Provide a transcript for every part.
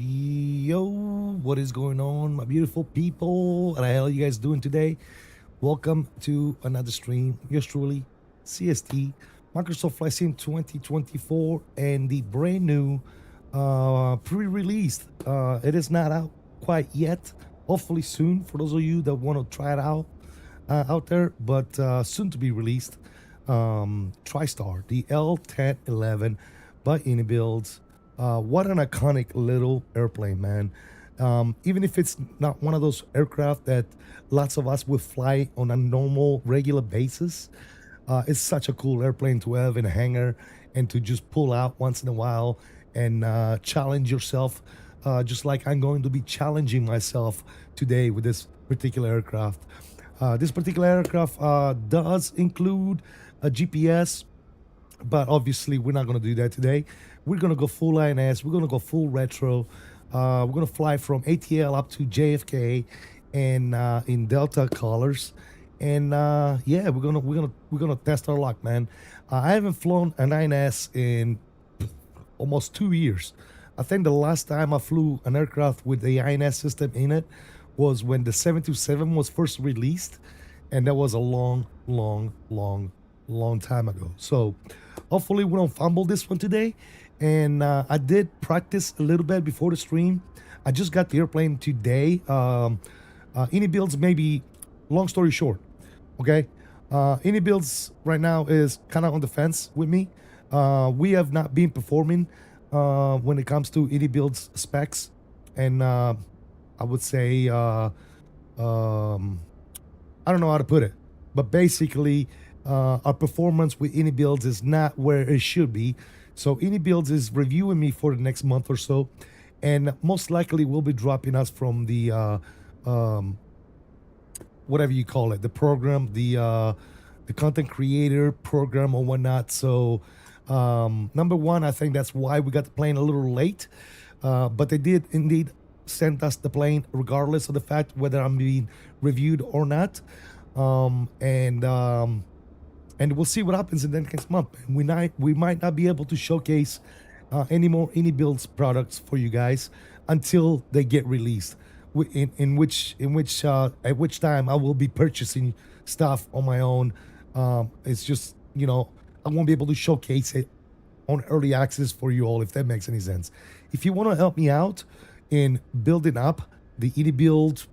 Yo, what is going on, my beautiful people? What the hell are you guys doing today? Welcome to another stream. Yours truly, CST, Microsoft Flight Sim 2024, and the brand new pre-released. It is not out quite yet. Hopefully soon for those of you that want to try it out there, but soon to be released. TriStar, the L1011 by Inibuilds. What an iconic little airplane, man. Even if it's not one of those aircraft that lots of us will fly on a normal, regular basis, it's such a cool airplane to have in a hangar and to just pull out once in a while and challenge yourself, just like I'm going to be challenging myself today with this particular aircraft. This particular aircraft does include a GPS, but obviously we're not going to do that today. We're going to go full INS. We're going to go full retro. We're going to fly from ATL up to JFK and in Delta colors. And yeah, we're gonna test our luck, man. I haven't flown an INS in almost 2 years. I think the last time I flew an aircraft with the INS system in it was when the 727 was first released, and that was a long time ago. So hopefully we don't fumble this one today. And I did practice a little bit before the stream. I just got the airplane today. Inibuilds, maybe long story short, okay? Inibuilds right now is kind of on the fence with me. We have not been performing when it comes to Inibuilds specs, and I would say I don't know how to put it, but basically, our performance with Inibuilds is not where it should be. So Inibuilds is reviewing me for the next month or so, and most likely will be dropping us from the whatever you call it, the program, the content creator program or whatnot. So number one, I think that's why we got the plane a little late, but they did indeed send us the plane regardless of the fact whether I'm being reviewed or not. And we'll see what happens in the next month. We might not be able to showcase any more Inibuilds products for you guys until they get released. In which at which time I will be purchasing stuff on my own. It's just I won't be able to showcase it on early access for you all, if that makes any sense. If you want to help me out in building up the Inibuild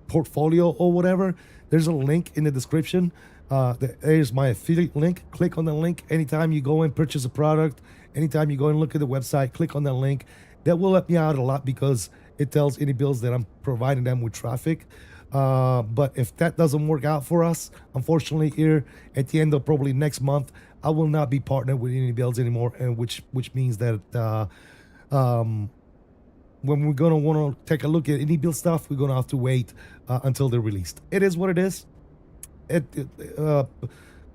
portfolio or whatever, there's a link in the description. There's my affiliate link. Click on the link anytime you go and purchase a product. Anytime you go and look at the website, click on that link. That will help me out a lot because it tells Inibuilds that I'm providing them with traffic. But if that doesn't work out for us, unfortunately, here at the end of probably next month, I will not be partnered with Inibuilds anymore, and which means that when we're gonna want to take a look at Inibuild stuff, we're gonna have to wait until they're released. It is what it is.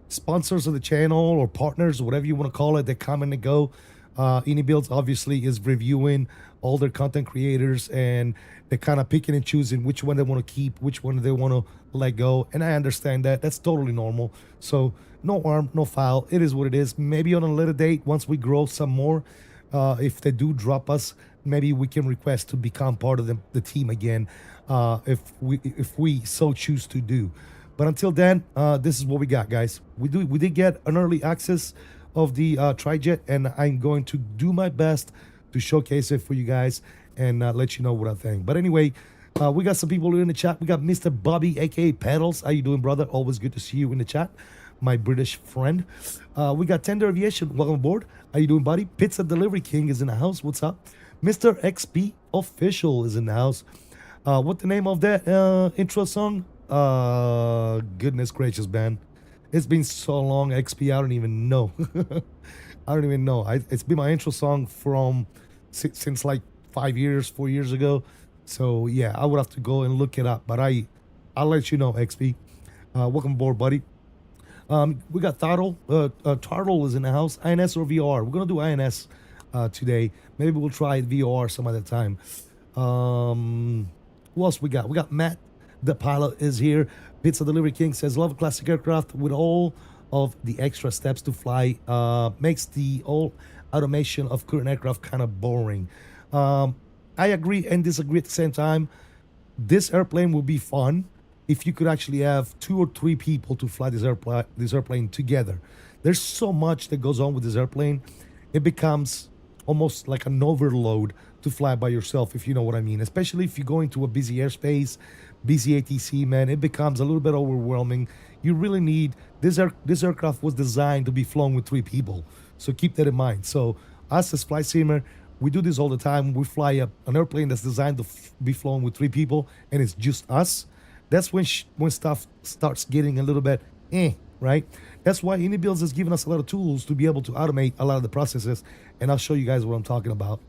Sponsors of the channel or partners, whatever you want to call it, they come and they go. Inibuilds obviously is reviewing all their content creators, and they're kind of picking and choosing which one they want to keep, which one they want to let go. And I understand that. That's totally normal. So no harm, no foul. It is what it is. Maybe on a later date, once we grow some more, if they do drop us, maybe we can request to become part of the team again, if we so choose to do. But until then, this is what we got, guys. We did get an early access of the TriJet, and I'm going to do my best to showcase it for you guys and let you know what I think. But anyway, we got some people in the chat. We got Mr. Bobby, aka Pedals. How you doing, brother? Always good to see you in the chat, my British friend. We got Tender Aviation. Welcome aboard. How you doing, buddy? Pizza Delivery King is in the house. What's up? Mr. XP Official is in the house. What the name of that intro song? Goodness gracious, man. It's been so long, XP, I don't even know. I don't even know. It's been my intro song from since like 4 years ago. So yeah, I would have to go and look it up, but I'll let you know, XP. Welcome aboard, buddy. We got Thartle. Tartle is in the house. INS or VR? We're gonna do INS today. Maybe we'll try VR some other time. Who else we got? We got Matt. The pilot is here. Pizza Delivery King says, love a classic aircraft with all of the extra steps to fly. Makes the all automation of current aircraft kind of boring. I agree and disagree at the same time. This airplane will be fun if you could actually have 2 or 3 people to fly this airplane together. There's so much that goes on with this airplane. It becomes almost like an overload to fly by yourself, if you know what I mean. Especially if you go into a busy airspace, busy ATC, man, it becomes a little bit overwhelming. You really need this aircraft was designed to be flown with 3 people, so keep that in mind. So us as Flight Simmer, we do this all the time. We fly an airplane that's designed to be flown with 3 people, and it's just us. That's when stuff starts getting a little bit right? That's why Inibuilds has given us a lot of tools to be able to automate a lot of the processes, and I'll show you guys what I'm talking about.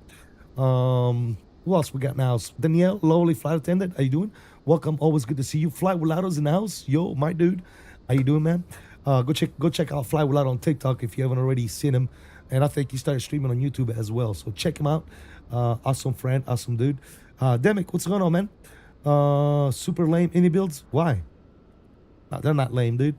Who else we got now? Danielle, lovely flight attendant. How you doing? Welcome. Always good to see you. Fly Wilado's in the house. Yo, my dude. How you doing, man? Go check out Fly Wilado on TikTok if you haven't already seen him. And I think he started streaming on YouTube as well. So check him out. Awesome friend, awesome dude. Demic, what's going on, man? Super lame Inibuilds. Why? They're not lame, dude.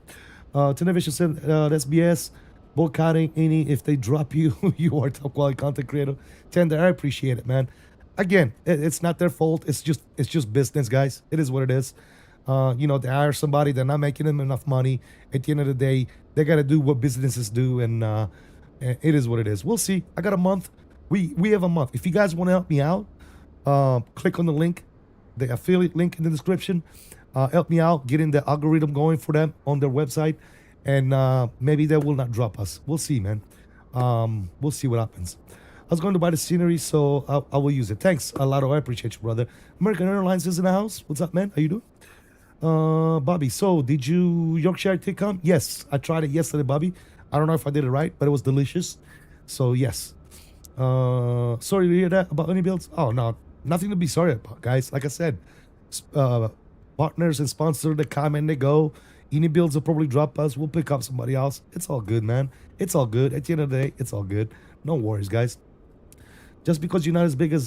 Television said that's BS. Boycotting any if they drop you, you are top quality content creator. Tender, I appreciate it, man. Again, it's not their fault. It's just business, guys. It is what it is. They hire somebody, they're not making them enough money. At the end of the day, they got to do what businesses do, and it is what it is. We'll see. I got a month. We have a month. If you guys want to help me out, click on the link, the affiliate link in the description. help me out getting the algorithm going for them on their website, and maybe they will not drop us. We'll see, man. We'll see what happens. I was going to buy the scenery, so I will use it. Thanks, Lotto. I appreciate you, brother. American Airlines is in the house. What's up, man? How you doing? Bobby, so did you Yorkshire Takeoff? Yes, I tried it yesterday, Bobby. I don't know if I did it right, but it was delicious. So yes. Sorry to hear that about Inibuilds. Oh no, nothing to be sorry about, guys. Like I said, partners and sponsors that come and they go. Inibuilds will probably drop us. We'll pick up somebody else. It's all good, man. It's all good. At the end of the day, it's all good. No worries, guys. Just because you're not as big as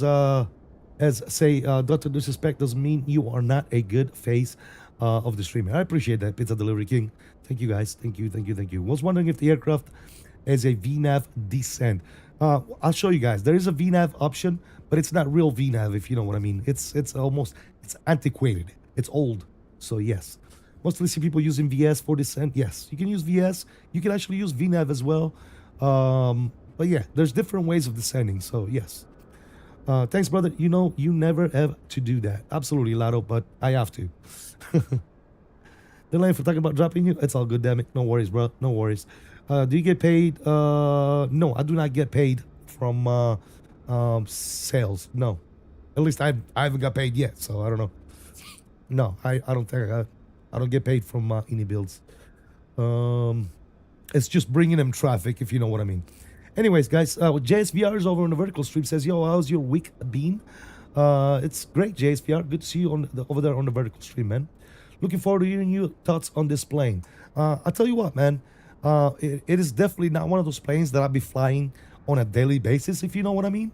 say Dr. Disrespect doesn't mean you are not a good face of the streamer. I appreciate that, Pizza Delivery King. Thank you, guys. Thank you, thank you, thank you. Was wondering if the aircraft is a VNAV descent. I'll show you guys. There is a VNAV option, but it's not real VNAV, if you know what I mean. It's antiquated. It's old. So yes. Mostly see people using VS for descent. Yes, you can use VS. You can actually use VNAV as well. But yeah, there's different ways of descending. So yes. Thanks, brother. You know, you never have to do that. Absolutely, Lotto, but I have to. The line for talking about dropping you. It's all good, damn it. No worries, bro. No worries. Do you get paid? No, I do not get paid from sales. No. At least I haven't got paid yet, so I don't know. No, I don't think I don't get paid from Inibuilds. It's just bringing them traffic, if you know what I mean. Anyways, guys, JSVR is over on the vertical stream. Says, yo, how's your week been? It's great, JSVR. Good to see you over there on the vertical stream, man. Looking forward to hearing your thoughts on this plane. I'll tell you what, man. It is definitely not one of those planes that I'll be flying on a daily basis, if you know what I mean.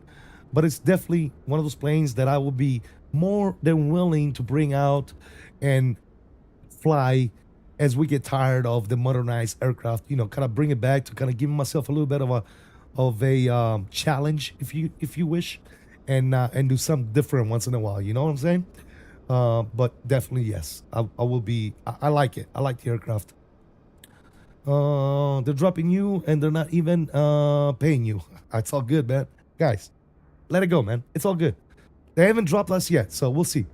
But it's definitely one of those planes that I will be more than willing to bring out and fly as we get tired of the modernized aircraft. You know, kind of bring it back to kind of give myself a little bit of a challenge, if you wish, and do something different once in a while. You know what I'm saying? But definitely yes, I will be. I like it. I like the aircraft. They're dropping you and they're not even paying you. It's all good, man. Guys, let it go, man. It's all good. They haven't dropped us yet, so we'll see.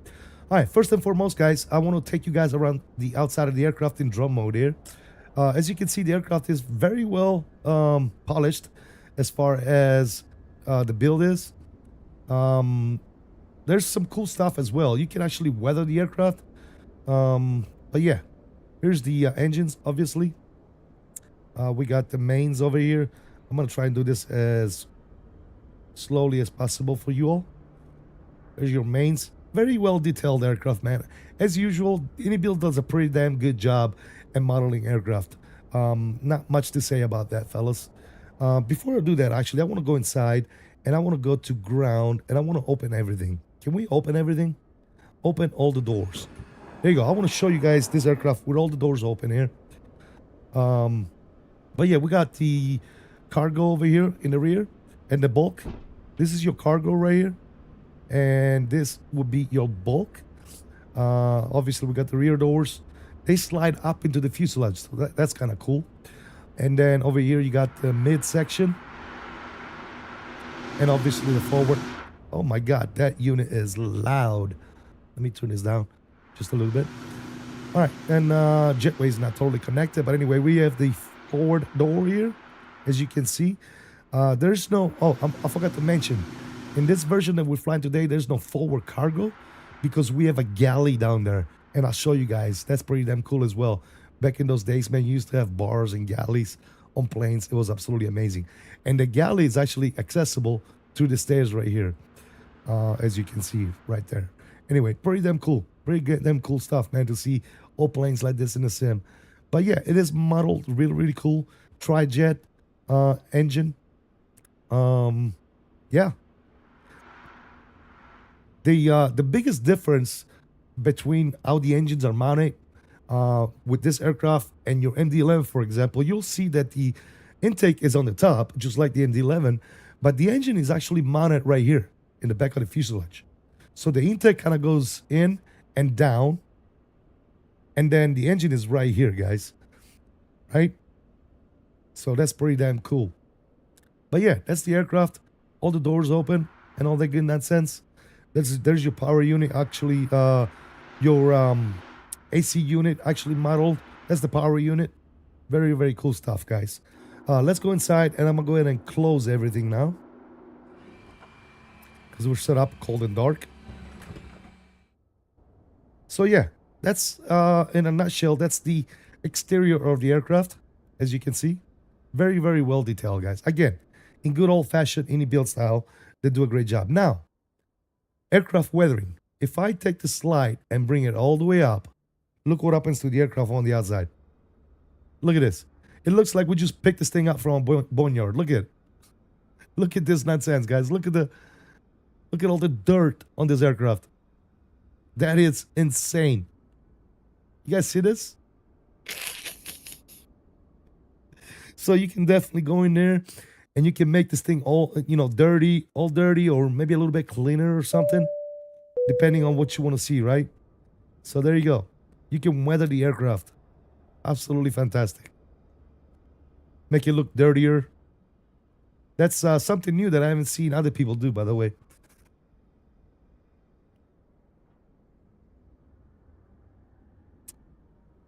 All right, first and foremost, guys, I want to take you guys around the outside of the aircraft in drone mode here. As you can see, the aircraft is very well polished as far as the build is. There's some cool stuff as well. You can actually weather the aircraft. But yeah, here's the engines, obviously. We got the mains over here. I'm going to try and do this as slowly as possible for you all. There's your mains. Very well detailed aircraft, man. As usual, Inibuild does a pretty damn good job at modeling aircraft. Not much to say about that, fellas. Before I do that, actually, I want to go inside and I want to go to ground and I want to open everything. Can we open everything? Open all the doors. There you go. I want to show you guys this aircraft with all the doors open here. But yeah, we got the cargo over here in the rear and the bulk. This is your cargo right here. And this would be your bulk. Obviously, we got the rear doors. They slide up into the fuselage, so that's kind of cool. And then over here, you got the mid-section. And obviously the forward. Oh my God, that unit is loud. Let me turn this down just a little bit. All right, and jetway is not totally connected. But anyway, we have the forward door here. As you can see, there's no, I forgot to mention. In this version that we're flying today, there's no forward cargo because we have a galley down there. And I'll show you guys. That's pretty damn cool as well. Back in those days, man, you used to have bars and galleys on planes. It was absolutely amazing. And the galley is actually accessible through the stairs right here, as you can see right there. Anyway, pretty damn cool. Pretty good, damn cool stuff, man, to see all planes like this in the sim. But yeah, it is modeled really, really cool. Tri-jet engine. Yeah. The biggest difference between how the engines are mounted with this aircraft and your MD-11, for example, you'll see that the intake is on the top, just like the MD-11, but the engine is actually mounted right here in the back of the fuselage. So the intake kind of goes in and down, and then the engine is right here, guys. Right? So that's pretty damn cool. But yeah, that's the aircraft. All the doors open and all that good nonsense. There's your power unit, actually, your AC unit actually modeled. That's the power unit. Very, very cool stuff, guys. Let's go inside, and I'm gonna go ahead and close everything now because we're set up cold and dark. So yeah, that's in a nutshell. That's the exterior of the aircraft, as you can see. Very, very well detailed, guys. Again, in good old-fashioned Inibuild style, they do a great job. Now, aircraft weathering. If I take the slide and bring it all the way up, look what happens to the aircraft on the outside. Look at this. It looks like we just picked this thing up from a boneyard. Look at it. Look at this nonsense, guys. Look at all the dirt on this aircraft. That is insane. You guys see this? So you can definitely go in there and you can make this thing all, dirty, or maybe a little bit cleaner or something, depending on what you want to see, right? So there you go. You can weather the aircraft. Absolutely fantastic. Make it look dirtier. That's something new that I haven't seen other people do, by the way.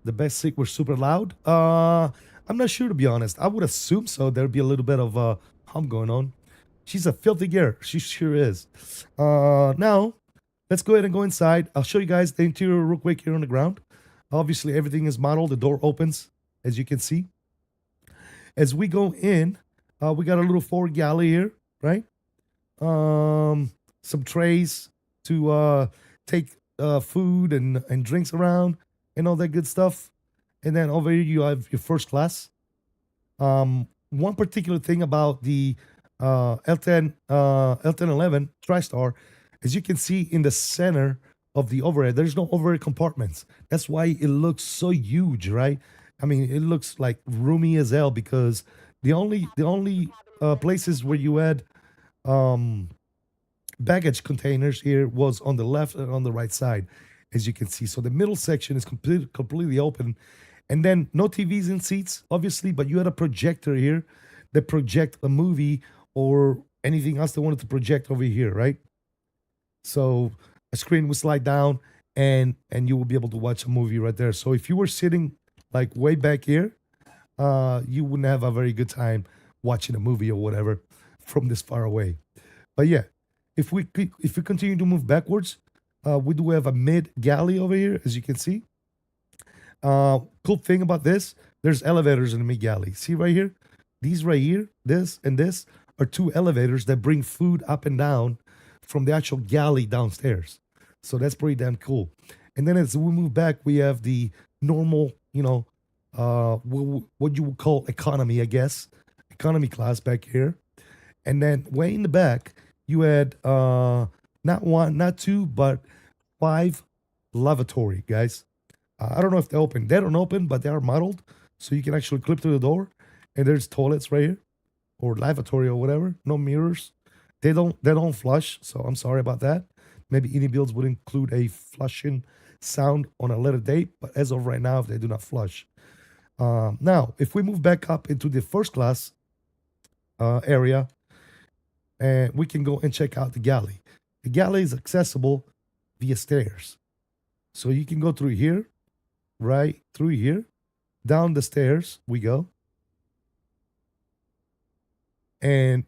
The best seat were super loud. I'm not sure, to be honest. I would assume so. There'd be a little bit of hum going on. She's a filthy gear. She sure is. Now, let's go ahead and go inside. I'll show you guys the interior real quick here on the ground. Obviously, everything is modeled. The door opens, as you can see. As we go in, we got a little forward galley here, right? Some trays to take food and drinks around and all that good stuff. And then over here you have your first class. One particular thing about the L1011 TriStar, as you can see in the center of the overhead, there's no overhead compartments. That's why it looks so huge, right? I mean, it looks like roomy as hell because the only places where you had baggage containers here was on the left and on the right side, as you can see. So the middle section is completely open. And then no TVs in seats, obviously, but you had a projector here that project a movie or anything else they wanted to project over here, right? So a screen would slide down and you will be able to watch a movie right there. So if you were sitting like way back here, you wouldn't have a very good time watching a movie or whatever from this far away. But yeah, if we continue to move backwards, we do have a mid galley over here, as you can see. Cool thing about this, there's elevators in the mid galley. See right here? These right here, this and this are two elevators that bring food up and down from the actual galley downstairs. So that's pretty damn cool. And then as we move back, we have the normal, what you would call economy, I guess, economy class back here. And then way in the back, you had not one, not two, but 5 lavatory, guys. I don't know if they open. They don't open, but they are modeled, so you can actually clip through the door. And there's toilets right here, or lavatory or whatever. No mirrors. They don't flush, so I'm sorry about that. Maybe Inibuilds would include a flushing sound on a later date, but as of right now, they do not flush. Now, if we move back up into the first class area, and we can go and check out the galley. The galley is accessible via stairs, so you can go through here. Right through here, down the stairs we go. And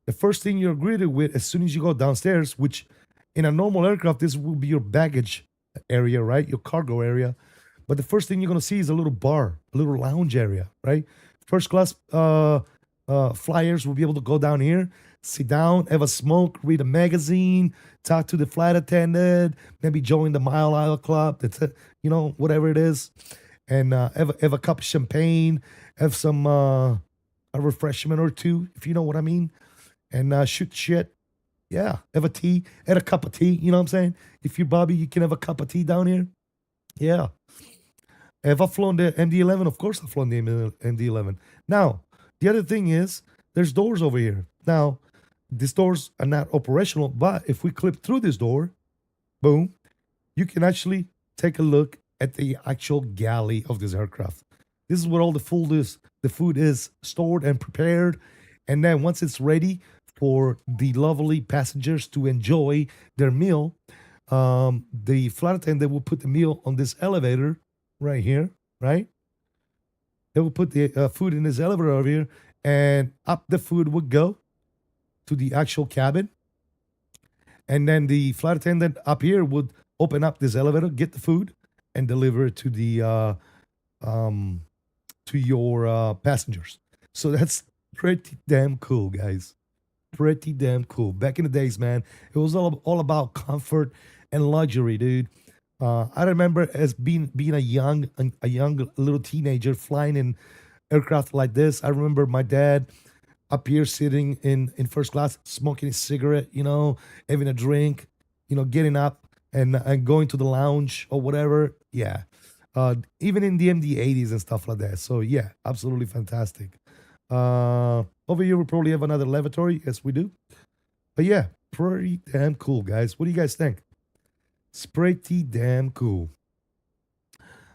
the first thing you're greeted with as soon as you go downstairs, which in a normal aircraft, this will be your baggage area, right? Your cargo area. But the first thing you're gonna see is a little bar, a little lounge area, right? First class flyers will be able to go down here, sit down, have a smoke, read a magazine, talk to the flight attendant, maybe join the Mile High Club, whatever it is, and have a cup of champagne, have some a refreshment or two, if you know what I mean, and shoot shit. Yeah, have a tea, have a cup of tea. You know what I'm saying? If you're Bobby, you can have a cup of tea down here. Yeah. Have I flown the MD-11? Of course I've flown the MD-11. Now, the other thing is, there's doors over here. Now, these doors are not operational, but if we clip through this door, boom, you can actually take a look at the actual galley of this aircraft. This is where all the food is. The food is stored and prepared. And then once it's ready for the lovely passengers to enjoy their meal, the flight attendant will put the meal on this elevator right here, right? They will put the food in this elevator over here, and up the food would go to the actual cabin. And then the flight attendant up here would open up this elevator, get the food, and deliver it to the to your passengers. So that's pretty damn cool, guys. Pretty damn cool. Back in the days, man, it was all about comfort and luxury, dude. I remember as being a young little teenager flying in aircraft like this. I remember my dad up here sitting in first class, smoking a cigarette, having a drink, getting up and going to the lounge or whatever. Yeah. Even in the MD-80s and stuff like that. So yeah, absolutely fantastic. Over here we probably have another lavatory. Yes, we do. But yeah, pretty damn cool, guys. What do you guys think? It's pretty damn cool.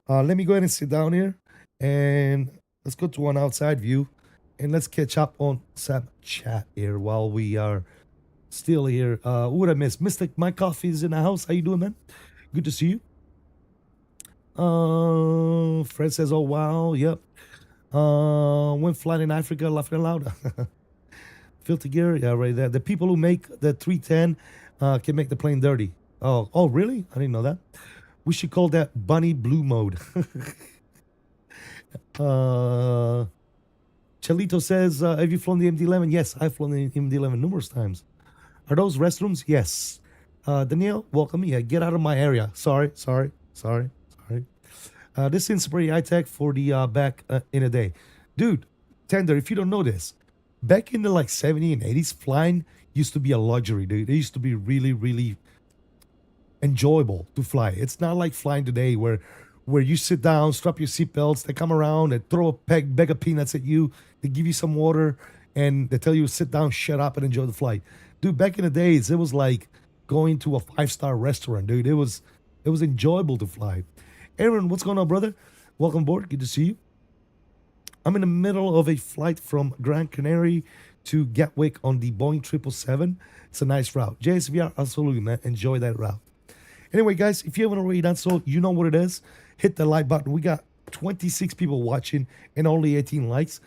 Let me go ahead and sit down here and let's go to an outside view and let's catch up on some chat here while we are still here. Who would I miss? Mr. My Coffee is in the house. How you doing, man? Good to see you. Fred says, oh, wow. Yep. Went flying in Africa, laughing aloud. Filter gear. Yeah, right there. The people who make the 310 can make the plane dirty. Oh, really? I didn't know that. We should call that bunny blue mode. Chalito says, have you flown the MD-11? Yes, I've flown the MD-11 numerous times. Are those restrooms? Yes. Danielle, welcome. Yeah, get out of my area. Sorry. This seems pretty high-tech for the back in a day. Dude, Tender, if you don't know this, back in the 70s and 80s, flying used to be a luxury, dude. It used to be really, really enjoyable to fly. It's not like flying today where you sit down, strap your seatbelts, they come around and throw a bag of peanuts at you, they give you some water, and they tell you to sit down, shut up, and enjoy the flight. Dude, back in the days, it was like going to a 5-star restaurant, dude. It was enjoyable to fly. Aaron, what's going on, brother? Welcome aboard. Good to see you. I'm in the middle of a flight from Gran Canaria to Gatwick on the Boeing 777. It's a nice route. JSVR, absolutely, man. Enjoy that route. Anyway, guys, if you haven't already done so, you know what it is. Hit the like button. We got 26 people watching and only 18 likes.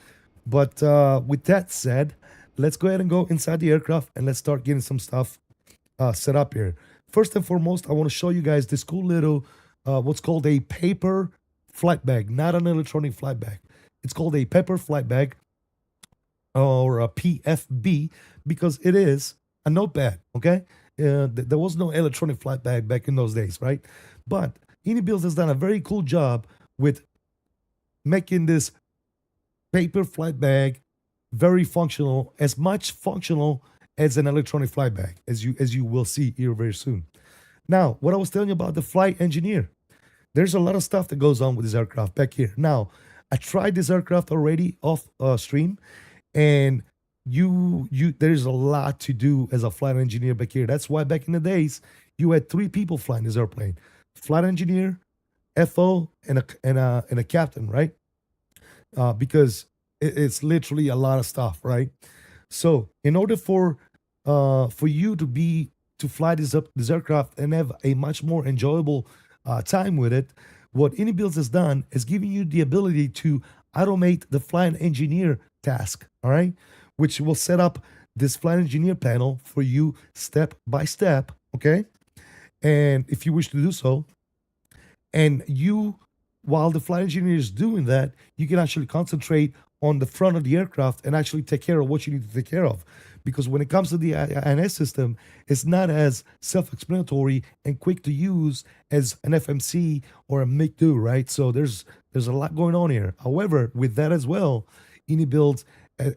But with that said, let's go ahead and go inside the aircraft and let's start getting some stuff set up here. First and foremost, I want to show you guys this cool little what's called a paper flight bag, not an electronic flight bag. It's called a paper flight bag or a PFB because it is a notepad, okay? There was no electronic flight bag back in those days, right? But Inibuilds has done a very cool job with making this paper flight bag very functional, as much functional as an electronic flight bag, as you will see here very soon. Now, what I was telling you about the flight engineer, there's a lot of stuff that goes on with this aircraft back here. Now, I tried this aircraft already off stream, and there's a lot to do as a flight engineer back here. That's why back in the days, you had 3 people flying this airplane: flight engineer, FO, and a captain, right? Because it's literally a lot of stuff, right? So in order for you to fly this aircraft and have a much more enjoyable time with it, what Inibuilds has done is giving you the ability to automate the flight engineer task, all right? Which will set up this flight engineer panel for you step by step, okay? And if you wish to do so, and while the flight engineer is doing that, you can actually concentrate on the front of the aircraft and actually take care of what you need to take care of. Because when it comes to the INS system, it's not as self-explanatory and quick to use as an FMC or a MiG-2, right? So there's a lot going on here. However, with that as well, Inibuilds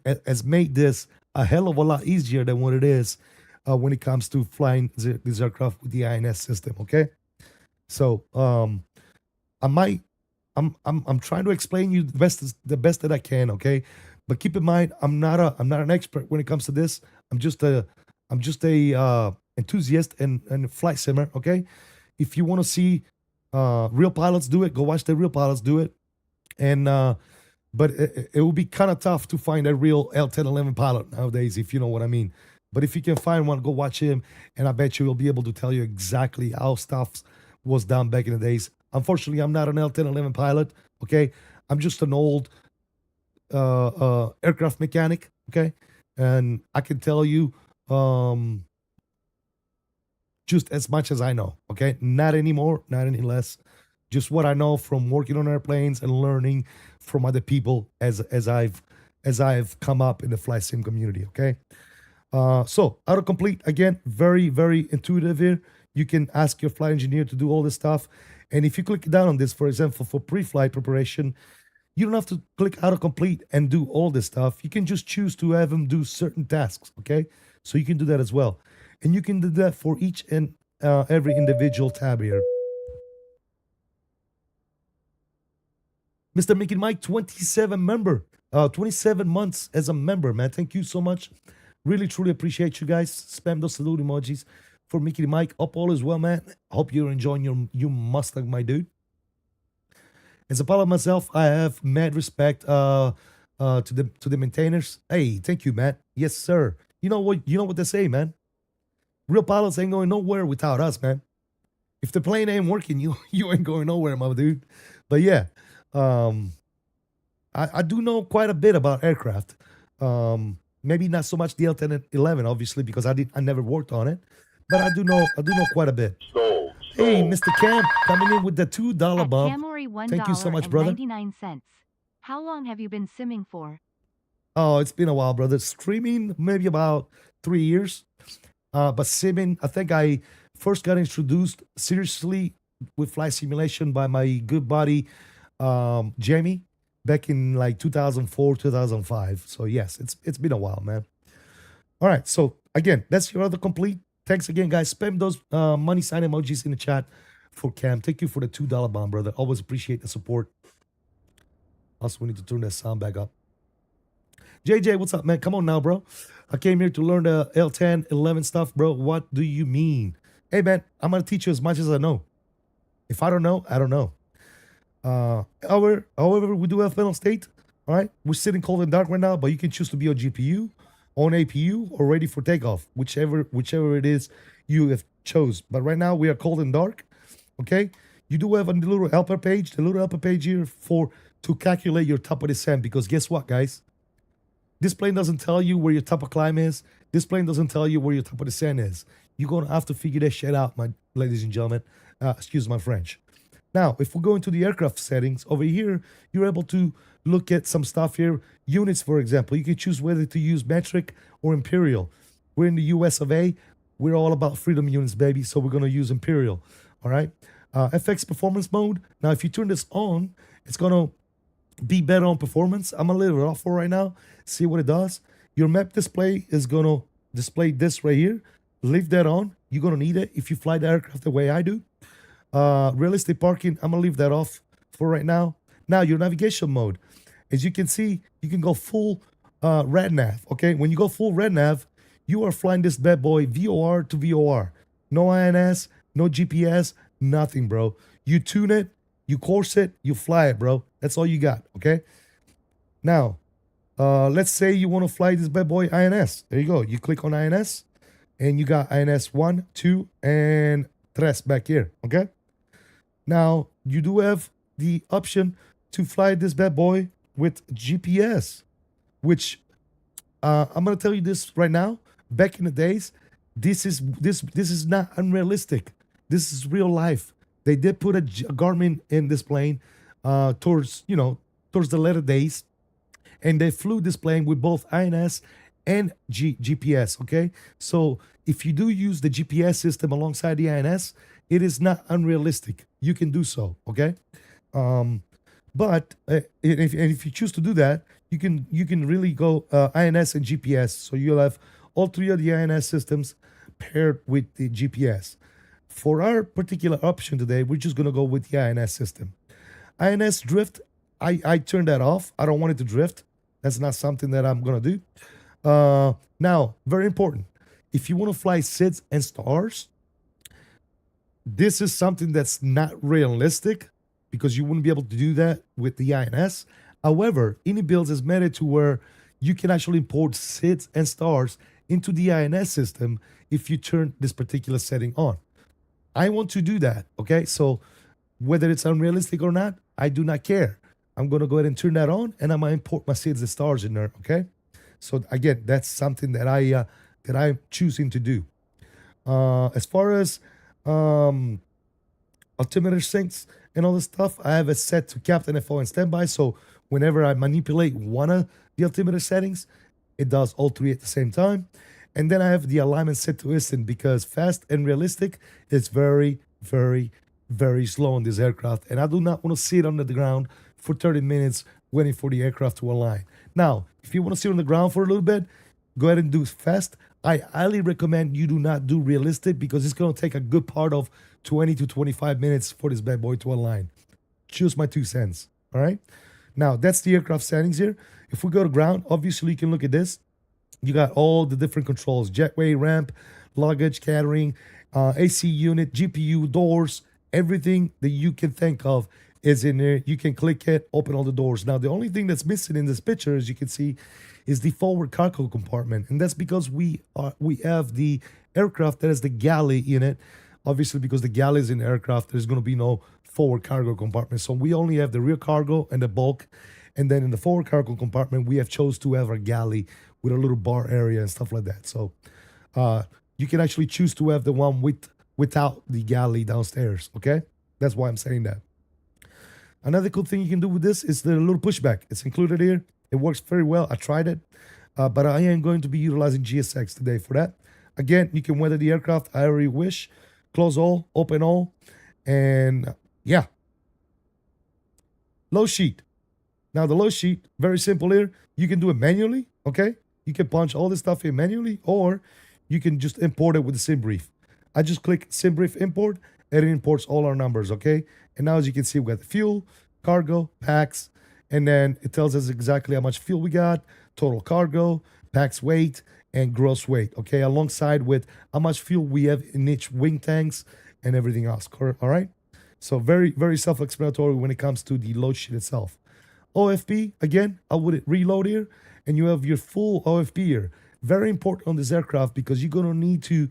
has made this a hell of a lot easier than what it is when it comes to flying this aircraft with the INS system. Okay, so I'm trying to explain you the best that I can. Okay, but keep in mind, I'm not an expert when it comes to this. I'm just a enthusiast and flight simmer. Okay, if you want to see real pilots do it, go watch the real pilots do it. And but it will be kind of tough to find a real L-1011 pilot nowadays, if you know what I mean. But if you can find one, go watch him, and I bet you he'll be able to tell you exactly how stuff was done back in the days. Unfortunately, I'm not an L-1011 pilot. Okay, I'm just an old aircraft mechanic. Okay, and I can tell you just as much as I know. Okay, not anymore, not any less. Just what I know from working on airplanes and learning from other people as I've come up in the flight sim community. Okay. So autocomplete again, very intuitive here. You can ask your flight engineer to do all this stuff, and if you click down on this, for example, for pre-flight preparation, you don't have to click autocomplete and do all this stuff. You can just choose to have them do certain tasks. Okay, so you can do that as well, and you can do that for each and every individual tab here. Mr. Mickey Mike, 27 months as a member, man. Thank you so much. Really, truly appreciate you guys. Spam those salute emojis for Mickey Mike. Up all as well, man. Hope you're enjoying your Mustang, my dude. As a pilot myself, I have mad respect to the maintainers. Hey, thank you, Matt. Yes, sir. You know what they say, man. Real pilots ain't going nowhere without us, man. If the plane ain't working, you ain't going nowhere, my dude. But yeah, I do know quite a bit about aircraft. Maybe not so much the L1011, obviously, because I never worked on it. But I do know quite a bit. Hey, Mr. Cam, coming in with the $2 bump. Thank you so much, brother. 99 cents. How long have you been simming for? Oh, it's been a while, brother. Streaming, maybe about 3 years. But simming, I think I first got introduced seriously with flight simulation by my good buddy, Jamie, back in like 2004, 2005. So yes, it's been a while, man. All right, so again, that's your autocomplete. Thanks again, guys. Spam those money sign emojis in the chat for Cam. Thank you for the $2 bomb, brother. Always appreciate the support. Also, we need to turn that sound back up. JJ, what's up, man? Come on now, bro. I came here to learn the L1011 stuff, bro. What do you mean? Hey, man, I'm going to teach you as much as I know. If I don't know, I don't know. However, we do have mental state. All right, we're sitting cold and dark right now, but you can choose to be on GPU, on APU, or ready for takeoff, whichever it is you have chose. But right now we are cold and dark. Okay, you do have a little helper page, the little helper page here to calculate your top of descent. Because guess what, guys? This plane doesn't tell you where your top of climb is. This plane doesn't tell you where your top of descent is. You're gonna have to figure that shit out, my ladies and gentlemen. Excuse my French. Now, if we go into the aircraft settings, over here, you're able to look at some stuff here. Units, for example. You can choose whether to use metric or imperial. We're in the US of A. We're all about freedom units, baby, so we're going to use imperial, all right? FX performance mode. Now, if you turn this on, it's going to be better on performance. I'm going to leave it off for right now. See what it does. Your map display is going to display this right here. Leave that on. You're going to need it if you fly the aircraft the way I do. Realistic parking, I'm gonna leave that off for right now. Now your navigation mode, as you can see, you can go full red nav. Okay, when you go full red nav, you are flying this bad boy VOR to VOR. No INS, no GPS, nothing, bro. You tune it, you course it, you fly it, bro. That's all you got. Okay. Now, let's say you want to fly this bad boy INS. There you go. You click on INS, and you got INS 1, 2, and 3 back here. Okay. Now, you do have the option to fly this bad boy with GPS, which I'm going to tell you this right now. Back in the days, this is not unrealistic. This is real life. They did put a Garmin in this plane towards the later days, and they flew this plane with both INS and GPS, okay? So if you do use the GPS system alongside the INS, it is not unrealistic. You can do so, okay? But if you choose to do that, you can really go INS and GPS. So you'll have all three of the INS systems paired with the GPS. For our particular option today, we're just gonna go with the INS system. INS drift, I turned that off. I don't want it to drift. That's not something that I'm gonna do. Now, very important. If you want to fly SIDS and stars, this is something that's not realistic because you wouldn't be able to do that with the INS. However, Inibuilds has made it to where you can actually import SIDS and stars into the INS system if you turn this particular setting on. I want to do that, okay? So whether it's unrealistic or not, I do not care. I'm gonna go ahead and turn that on, and I'm gonna import my seeds and stars in there, okay? So again, that's something that I'm choosing to do. As far as altimeter syncs and all this stuff, I have it set to Captain FO and standby. So whenever I manipulate one of the altimeter settings, it does all three at the same time. And then I have the alignment set to instant because fast and realistic is very, very, very slow on this aircraft. And I do not want to sit under the ground for 30 minutes waiting for the aircraft to align. Now, if you want to sit on the ground for a little bit, go ahead and do fast. I highly recommend you do not do realistic because it's going to take a good part of 20 to 25 minutes for this bad boy to align. Choose my 2 cents. All right. Now, that's the aircraft settings here. If we go to ground, obviously you can look at this. You got all the different controls: jetway, ramp, luggage, catering, AC unit, GPU, doors, everything that you can think of is in there. You can click it, open all the doors. Now, the only thing that's missing in this picture, as you can see, is the forward cargo compartment. And that's because we have the aircraft that has the galley in it. Obviously, because the galley is in the aircraft, there's going to be no forward cargo compartment. So we only have the rear cargo and the bulk. And then in the forward cargo compartment, we have chose to have a galley with a little bar area and stuff like that. So you can actually choose to have the one without the galley downstairs, okay? That's why I'm saying that. Another cool thing you can do with this is the little pushback. It's included here. It works very well. I tried it, but I am going to be utilizing GSX today for that. Again, you can weather the aircraft however you wish. Close all, open all, and yeah. Low sheet. Now the low sheet, very simple here. You can do it manually, okay? You can punch all this stuff in manually, or you can just import it with the SimBrief. I just click SimBrief import, and it imports all our numbers, okay? And now as you can see, we got the fuel, cargo, packs, and then it tells us exactly how much fuel we got, total cargo, packs weight, and gross weight, okay? Alongside with how much fuel we have in each wing tanks and everything else, all right? So very, very self-explanatory when it comes to the load sheet itself. OFP, again, I would reload here, and you have your full OFP here. Very important on this aircraft because you're going to need to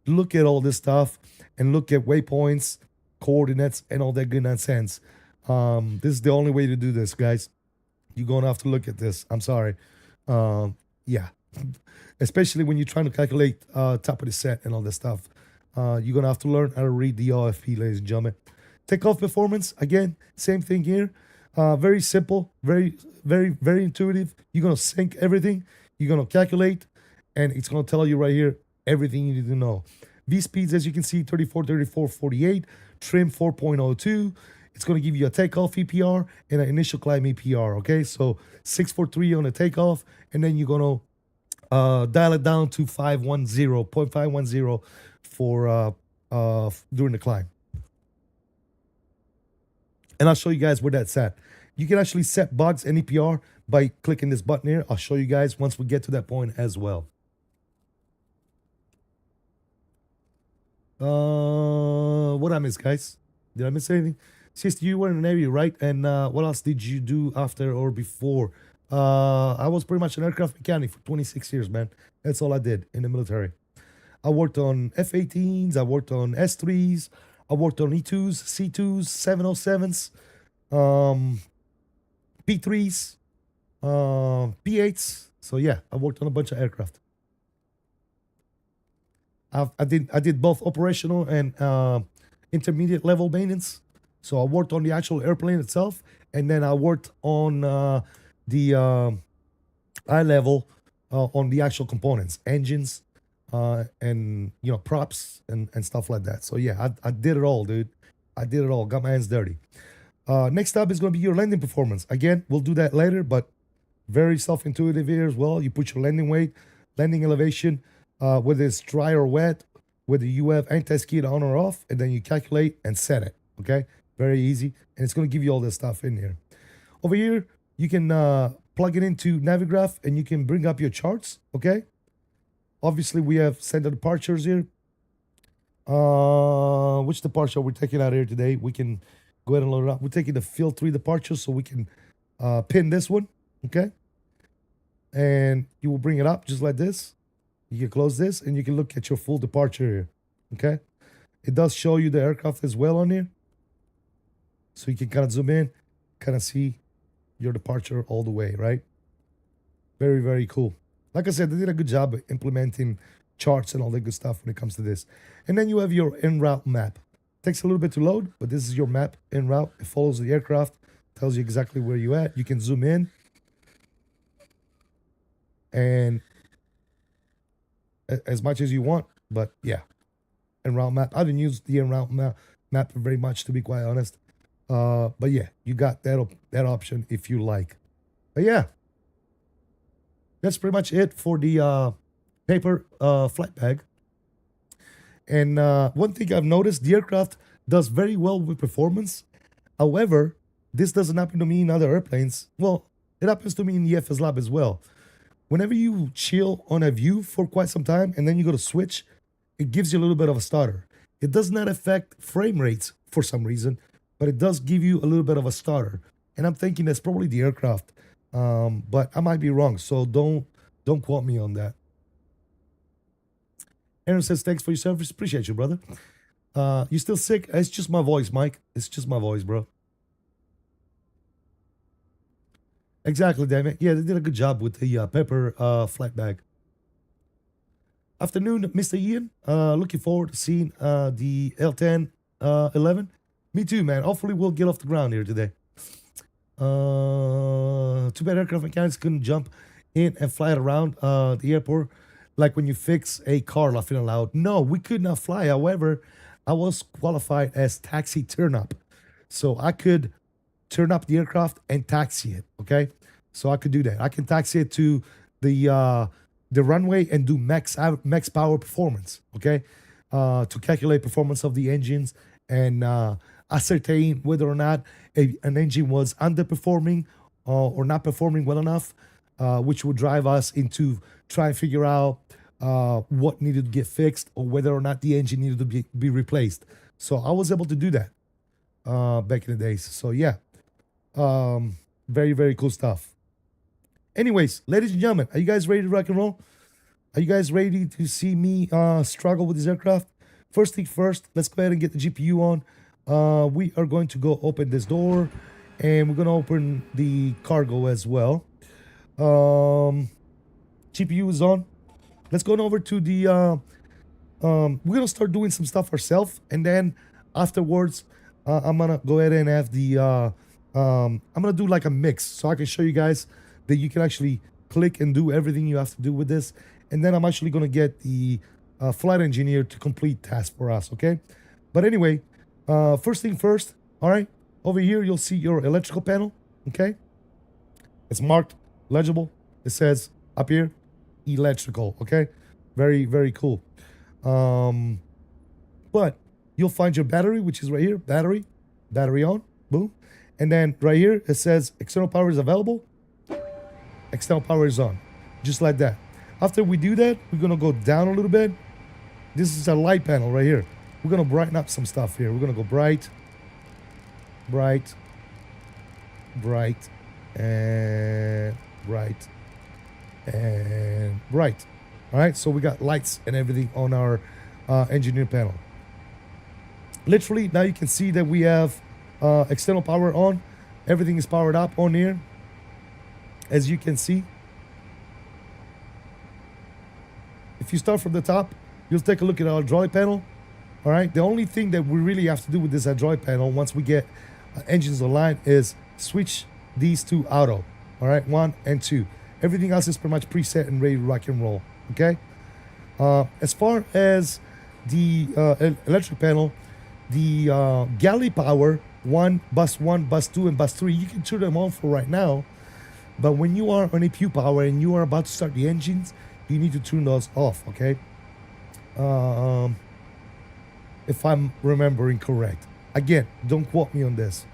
look at all this stuff and look at waypoints, coordinates, and all that good nonsense. This is the only way to do this, guys. You're going to have to look at this. I'm sorry. Yeah. Especially when you're trying to calculate top of the set and all this stuff. You're going to have to learn how to read the OFP, ladies and gentlemen. Takeoff performance, again, same thing here. Very simple, very, very, very intuitive. You're going to sync everything. You're going to calculate, and it's going to tell you right here everything you need to know. V speeds, as you can see, 34, 34, 48. Trim 4.02. It's going to give you a takeoff EPR and an initial climb EPR, okay? So 643 on the takeoff, and then you're going to dial it down to 0.510 for during the climb. And I'll show you guys where that's at. You can actually set bugs and EPR by clicking this button here. I'll show you guys once we get to that point as well. What I miss, guys? Did I miss anything? Sister, you were in the Navy, right? And what else did you do after or before? I was pretty much an aircraft mechanic for 26 years, man. That's all I did in the military. I worked on F-18s. I worked on S-3s. I worked on E2s, C2s, 707s, P3s, P8s. So yeah, I worked on a bunch of aircraft. I did both operational and intermediate level maintenance. So I worked on the actual airplane itself, and then I worked on the eye level on the actual components, engines, and props and stuff like that. So yeah, I did it all, dude. I did it all. Got my hands dirty. Next up is going to be your landing performance. Again, we'll do that later, but very self-intuitive here as well. You put your landing weight, landing elevation, whether it's dry or wet, whether you have anti-skid on or off, and then you calculate and set it. Okay, very easy, and it's going to give you all this stuff in here. Over here, you can plug it into Navigraph, and you can bring up your charts. Okay. Obviously, we have center departures here. Which departure are we taking out here today? We can go ahead and load it up. We're taking the field 3 departures, so we can pin this one, okay? And you will bring it up just like this. You can close this and you can look at your full departure here. Okay. It does show you the aircraft as well on here. So you can kind of zoom in, kind of see your departure all the way, right? Very, very cool. Like I said, they did a good job of implementing charts and all that good stuff when it comes to this. And then you have your en route map. Takes a little bit to load, but this is your map en route. It follows the aircraft, tells you exactly where you're at. You can zoom in and as much as you want, but yeah, en route map. I haven't used the en route map very much, to be quite honest. But yeah, you got that option if you like. But yeah, that's pretty much it for the paper flight bag. And one thing I've noticed, the aircraft does very well with performance. However, this doesn't happen to me in other airplanes. Well, it happens to me in the FS Lab as well. Whenever you chill on a view for quite some time and then you go to switch, it gives you a little bit of a stutter. It does not affect frame rates for some reason, but it does give you a little bit of a stutter. And I'm thinking that's probably the aircraft, but I might be wrong. So don't quote me on that. Aaron says, thanks for your service. Appreciate you, brother. You still sick? It's just my voice, Mike. It's just my voice, bro. Exactly, damn it. Yeah, they did a good job with the paper flight bag. Afternoon, Mr. Ian. Looking forward to seeing the L1011. Me too, man. Hopefully we'll get off the ground here today. Too bad aircraft mechanics couldn't jump in and fly it around the airport like when you fix a car, laughing aloud. No, we could not fly. However, I was qualified as taxi turn up. So I could turn up the aircraft and taxi it, okay? So I could do that. I can taxi it to the runway and do max power performance, okay? To calculate performance of the engines and ascertain whether or not an engine was underperforming or not performing well enough, which would drive us into try and figure out what needed to get fixed or whether or not the engine needed to be replaced. So I was able to do that back in the days. So yeah, very, very cool stuff. Anyways, ladies and gentlemen, are you guys ready to rock and roll? Are you guys ready to see me struggle with this aircraft? First thing first, let's go ahead and get the GPU on. We are going to go open this door and we're going to open the cargo as well. GPU is on. Let's go over to the we're gonna start doing some stuff ourselves, and then afterwards I'm gonna go ahead and have the I'm gonna do like a mix so I can show you guys that you can actually click and do everything you have to do with this, and then I'm actually gonna get the flight engineer to complete tasks for us, okay? But anyway, first thing first, all right, over here you'll see your electrical panel, okay? It's marked legible. It says up here electrical, okay? Very, very cool. But you'll find your battery, which is right here, battery on, boom. And then right here it says external power is available, external power is on, just like that. After we do that, we're gonna go down a little bit. This is a light panel right here. We're gonna brighten up some stuff here. We're gonna go bright, bright, bright, and bright, and bright. All right, so we got lights and everything on our engineer panel. Literally, now you can see that we have external power on. Everything is powered up on here, as you can see. If you start from the top, you'll take a look at our hydraulic panel. All right, the only thing that we really have to do with this hydraulic panel once we get engines online is switch these to auto. All right, 1 and 2. Everything else is pretty much preset and ready to rock and roll. Okay. As far as the electric panel, the galley power bus 1, bus 2, and bus 3, you can turn them on for right now. But when you are on APU power and you are about to start the engines, you need to turn those off. Okay. If I'm remembering correct. Again, don't quote me on this.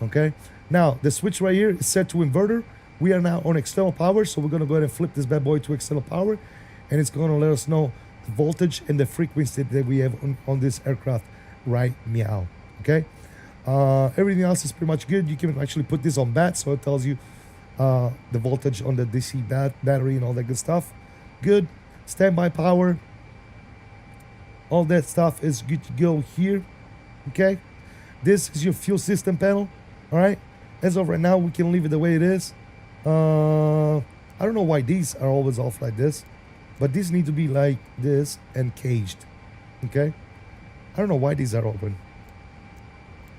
Okay. Now the switch right here is set to inverter. We are now on external power, so we're gonna go ahead and flip this bad boy to external power, and it's gonna let us know the voltage and the frequency that we have on this aircraft right now. Okay. Everything else is pretty much good. You can actually put this on bat, so it tells you the voltage on the DC battery and all that good stuff. Good. Standby power. All that stuff is good to go here. Okay. This is your fuel system panel. All right. As of right now, we can leave it the way it is. I don't know why these are always off like this, but these need to be like this and caged. Okay. I don't know why these are open.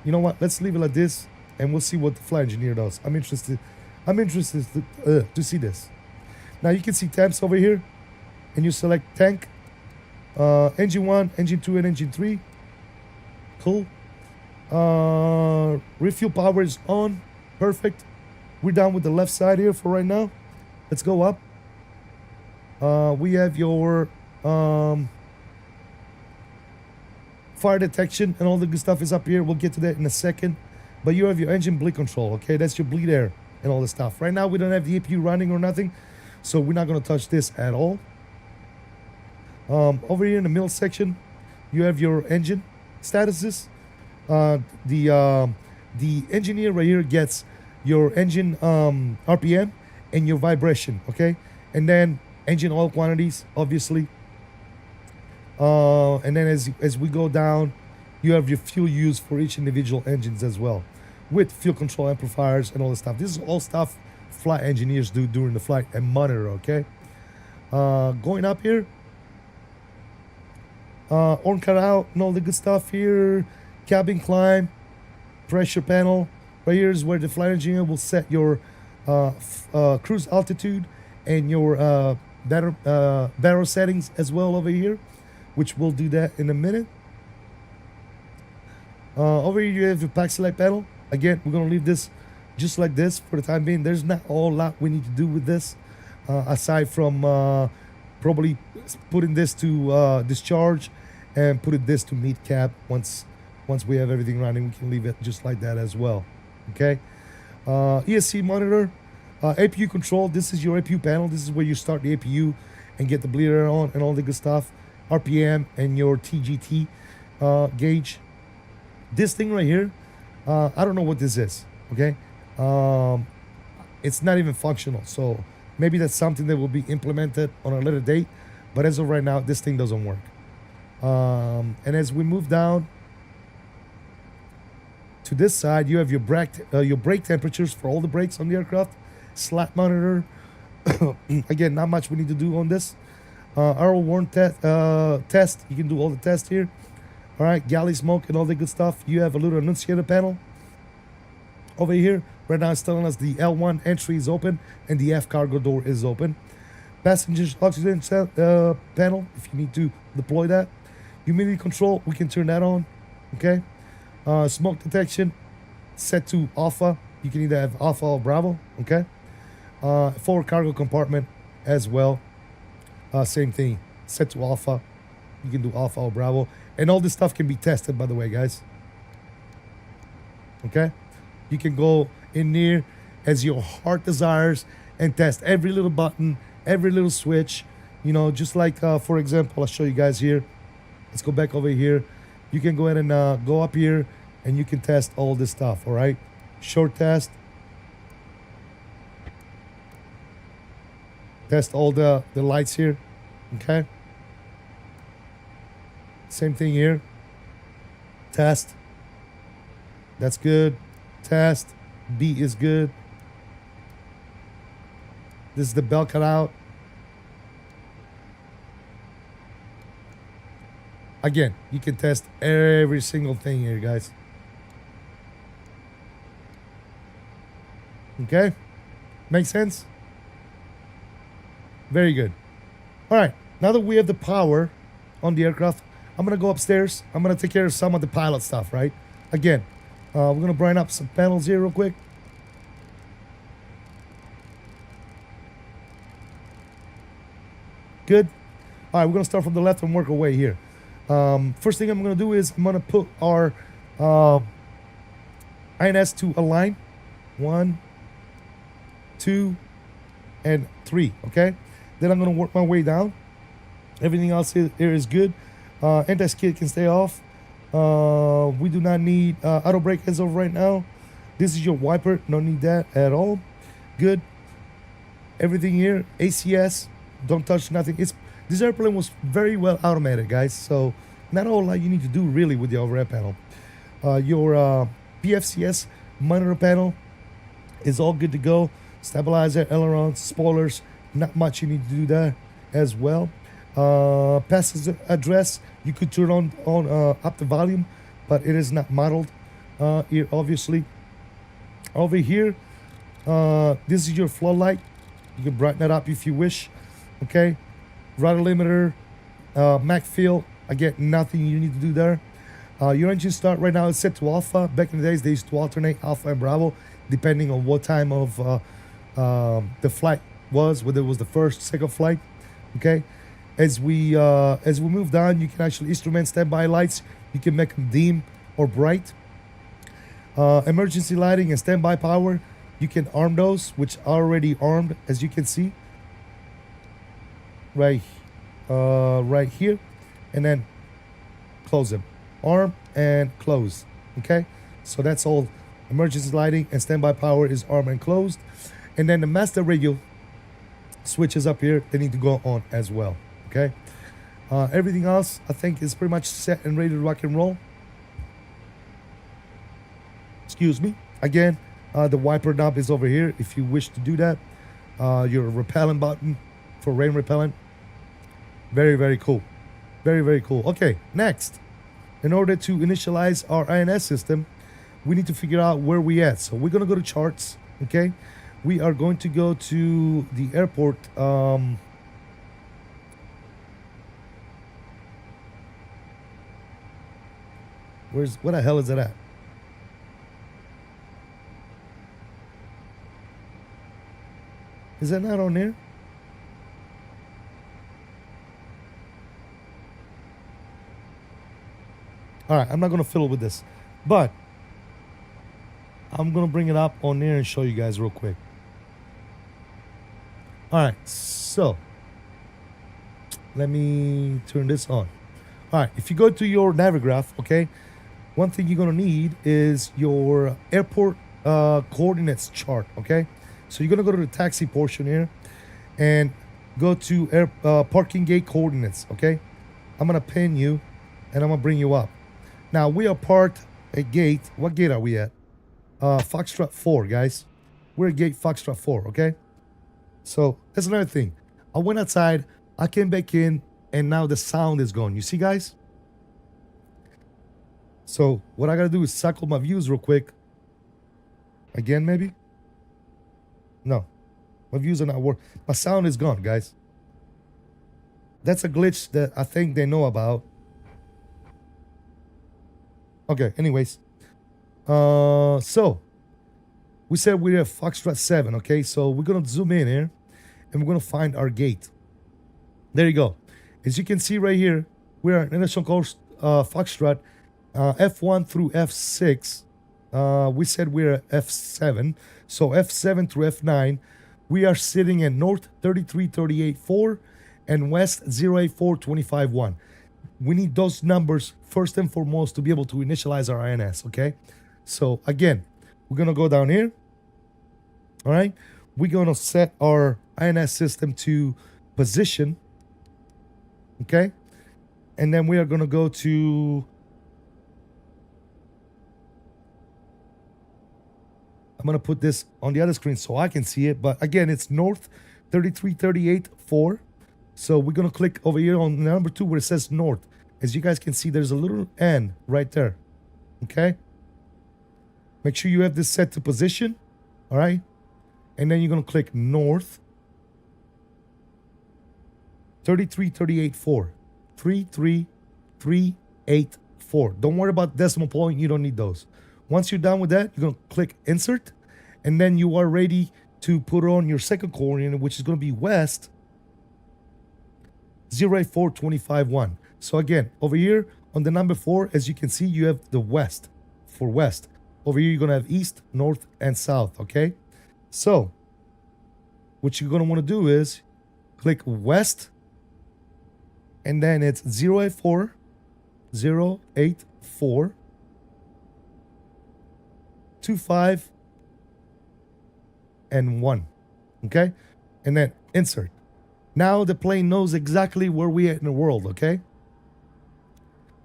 You know what? Let's leave it like this, and we'll see what the flight engineer does. I'm interested. To see this. Now you can see tabs over here, and you select tank, engine 1, engine 2, and engine 3. Cool. Refuel power is on. Perfect. We're down with the left side here for right now. Let's go up. We have your fire detection and all the good stuff is up here. We'll get to that in a second. But you have your engine bleed control, okay? That's your bleed air and all the stuff. Right now, we don't have the APU running or nothing, so we're not going to touch this at all. Over here in the middle section, you have your engine statuses. The engineer right here gets your engine RPM and your vibration, okay? And then engine oil quantities, obviously. And then as we go down, you have your fuel use for each individual engines as well, with fuel control amplifiers and all this stuff. This is all stuff flight engineers do during the flight and monitor, okay? Going up here, horn cutout and all the good stuff here, cabin climb, pressure panel. Right here is where the flight engineer will set your cruise altitude and your barrel settings as well over here, which we'll do that in a minute. Over here you have your pack select panel. Again, we're going to leave this just like this for the time being. There's not a whole lot we need to do with this, aside from probably putting this to discharge and putting this to meet cap. Once we have everything running, we can leave it just like that as well. Okay. ESC monitor, APU control. This is your APU panel. This is where you start the APU and get the bleeder on and all the good stuff. RPM and your TGT gauge. This thing right here, I don't know what this is. Okay. It's not even functional, so maybe that's something that will be implemented on a later date, but as of right now, this thing doesn't work. And as we move down to this side, you have your brake temperatures for all the brakes on the aircraft, slat monitor. Again, not much we need to do on this. RO warn test, you can do all the tests here. All right, galley smoke and all the good stuff. You have a little annunciator panel over here. Right now it's telling us the L1 entry is open and the F cargo door is open. Passengers oxygen panel, if you need to deploy that. Humidity control, we can turn that on. Okay. Smoke detection set to alpha. You can either have alpha or bravo. Okay. Forward cargo compartment as well. Same thing, set to alpha. You can do alpha or bravo, and all this stuff can be tested, by the way, guys. Okay, you can go in there as your heart desires and test every little button, every little switch. You know, just like for example, I'll show you guys here. Let's go back over here. You can go ahead and go up here, and you can test all this stuff. All right, short test. Test all the lights here. Okay. Same thing here. Test. That's good. Test. B is good. This is the bell cutout. Again, you can test every single thing here, guys. Okay? Make sense? Very good. All right, now that we have the power on the aircraft, I'm gonna go upstairs. I'm gonna take care of some of the pilot stuff, right? Again, we're gonna brighten up some panels here real quick. Good. All right, we're gonna start from the left and work our way here. First thing I'm gonna do is I'm gonna put our INS to align. 1, 2, and 3, okay? Then I'm gonna work my way down. Everything else here is good. Anti-skid can stay off. We do not need auto brake as of right now. This is your wiper, no need that at all. Good. Everything here, ACS, don't touch nothing. This airplane was very well automated, guys. So not a whole lot you need to do really with the overhead panel. Your PFCS monitor panel is all good to go. Stabilizer, ailerons, spoilers, not much you need to do there as well. Passenger address, you could turn on up the volume, but it is not modeled here, obviously. Over here, this is your floodlight. You can brighten it up if you wish. Okay, rudder limiter, Mac feel. Again, nothing you need to do there. Your engine start right now is set to alpha. Back in the days, they used to alternate alpha and bravo depending on what time of the flight was, whether it was the first, second flight. Okay, as we move down, you can actually instrument standby lights. You can make them dim or bright. Emergency lighting and standby power, you can arm those, which are already armed, as you can see right here, and then close them, arm and close. Okay, so that's all. Emergency lighting and standby power is arm and closed, and then the master radio switches up here, they need to go on as well. Okay, everything else I think is pretty much set and ready to rock and roll. Excuse me. Again, the wiper knob is over here if you wish to do that. Your repellent button for rain repellent. Very, very cool. Very, very cool. Okay, next. In order to initialize our INS system, we need to figure out where we at. So we're going to go to charts, okay? We are going to go to the airport. What the hell is it at? Is that not on there? All right, I'm not going to fiddle with this, but I'm going to bring it up on there and show you guys real quick. All right, so let me turn this on. All right, if you go to your Navigraph, okay, one thing you're going to need is your airport coordinates chart, okay? So you're going to go to the taxi portion here and go to parking gate coordinates, okay? I'm going to pin you and I'm going to bring you up. Now, we are parked at gate. What gate are we at? Foxtrot 4, guys. We're at gate Foxtrot 4, okay? So that's another thing. I went outside, I came back in, and now the sound is gone. You see, guys? So what I got to do is cycle my views real quick. Again, maybe? No. My views are not working. My sound is gone, guys. That's a glitch that I think they know about. Okay, anyways. So we said we're at Foxtrot 7, okay? So we're going to zoom in here and we're going to find our gate. There you go. As you can see right here, we're at International Coast Foxtrot F1 through F6. We said we're at F7. So F7 through F9. We are sitting at North 33384 and West 084251. We need those numbers first and foremost to be able to initialize our INS, okay? So again, we're going to go down here. All right? We're going to set our INS system to position, okay? And then we are going to go to... I'm going to put this on the other screen so I can see it. But again, it's North 33384. So we're going to click over here on number 2 where it says North. As you guys can see, there's a little N right there. Okay? Make sure you have this set to position. All right? And then you're going to click North 33384. 33384. Don't worry about decimal point. You don't need those. Once you're done with that, you're going to click Insert. And then you are ready to put on your second coordinate, which is going to be West 084251. So again, over here on the number 4, as you can see, you have the West for West. Over here, you're going to have East, North, and South, okay? So what you're going to want to do is click West, and then it's 084, 25, and 1, okay? And then insert. Now the plane knows exactly where we are in the world, okay?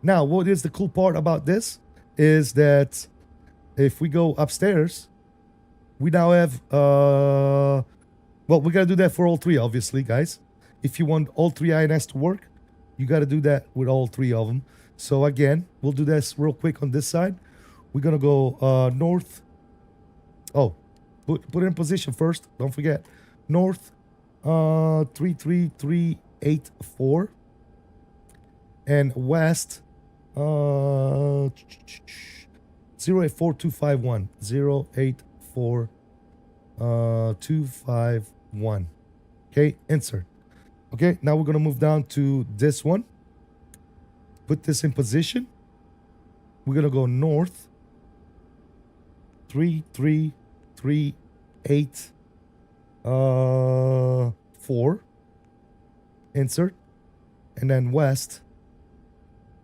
Now, what is the cool part about this is that if we go upstairs, we now have, well, we gotta do that for all three, obviously, guys. If you want all three INS to work, you gotta do that with all three of them. So again, we'll do this real quick on this side. We're gonna go north. Oh, put it in position first. Don't forget. North 33384 and west 084251 251. Okay, insert. Okay, now we're gonna move down to this one. Put this in position. We're gonna go north 3338 4, insert, and then west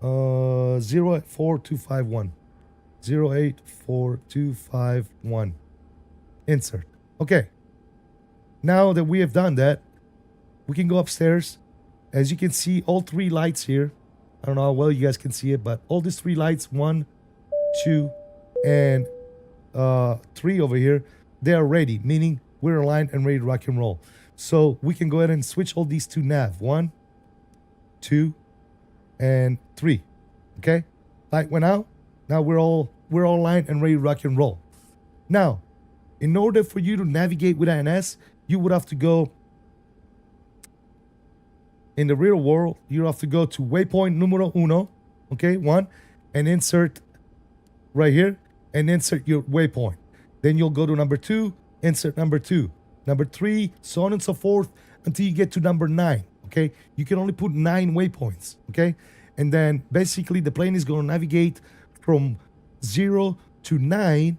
084251 084251, insert. Okay, now that we have done that, we can go upstairs. As you can see, all three lights here, I don't know how well you guys can see it, but all these three lights, 1, 2, and 3 over here, they are ready, meaning we're aligned and ready to rock and roll. So we can go ahead and switch all these to nav. 1, 2, and 3. Okay, light went out. Now we're all aligned and ready to rock and roll. Now, in order for you to navigate with INS, you would have to go in the real world. You have to go to waypoint numero uno, okay, 1, and insert right here, and insert your waypoint. Then you'll go to number 2, insert number 2, number 3, so on and so forth until you get to number 9. Okay, you can only put 9 waypoints. Okay, and then basically the plane is going to navigate from 0 to 9,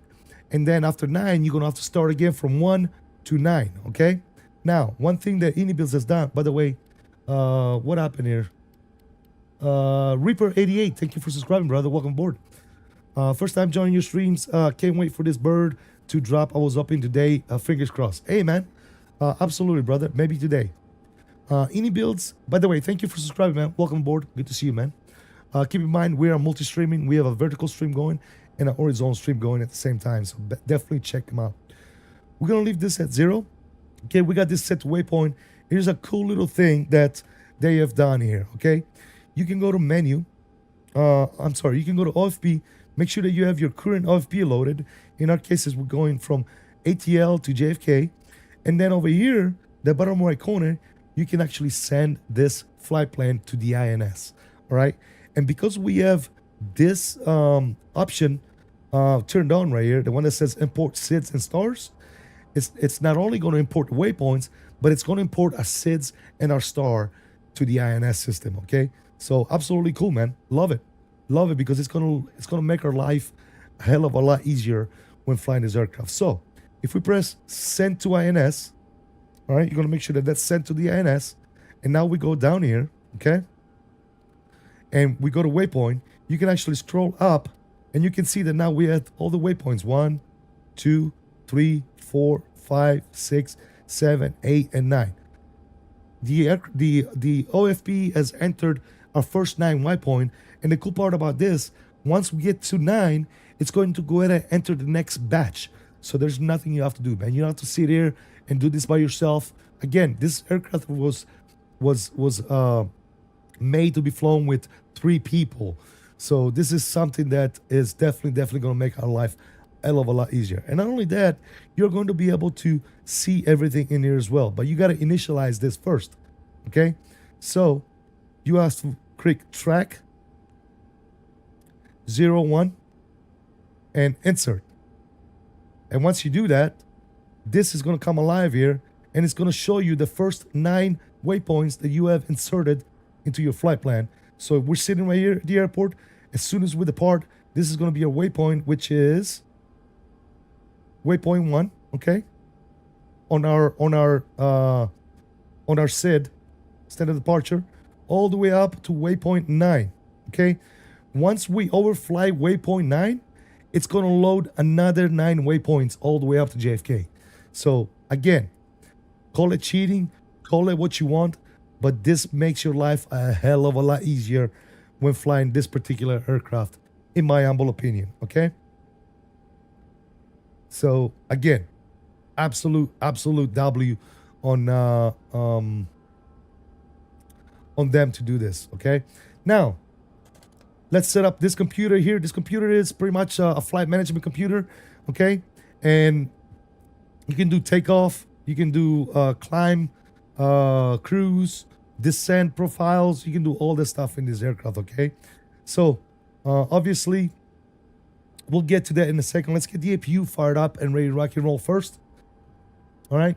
and then after 9 you're going to have to start again from 1 to 9. Okay, now one thing that Inibuilds has done, by the way, what happened here? Reaper88, thank you for subscribing, brother. Welcome aboard. First time joining your streams. Can't wait for this bird to drop. I was hoping today. Fingers crossed. Hey, man. Absolutely, brother. Maybe today. Inibuilds, by the way, thank you for subscribing, man. Welcome aboard. Good to see you, man. Keep in mind, we are multi-streaming. We have a vertical stream going and an horizontal stream going at the same time. So definitely check them out. We're going to leave this at 0. Okay, we got this set to waypoint. Here's a cool little thing that they have done here, okay? You can go to menu. I'm sorry, you can go to OFP. Make sure that you have your current OFP loaded. In our cases, we're going from ATL to JFK. And then over here, the bottom right corner, you can actually send this flight plan to the INS, all right? And because we have this option turned on right here, the one that says import SIDS and stars, it's not only going to import waypoints, but it's going to import our SIDS and our star to the INS system, okay? So absolutely cool, man. Love it because it's gonna make our life a hell of a lot easier when flying this aircraft. So if we press send to INS, all right, you're gonna make sure that that's sent to the INS, and now we go down here, okay, and we go to waypoint. You can actually scroll up, and you can see that now we have all the waypoints: 1, 2, 3, 4, 5, 6, 7, 8, and 9. The OFP has entered our first 9 waypoint, and the cool part about this, once we get to 9, it's going to go ahead and enter the next batch. So there's nothing you have to do, man. You don't have to sit here and do this by yourself. Again, this aircraft was made to be flown with 3 people. So this is something that is definitely going to make our life a hell of a lot easier. And not only that, you're going to be able to see everything in here as well. But you got to initialize this first, okay? So you have to click track 01 and insert. And once you do that, this is going to come alive here, and it's going to show you the first 9 waypoints that you have inserted into your flight plan. So we're sitting right here at the airport. As soon as we depart, this is going to be a waypoint, which is waypoint 1, okay, on our SID, standard departure, all the way up to waypoint 9, okay. Once we overfly waypoint 9, it's going to load another 9 waypoints all the way up to JFK. So again, call it cheating, Call it what you want, but this makes your life a hell of a lot easier when flying this particular aircraft, in my humble opinion. Okay. So again, absolute W on them to do this. Okay. Now let's set up this computer here. This computer is pretty much a flight management computer. Okay. And you can do takeoff, you can do climb, cruise, descent profiles. You can do all this stuff in this aircraft. Okay. So obviously we'll get to that in a second. Let's get the APU fired up and ready to rock and roll first. All right.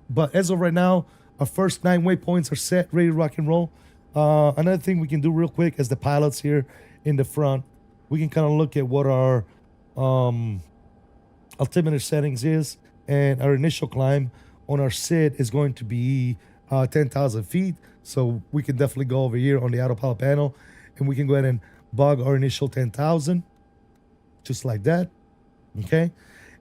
But as of right now, our first 9 waypoints are set, ready to rock and roll. Another thing we can do real quick as the pilots here in the front, we can kind of look at what our altimeter settings is, and our initial climb on our SID is going to be 10,000 feet. So we can definitely go over here on the autopilot panel and we can go ahead and bug our initial 10,000 just like that. Okay.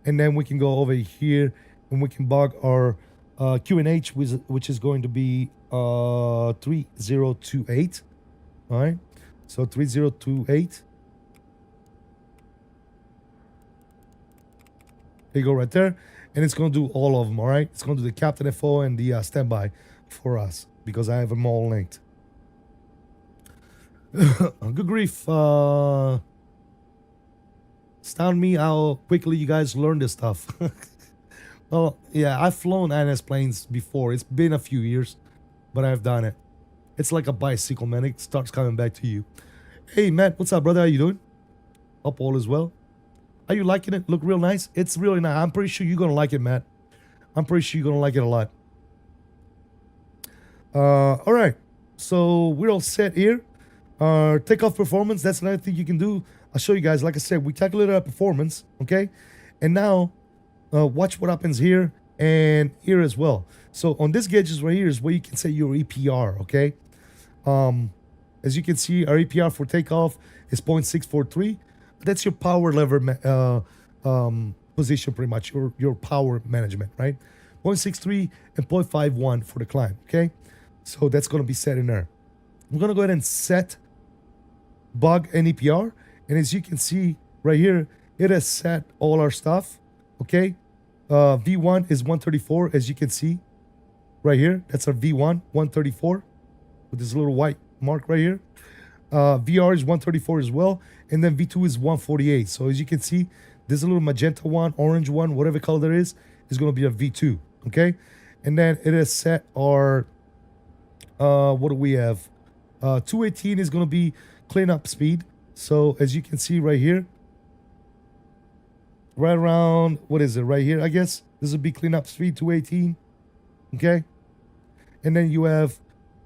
And then we can go over here and we can bug our QNH, which is going to be 3028. All right. So 3028. There you go right there. And it's going to do all of them. All right. It's going to do the Captain FO and the standby for us because I have them all linked. Good grief. Astound me how quickly you guys learn this stuff. Well, yeah, I've flown NS planes before. It's been a few years, but I've done it. It's like a bicycle, man. It starts coming back to you. Hey, Matt, what's up, brother? How you doing? Hope all is well. Are you liking it? Look real nice. It's really nice. I'm pretty sure you're going to like it, Matt. I'm pretty sure you're going to like it a lot. All right. So we're all set here. Takeoff performance, that's another thing you can do. I'll show you guys. Like I said, we calculated our performance, okay? And now, watch what happens here and here as well. So on this gauges right here is where you can set your EPR, okay? As you can see, our EPR for takeoff is 0.643. That's your power lever position, pretty much, your power management, right? 0.63 and 0.51 for the climb, okay? So that's going to be set in there. We're going to go ahead and set bug and EPR. And as you can see right here, it has set all our stuff, okay? V1 is 134, as you can see right here. That's our V1, 134, with this little white mark right here. VR is 134 as well. And then V2 is 148. So as you can see, this little magenta one, orange one, whatever color there is going to be a V2, okay? And then it has set our, what do we have? 218 is going to be cleanup speed. So as you can see right here, right around, what is it, right here, I guess? This would be cleanup speed, 218, okay? And then you have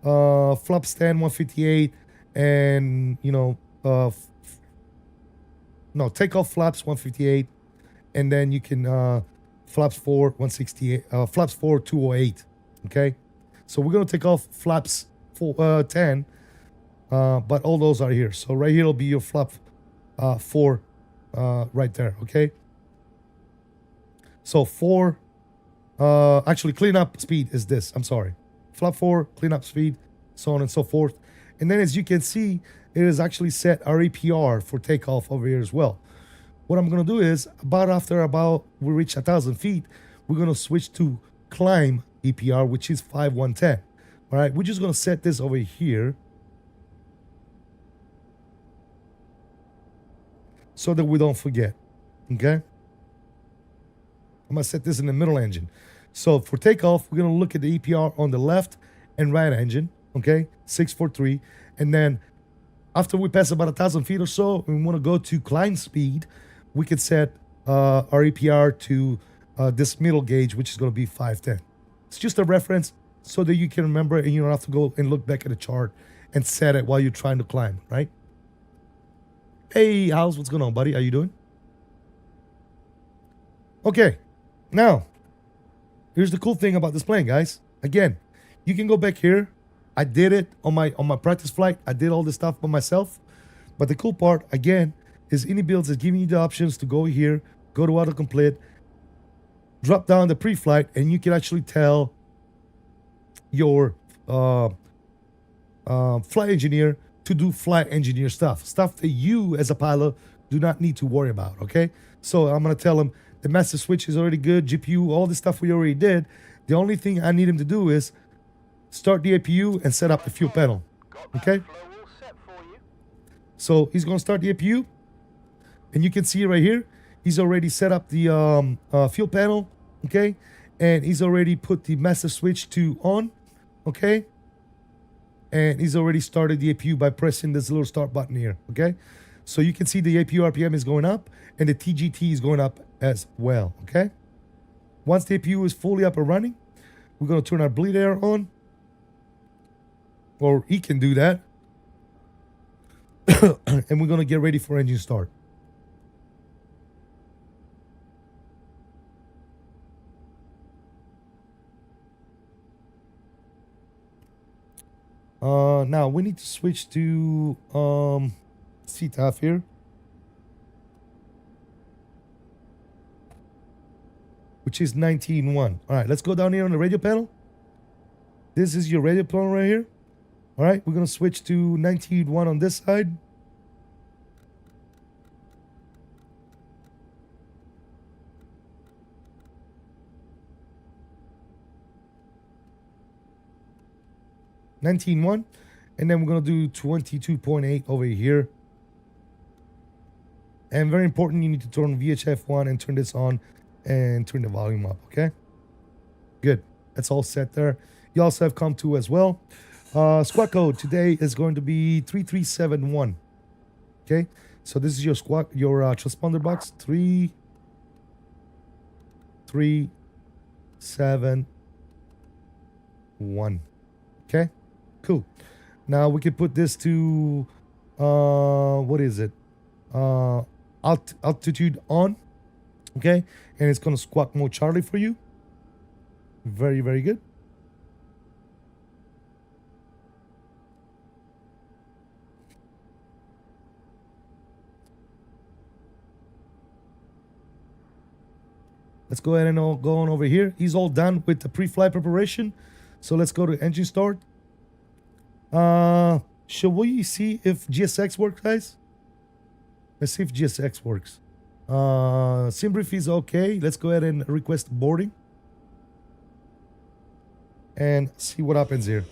flap stand 158 and, you know, takeoff flaps 158. And then you can flaps 4 168, flaps 4 208, okay? So we're going to take off flaps 10, but all those are here. So right here will be your flap 4 right there, okay? So 4, actually cleanup speed is this, I'm sorry. Flap 4, cleanup speed, so on and so forth. And then as you can see, it is actually set our APR for takeoff over here as well. What I'm going to do is, after we reach 1,000 feet, we're going to switch to climb EPR, which is 5110. All right, we're just going to set this over here so that we don't forget, okay? I'm going to set this in the middle engine. So for takeoff, we're going to look at the EPR on the left and right engine, okay? 643. And then after we pass about 1,000 feet or so, we want to go to climb speed, we could set our EPR to this middle gauge, which is going to be 510. It's just a reference so that you can remember and you don't have to go and look back at the chart and set it while you're trying to climb, right? Hey, House, what's going on, buddy? How you doing? Okay, now, here's the cool thing about this plane, guys. Again, you can go back here. I did it on my practice flight. I did all this stuff by myself. But the cool part, again, is Inibuilds is giving you the options to go here, go to autocomplete, drop down the pre-flight, and you can actually tell your flight engineer to do flight engineer stuff that you as a pilot do not need to worry about. Okay, so I'm gonna tell him the master switch is already good, GPU, all the stuff we already did. The only thing I need him to do is start the APU and set up the fuel panel. Okay, so he's gonna start the APU, and you can see right here he's already set up the fuel panel. Okay, and he's already put the master switch to on. Okay, and he's already started the APU by pressing this little start button here. Okay, so you can see the APU RPM is going up and the TGT is going up as well. Okay, once the APU is fully up and running, we're going to turn our bleed air on, or he can do that. And we're going to get ready for engine start. Now we need to switch to CTAF here, which is 19.1. All right, let's go down here on the radio panel. This is your radio panel right here. All right, we're gonna switch to 19.1 on this side. And then we're gonna do 22.8 over here. And very important, you need to turn VHF 1 and turn this on and turn the volume up. Okay, good, that's all set there. You also have COM2 as well. Squad code today is going to be 3371. Okay, so this is your transponder box 3371. Okay, cool. Now we can put this to what is it? Altitude on. Okay, and it's gonna squawk mode Charlie for you. Very, very good. Let's go ahead and go on over here. He's all done with the pre-flight preparation. So let's go to engine start. Should we see if GSX works, guys? Let's see if GSX works. Sim brief is okay. Let's go ahead and request boarding. And see what happens here.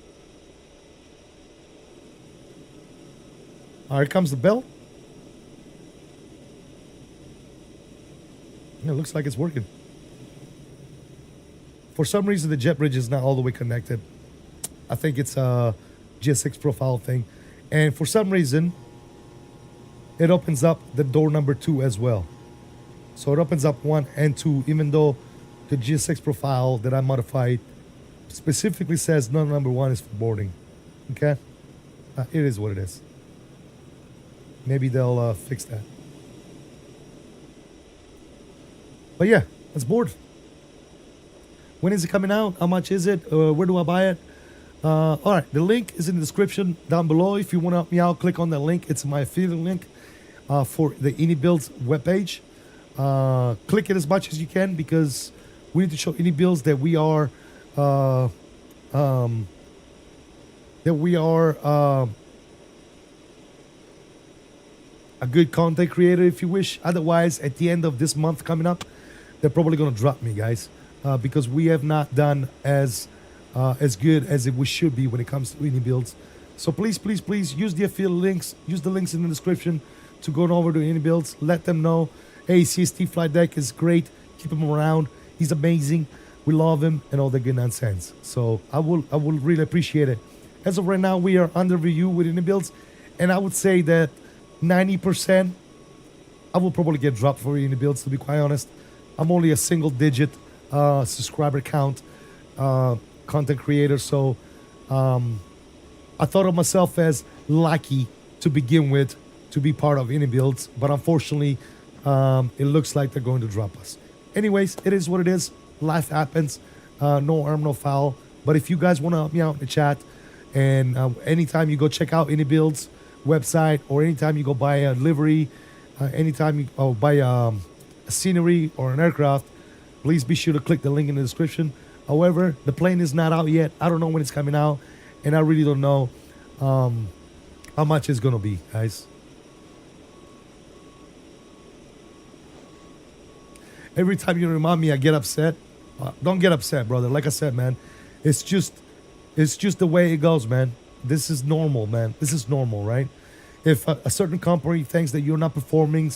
Here comes the bell. It looks like it's working. For some reason, the jet bridge is not all the way connected. I think it's a GSX profile thing. And for some reason, it opens up the door number 2 as well. So it opens up 1 and 2, even though the GSX profile that I modified specifically says door number 1 is for boarding. Okay? It is what it is. Maybe they'll fix that. But yeah, let's board. When is it coming out? How much is it? Where do I buy it? All right, the link is in the description down below. If you want to help me out, click on that link. It's my affiliate link for the Inibuilds webpage. Click it as much as you can because we need to show Inibuilds that we are a good content creator, if you wish. Otherwise, at the end of this month coming up, they're probably gonna drop me, guys, because we have not done as good as we should be when it comes to Inibuilds. So please, please, please use the affiliate links. Use the links in the description to go over to Inibuilds. Let them know, hey, CST Flight Deck is great. Keep him around. He's amazing. We love him and all the good nonsense. So I will really appreciate it. As of right now, we are under review with Inibuilds, and I would say that 90% I will probably get dropped for Inibuilds, to be quite honest. I'm only a single digit subscriber count content creator, so I thought of myself as lucky to begin with to be part of Inibuilds, but unfortunately it looks like they're going to drop us. Anyways, it is what it is. Life happens. No harm, no foul. But if you guys want to help me out in the chat, and anytime you go check out Inibuilds website, or anytime you go buy a livery, anytime you buy a scenery or an aircraft, please be sure to click the link in the description. However, the plane is not out yet. I don't know when it's coming out, and I really don't know how much it's gonna be, guys. Every time you remind me, I get upset. Don't get upset, brother. Like I said, man, it's just the way it goes, man. This is normal, man. This is normal, right? If a certain company thinks that you're not performing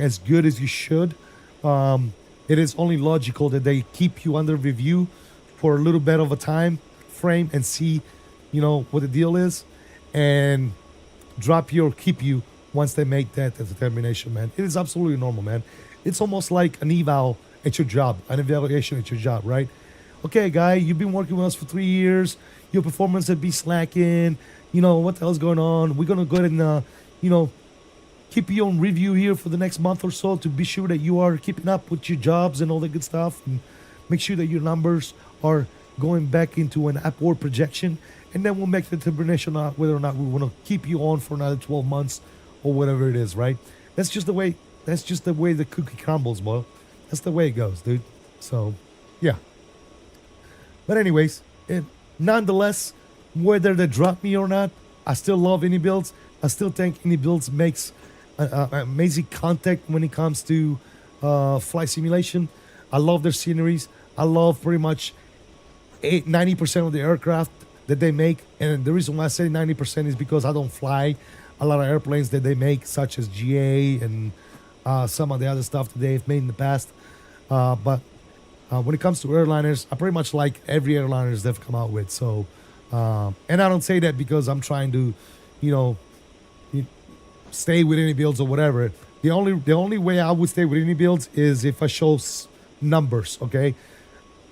as good as you should, it is only logical that they keep you under review for a little bit of a time frame and see, what the deal is, and drop you or keep you once they make that determination, man. It is absolutely normal, man. It's almost like an eval at your job, an evaluation at your job, right? Okay, guy, you've been working with us for 3 years. Your performance would be slacking. What the hell's going on? We're going to go ahead and, keep you on review here for the next month or so to be sure that you are keeping up with your jobs and all that good stuff, and make sure that your numbers are going back into an upward projection. And then we'll make the determination on whether or not we want to keep you on for another 12 months or whatever it is, right? That's just the way the cookie crumbles, bro. That's the way it goes, dude. So, yeah. But anyways, nonetheless, whether they drop me or not, I still love Inibuilds. I still think Inibuilds makes amazing content when it comes to flight simulation. I love their sceneries. I love pretty much 90% of the aircraft that they make. And the reason why I say 90% is because I don't fly a lot of airplanes that they make, such as GA and some of the other stuff that they've made in the past. But when it comes to airliners, I pretty much like every airliners they've come out with. So, and I don't say that because I'm trying to, stay with Inibuilds or whatever. The only way I would stay with Inibuilds is if I show numbers. Okay,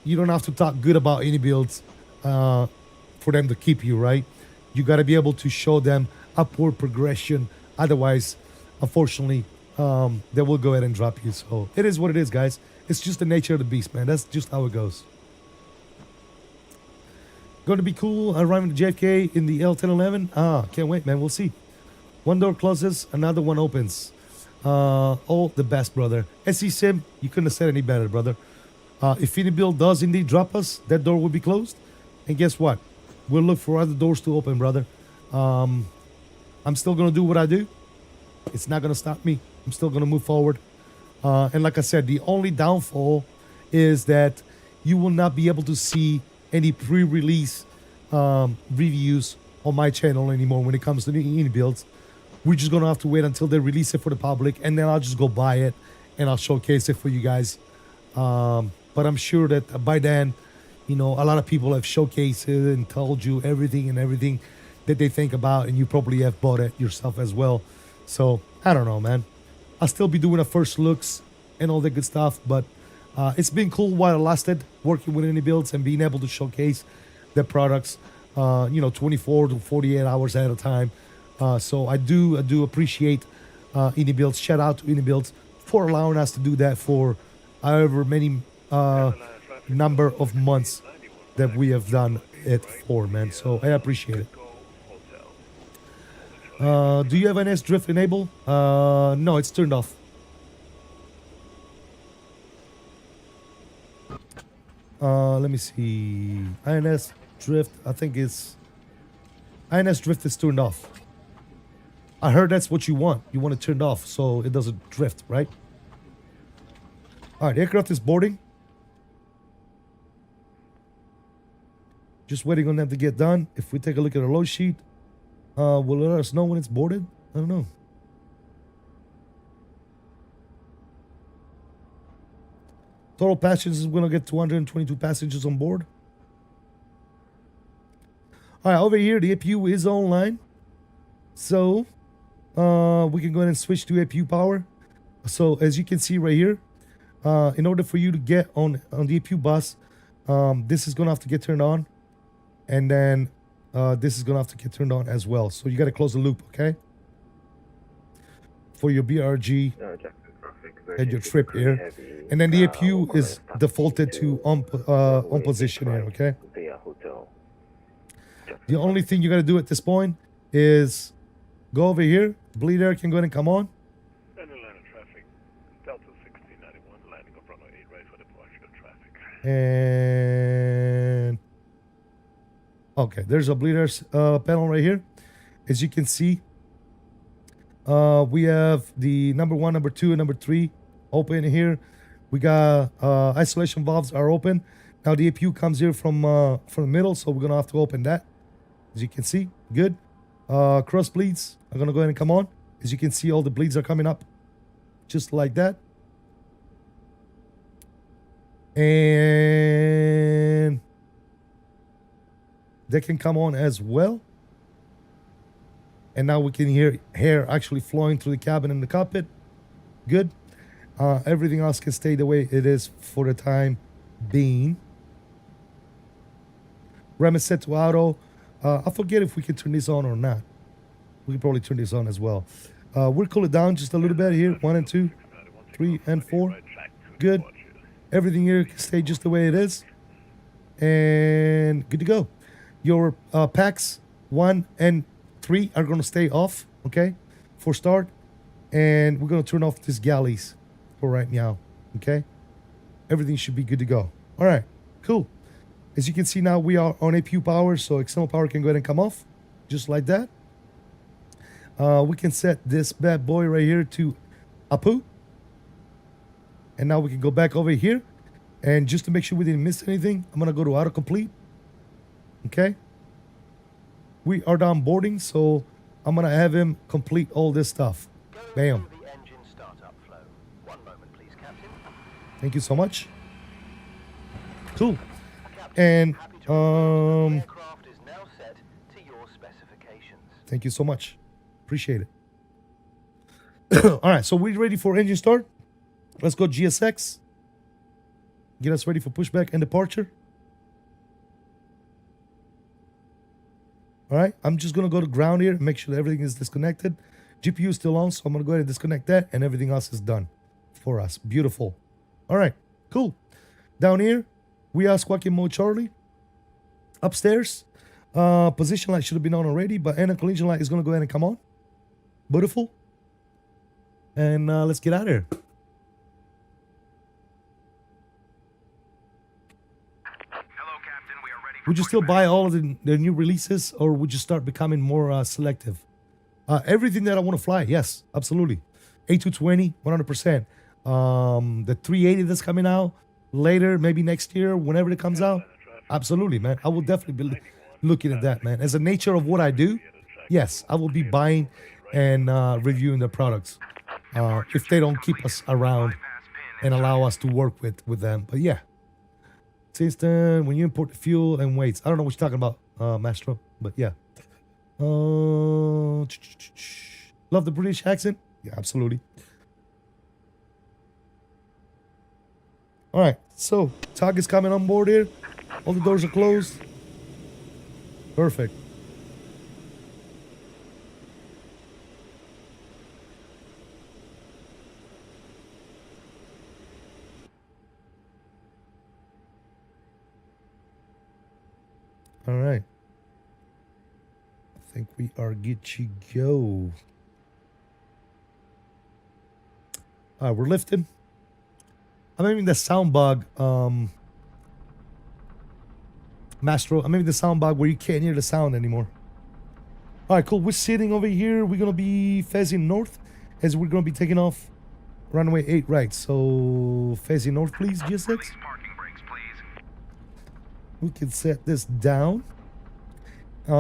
you don't have to talk good about Inibuilds for them to keep you, right? You got to be able to show them upward progression. Otherwise, unfortunately, they will go ahead and drop you. So it is what it is, guys. It's just the nature of the beast, man. That's just how it goes. Going to be cool. Arriving to JFK in the L1011. Can't wait, man. We'll see. One door closes, another one opens. All the best, brother. SC Sim, you couldn't have said any better, brother. If Inibuild does indeed drop us, that door will be closed. And guess what? We'll look for other doors to open, brother. I'm still going to do what I do. It's not going to stop me. I'm still going to move forward. And like I said, the only downfall is that you will not be able to see any pre-release reviews on my channel anymore when it comes to the Inibuilds. We're just going to have to wait until they release it for the public, and then I'll just go buy it and I'll showcase it for you guys. But I'm sure that by then, a lot of people have showcased it and told you everything that they think about, and you probably have bought it yourself as well. So I don't know, man. I'll still be doing a first looks and all that good stuff, but it's been cool while it lasted, working with Inibuilds and being able to showcase their products, 24 to 48 hours at a time. So I do appreciate Inibuilds. Shout out to Inibuilds for allowing us to do that for however many number of months that we have done it for, man. So I appreciate it. Do you have an S-drift enabled? No, it's turned off. Let me see. INS drift, I think it's... INS drift is turned off. I heard that's what you want. You want it turned off so it doesn't drift, right? All right, aircraft is boarding. Just waiting on them to get done. If we take a look at our load sheet, will it let us know when it's boarded? I don't know. Total passengers is going to get 222 passengers on board. All right, over here, the APU is online. So, we can go ahead and switch to APU power. So, as you can see right here, in order for you to get on the APU bus, this is going to have to get turned on. And then this is going to have to get turned on as well. So, you got to close the loop, okay? For your BRG and your trip here. And then the APU is defaulted to on position here, okay? The only thing you got to do at this point is go over here. Bleed air can go ahead and come on. And okay, there's a bleeders panel right here. As you can see, we have the number 1, number 2, and number 3 open here. We got isolation valves are open. Now the APU comes here from the middle, so we're gonna have to open that. As you can see, good. Cross bleeds are gonna go ahead and come on. As you can see, all the bleeds are coming up, just like that. And they can come on as well. And now we can hear hair actually flowing through the cabin and the cockpit. Good. Everything else can stay the way it is for the time being. RAM is set to auto. I forget if we can turn this on or not. We can probably turn this on as well. We'll cool it down just a little bit here. 1 and 2, 3 and 4. Good. Everything here can stay just the way it is. And good to go. Your packs 1 and 3 are going to stay off, okay, for start. And we're going to turn off these galleys for right now, okay? Everything should be good to go. All right, cool. As you can see now, we are on APU power, so external power can go ahead and come off, just like that. We can set this bad boy right here to APU. And now we can go back over here. And just to make sure we didn't miss anything, I'm going to go to autocomplete. Okay. We are down boarding, so I'm going to have him complete all this stuff. Bam. Thank you so much. Cool. And thank you so much. Appreciate it. All right, so we're ready for engine start. Let's go GSX. Get us ready for pushback and departure. All right, I'm just going to go to ground here and make sure that everything is disconnected. GPU is still on, so I'm going to go ahead and disconnect that, and everything else is done for us. Beautiful. All right, cool. Down here, we are squawking mode Charlie. Upstairs, position light should have been on already, but anti-collision light is going to go ahead and come on. Beautiful. And let's get out of here. Would you still buy all of the new releases, or would you start becoming more selective? Everything that I want to fly, yes, absolutely. A220, 100%. The 380 that's coming out later, maybe next year, whenever it comes out, absolutely, man. I will definitely be looking at that, man. As the nature of what I do, yes, I will be buying and reviewing the products if they don't keep us around and allow us to work with them. But yeah. System, when you import the fuel and weights. I don't know what you're talking about, Mastro, but yeah. Love the British accent? Yeah, absolutely. All right, so Tog is coming on board here. All the doors are closed. Perfect. All right. I think we are good to go. All right, we're lifting. I'm having the sound bug, Mastro. I'm having the sound bug where you can't hear the sound anymore. All right, cool. We're sitting over here. We're going to be facing north as we're going to be taking off runway 8 right. So facing north, please, GSX. We can set this down. I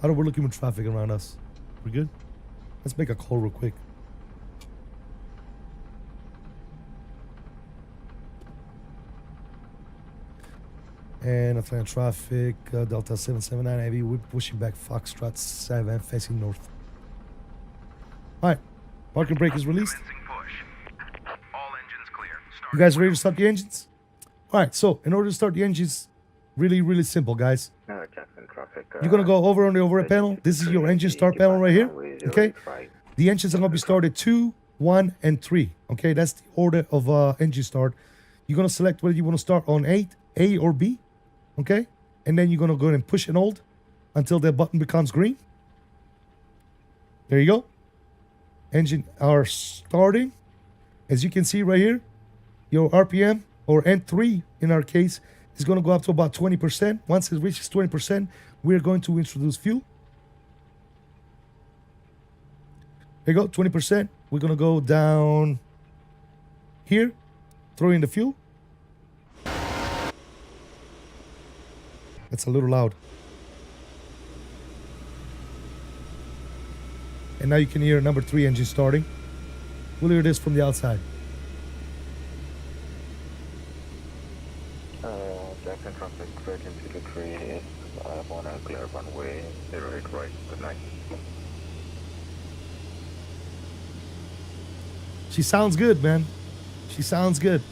don't. We're looking with traffic around us. We're good. Let's make a call real quick. And Atlanta traffic, Delta 779 Heavy. We're pushing back Foxtrot 7, facing north. All right, parking brake is released. You guys ready to start the engines? All right, so in order to start the engines, really simple, guys. You're going to go over on the overhead panel. This is your engine start panel right here, okay? The engines are going to be started 2, 1, and 3, okay? That's the order of engine start. You're going to select whether you want to start on 8, A or B, okay? And then you're going to go ahead and push and hold until that button becomes green. There you go. Engine are starting. As you can see right here, your RPM or N3 in our case, is going to go up to about 20%. Once it reaches 20%, we're going to introduce fuel. There you go, 20%. We're going to go down here, throw in the fuel. That's a little loud. And now you can hear number 3 engine starting. We'll hear this from the outside. Jackson traffic 1323, I want to clear runway 08 right, good night. She sounds good, man. She sounds good.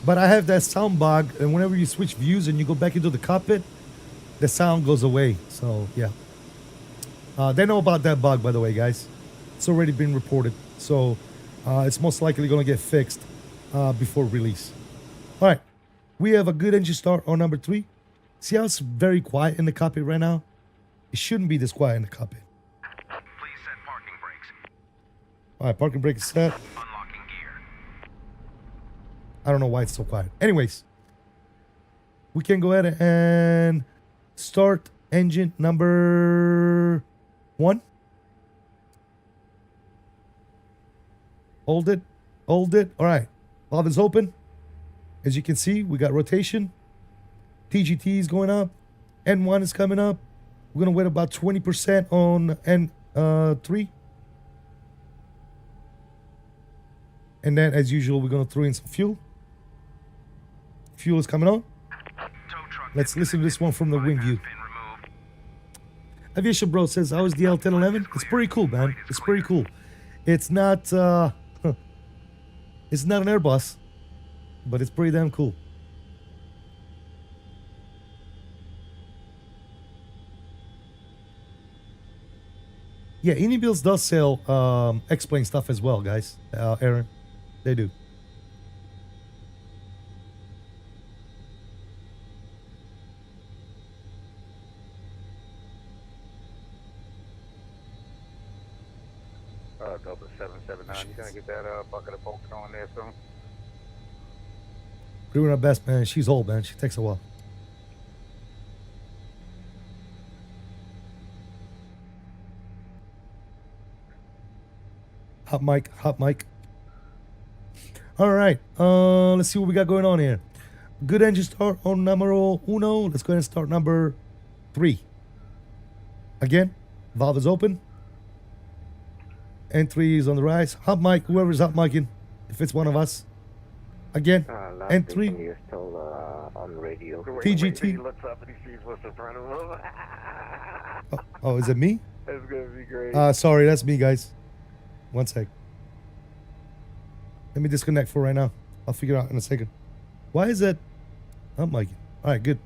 But I have that sound bug, and whenever you switch views and you go back into the cockpit, the sound goes away. So, yeah. They know about that bug, by the way, guys. It's already been reported. So, it's most likely going to get fixed before release. All right. We have a good engine start on number 3. See how it's very quiet in the cockpit right now? It shouldn't be this quiet in the cockpit. Please set parking brakes. All right, parking brake is set. Unlocking gear. I don't know why it's so quiet. Anyways, we can go ahead and start engine number 1. Hold it. Hold it. All right. Valve is open. As you can see, we got rotation. TGT is going up. N1 is coming up. We're going to wait about 20% on N3. And then, as usual, we're going to throw in some fuel. Fuel is coming on. Let's listen to this one from the wing view. Aviation Bro says, how is the L1011? It's pretty cool, man. It's pretty cool. It's not, it's not an Airbus, but it's pretty damn cool. Yeah, Inibuilds does sell X-Plane stuff as well, guys. Aaron, they do. Delta 779, you gonna get that bucket of bolts on there soon? We're doing our best, man. She's old, man. She takes a while. Hot mic, hot mic. All right. Let's see what we got going on here. Good engine start on numero 1. Let's go ahead and start number 3. Again, valve is open. N3 is on the rise. Hot mic, whoever's hot micing, if it's one of us. Again, N3. On radio. TGT. He looks up and he sees what's in front of him. Oh, is it me? That's gonna be great. Sorry, that's me, guys. One sec. Let me disconnect for right now. I'll figure it out in a second. Why is that? I'm micing. All right, good.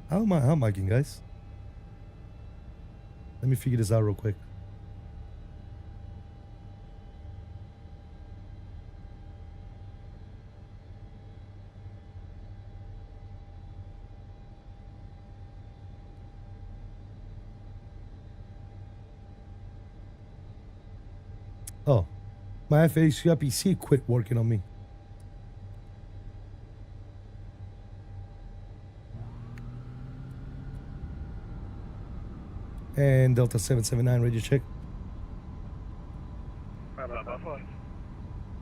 How am I hot micing, guys? Let me figure this out real quick. Oh, my FACPC quit working on me. And Delta 779 radio check.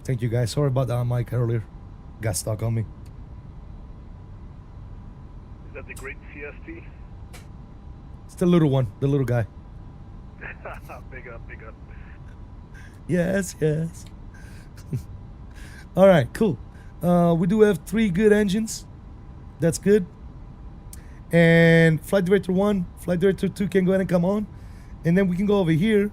Thank you, guys. Sorry about that mic earlier. Got stuck on me. Is that the great CST? It's the little one, the little guy. Big up, big up. Yes, yes. All right, cool. We do have 3 good engines. That's good. And Flight Director 1, Flight Director 2 can go ahead and come on. And then we can go over here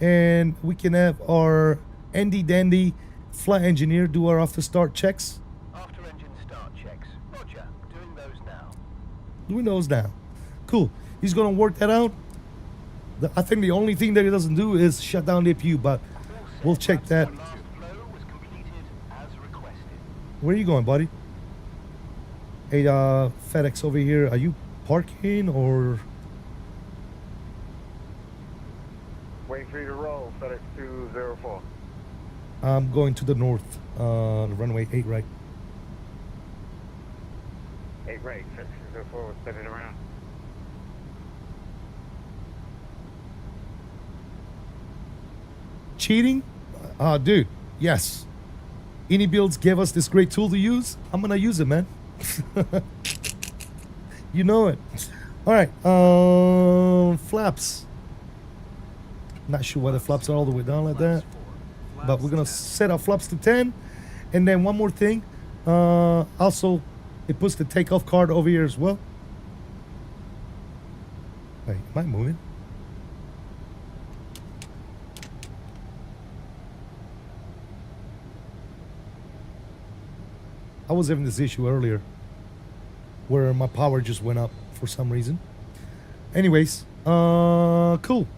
and we can have our Andy Dandy flight engineer do our after start checks. After engine start checks. Roger. Doing those now. Doing those now. Cool. He's going to work that out. I think the only thing that he doesn't do is shut down the APU, but we'll check that. Last flow was completed as requested. Where are you going, buddy? Hey, FedEx over here. Are you parking or Wait for you to roll, FedEx 204. I'm going to the north, runway 8 right. 8 right, FedEx 204, we'll spin it around. Cheating? Dude, yes. Inibuilds gave us this great tool to use. I'm gonna use it, man. You know it. All right, flaps. Not sure why the flaps are all the way down like that, but we're gonna set our flaps to 10. And then one more thing, also it puts the takeoff card over here as well. Wait, am I moving? I was having this issue earlier where my power just went up for some reason. Anyways, cool.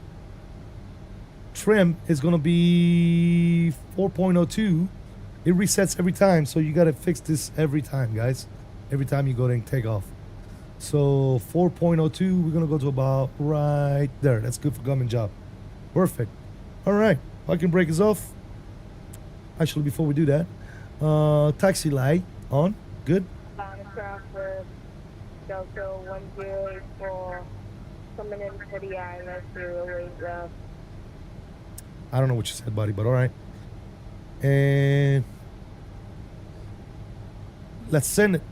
Trim is gonna be 4.02. It resets every time, so you gotta fix this every time, guys. Every time you go to take off. So 4.02, we're gonna go to about right there. That's good for government job. Perfect. All right, parking brake is off. Actually, before we do that, taxi light on. Good. Traffic, Delta 1084, coming in for the island, 080. I don't know what you said, buddy, but all right. And let's send it.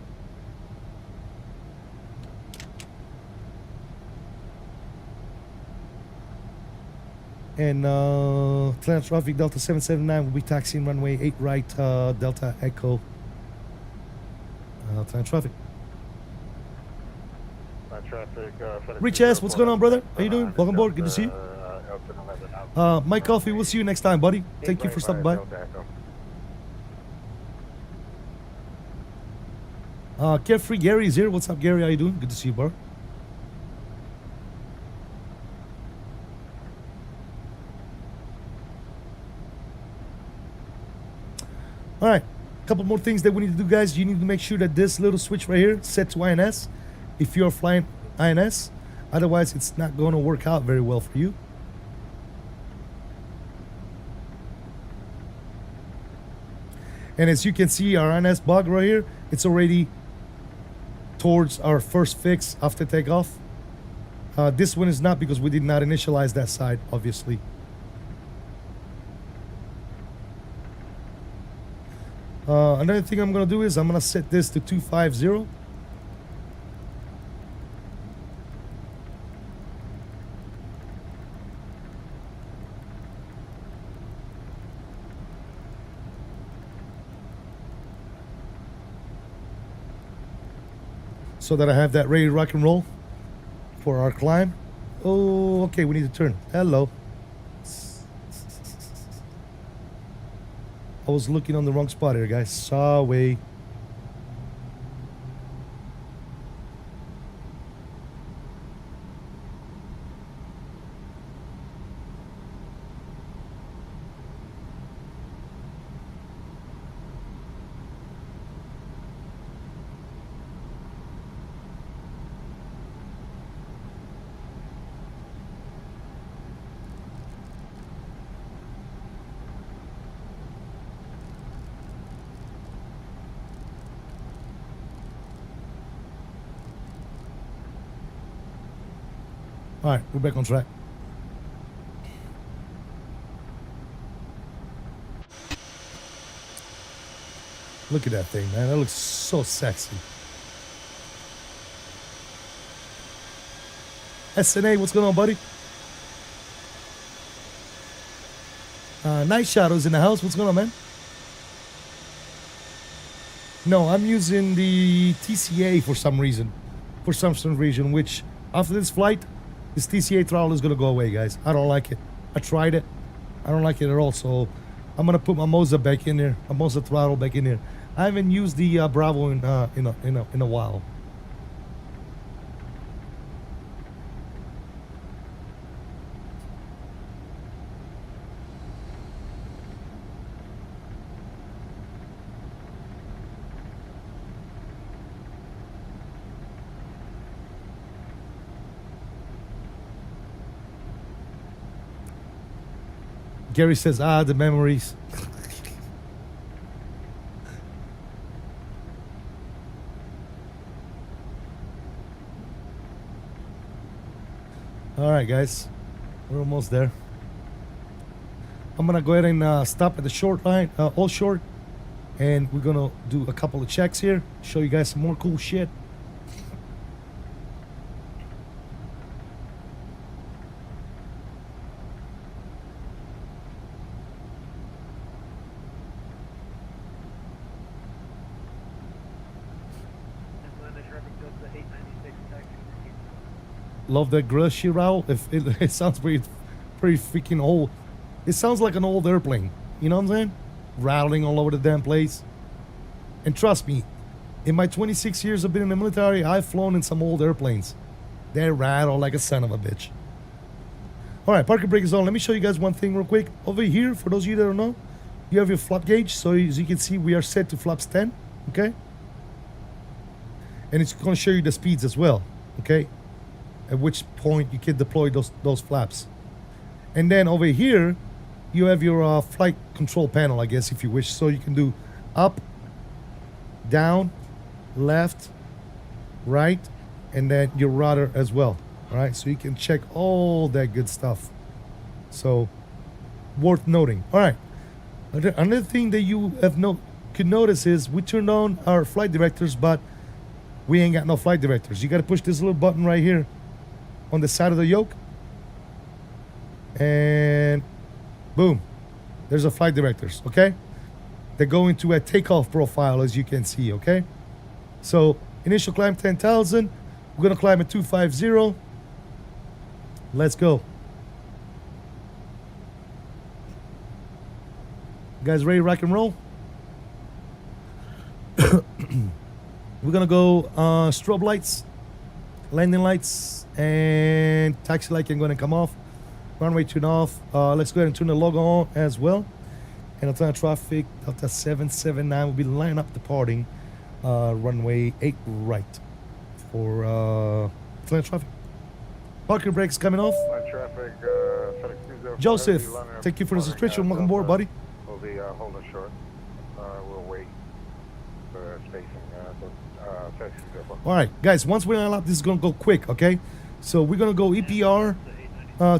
And Atlanta traffic, Delta 779 will be taxiing runway 8 right, Delta Echo. Atlanta traffic. Traffic, FedEx Rich S, what's going on, brother? How you doing? Welcome aboard. Good to see you. L1011 out. Mike Coffee, we'll see you next time, buddy. Thank you for stopping by. Carefree Gary is here. What's up, Gary? How you doing? Good to see you, bro. All right, a couple more things that we need to do, guys. You need to make sure that this little switch right here set to INS if you're flying INS. Otherwise, it's not going to work out very well for you. And as you can see, our INS bug right here, it's already towards our first fix after takeoff. This one is not because we did not initialize that side, obviously. Another thing I'm going to do is I'm going to set this to 250. So that I have that ready to rock and roll for our climb. Oh, okay, we need to turn. Hello. I was looking on the wrong spot here, guys. Sorry. All right, we're back on track. Look at that thing, man. That looks so sexy. SNA, what's going on, buddy? Night Shadows in the house. What's going on, man? No, I'm using the TCA for some reason. For some reason, which after this flight, this TCA throttle is going to go away, guys. I don't like it. I tried it. I don't like it at all. So I'm going to put my Moza back in there. My Moza throttle back in there. I haven't used the Bravo in a while. Gary says, the memories. All right, guys, we're almost there. I'm gonna go ahead and stop at the short line, all short, and we're gonna do a couple of checks here, show you guys some more cool shit. Atlanta traffic does the 896 taxi. Love that grill she route. If it sounds pretty freaking old. It sounds like an old airplane. You know what I'm saying? Rattling all over the damn place. And trust me, in my 26 years of being in the military, I've flown in some old airplanes. They rattle like a son of a bitch. All right, parking brake is on. Let me show you guys one thing real quick. Over here, for those of you that don't know, you have your flap gauge. So as you can see, we are set to flaps 10, okay? And it's going to show you the speeds as well, okay? At which point you can deploy those flaps. And then over here, you have your flight control panel, I guess, if you wish. So you can do up, down, left, right, and then your rudder as well. All right, so you can check all that good stuff. So worth noting. All right, another thing that you could notice is we turned on our flight directors, but we ain't got no flight directors. You got to push this little button right here on the side of the yoke, and boom, there's a flight directors. Okay, they go into a takeoff profile, as you can see. Okay, so initial climb 10,000. We're gonna climb at 250. Let's go. You guys ready to rock and roll? We're gonna go strobe lights, landing lights, and taxi light can go ahead and come off. Runway tune off. Let's go ahead and turn the logo on as well. And Atlanta traffic, Delta 779 will be lining up departing runway 8 right for Atlanta traffic. Parking brakes coming off. Traffic, Joseph, thank you for the subscription. Welcome aboard, buddy. We'll be holding short. We'll wait for spacing. All right, guys, once we line up, this is going to go quick, okay? So we're going to go EPR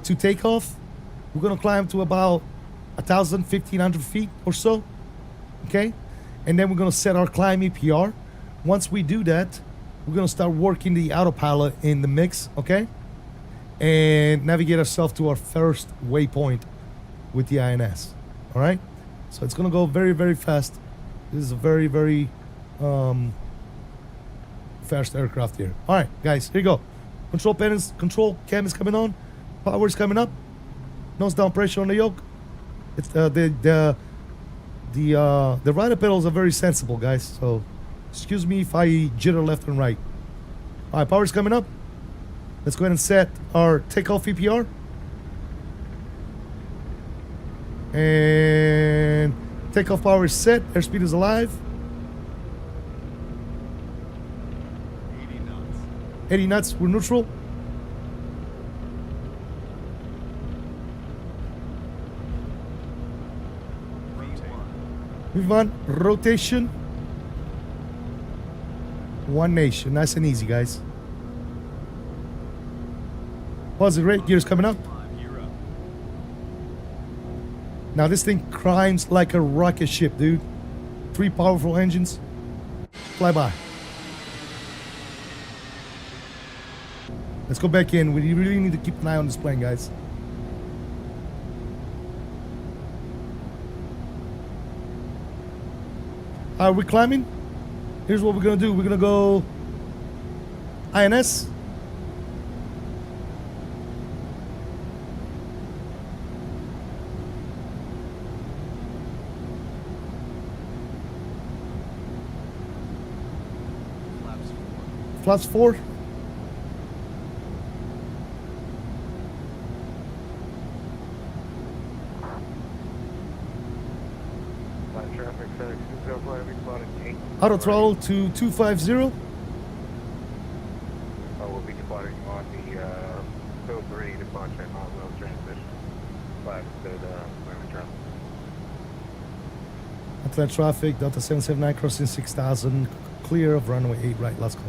to takeoff. We're going to climb to about 1,000, 1,500 feet or so, okay? And then we're going to set our climb EPR. Once we do that, we're going to start working the autopilot in the mix, okay? And navigate ourselves to our first waypoint with the INS, all right? So it's going to go very, very fast. This is a very, very fast aircraft here. All right, guys, here you go. Control panels, control cam is coming on. Power is coming up. Nose down pressure on the yoke. It's the rider pedals are very sensible, guys. So excuse me if I jitter left and right. All right, power is coming up. Let's go ahead and set our takeoff EPR. And takeoff power is set. Airspeed is alive. 80 knots, we're neutral. Move on, rotation. One nation, nice and easy, guys. Positive rate, gears coming up. Now this thing climbs like a rocket ship, dude. 3 powerful engines. Fly by. Let's go back in. We really need to keep an eye on this plane, guys. Are we climbing? Here's what we're gonna do. We're gonna go INS. Flaps 4. Auto throttle to 250. We'll be departing on the code 3 departure non-wheel transition. 5, good, where we drop. Atlanta traffic, Delta 779 crossing 6000, clear of runway 8 right, let's go.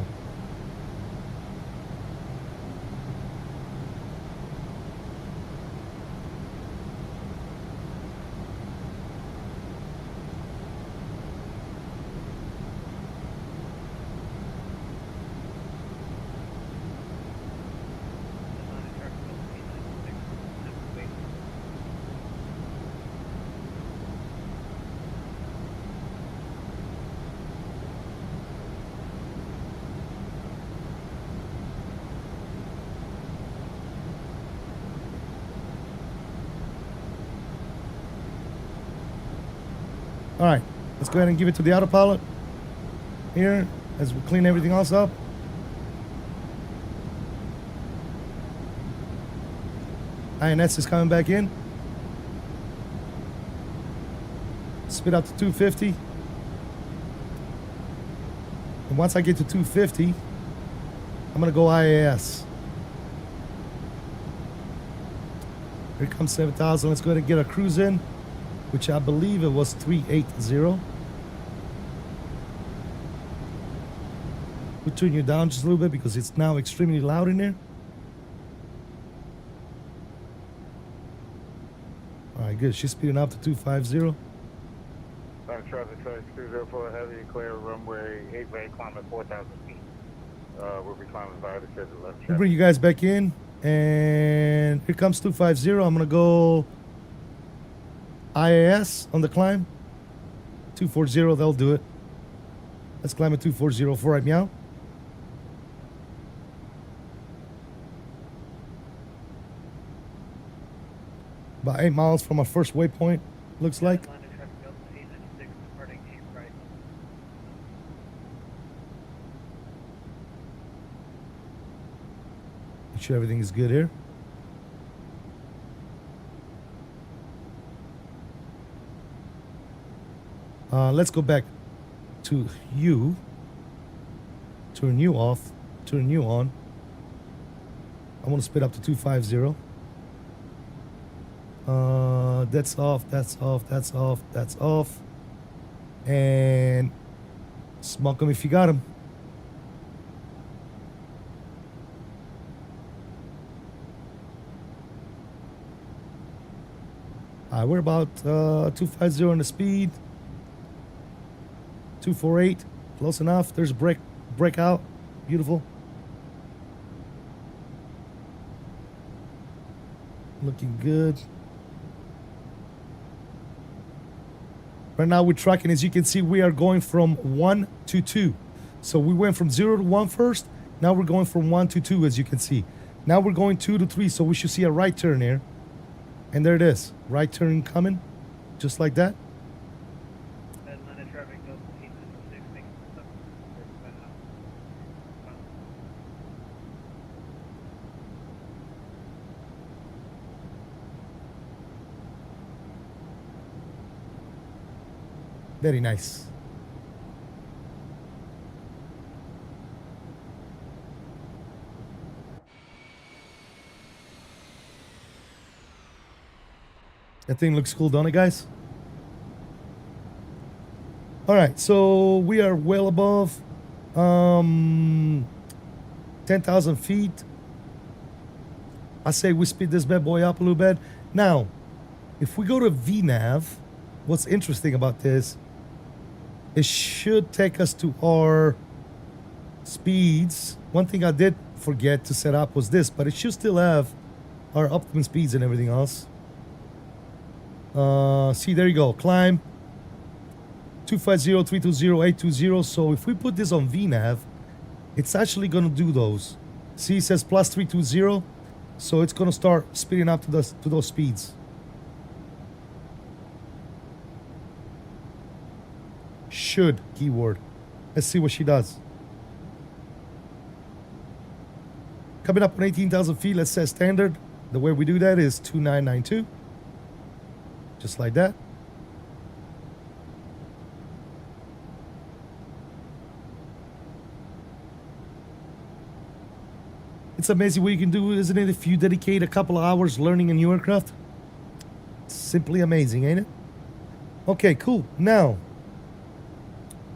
All right, let's go ahead and give it to the autopilot here as we clean everything else up. INS is coming back in. Spit out to 250. And once I get to 250, I'm gonna go IAS. Here comes 7,000. Let's go ahead and get a cruise in, which I believe it was 380. We'll turn you down just a little bit because it's now extremely loud in there. All right, good. She's speeding up to 250. Traffic 204 heavy, clear runway 8 right, climb at 4,000 feet. We'll be climbing via the schedule left. We'll bring you guys back in, and here comes 250. I'm gonna go IAS on the climb. 240, they'll do it. Let's climb at 240 for right meow. About 8 miles from our first waypoint, looks like. Atlanta traffic Delta 896 departing 8 right. Make sure everything is good here. Let's go back to you. Turn you off. Turn you on. I want to speed up to 250. That's off. That's off. That's off. That's off. And smoke him if you got him. We're about 250 on the speed. 248, close enough. There's a breakout. Beautiful. Looking good. Right now we're tracking, as you can see, we are going from 1 to 2. So we went from 0 to 1 first. Now we're going from 1 to 2, as you can see. Now we're going 2 to 3, so we should see a right turn here. And there it is. Right turn coming, just like that. Atlanta traffic Delta 896 making the Very nice. That thing looks cool, don't it, guys? All right, so we are well above 10,000 feet. I say we speed this bad boy up a little bit. Now, if we go to VNAV, what's interesting about this, it should take us to our speeds. One thing I did forget to set up was this, but it should still have our optimum speeds and everything else. See, there you go. Climb 250, 320, 820. So if we put this on VNAV, it's actually going to do those. See, it says plus 320. So it's going to start speeding up to those speeds. Should, keyword. Let's see what she does. Coming up on 18,000 feet, let's set standard. The way we do that is 2992. Just like that. It's amazing what you can do, isn't it? If you dedicate a couple of hours learning a new aircraft. Simply amazing, ain't it? Okay, cool. Now,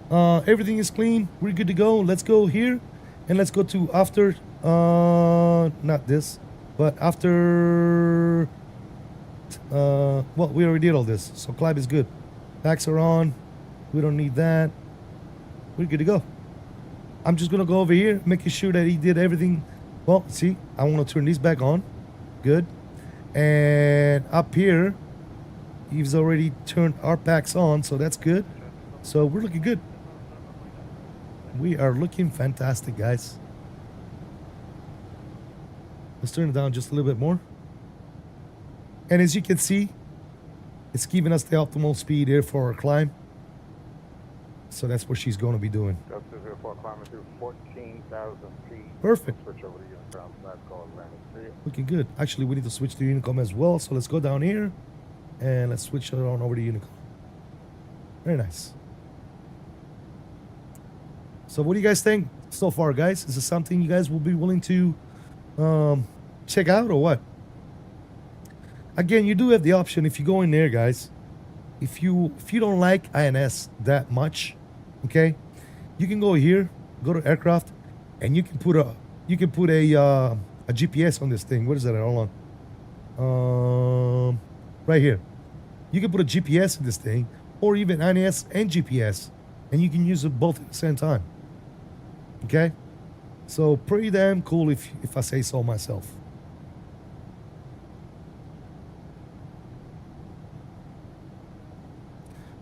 everything is clean. We're good to go. Let's go here, and let's go to after. Not this, but after. Well, we already did all this, so climb is good. Backs are on. We don't need that. We're good to go. I'm just gonna go over here, making sure that he did everything. Well, see, I want to turn these back on. Good. And up here, he's already turned our packs on, so that's good. So we're looking good. We are looking fantastic, guys. Let's turn it down just a little bit more. And as you can see, it's giving us the optimal speed here for our climb. So that's what she's going to be doing. Delta 204 climbing through 14,000 feet. Perfect. Switch over to Unicom. Last call, landing. See you. Looking good. Actually, we need to switch to Unicom as well. So let's go down here and let's switch it on over to Unicom. Very nice. So what do you guys think so far, guys? Is this something you guys will be willing to check out or what? Again, you do have the option if you go in there, guys. If you don't like INS that much, okay, you can go here, go to aircraft, and you can put a GPS on this thing. What is that? Hold on. Right here. You can put a GPS in this thing, or even INS and GPS, and you can use it both at the same time. Okay, so pretty damn cool if I say so myself.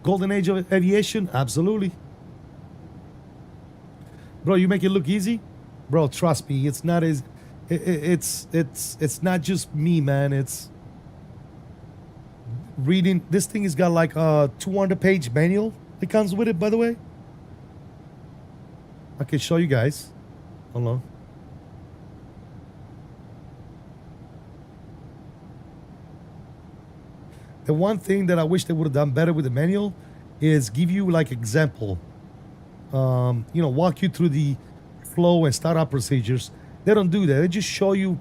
Golden age of aviation, absolutely. Bro, you make it look easy? Bro, trust me, it's not as it's not just me, man. It's reading. This thing has got like a 200-page manual that comes with it, by the way. I can show you guys. Hold on. The one thing that I wish they would have done better with the manual is give you like example, walk you through the flow and startup procedures. They don't do that. They just show you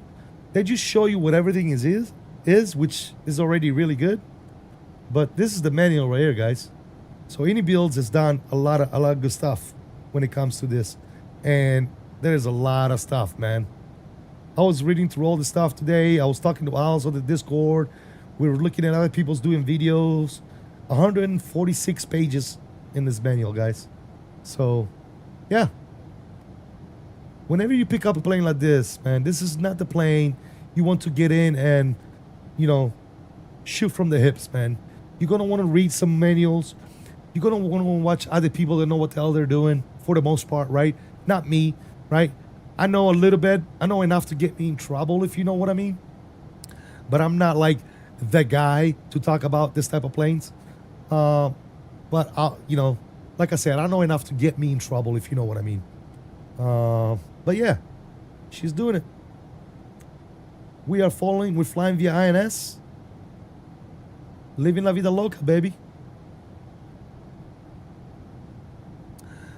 what everything is, which is already really good. But this is the manual right here, guys. So Inibuilds has done a lot of good stuff when it comes to this, and there's a lot of stuff, man. I was reading through all the stuff today. I was talking to Alice on the Discord. We were looking at other people's doing videos. 146 pages in this manual, guys. So, yeah. Whenever you pick up a plane like this, man, this is not the plane you want to get in and, shoot from the hips, man. You're going to want to read some manuals. You're going to want to watch other people that know what the hell they're doing, for the most part, right? Not me, right? I know a little bit. I know enough to get me in trouble, if you know what I mean. But I'm not like the guy to talk about this type of planes. But, like I said, I know enough to get me in trouble, if you know what I mean. But yeah, she's doing it. We're flying via INS. Living la vida loca, baby.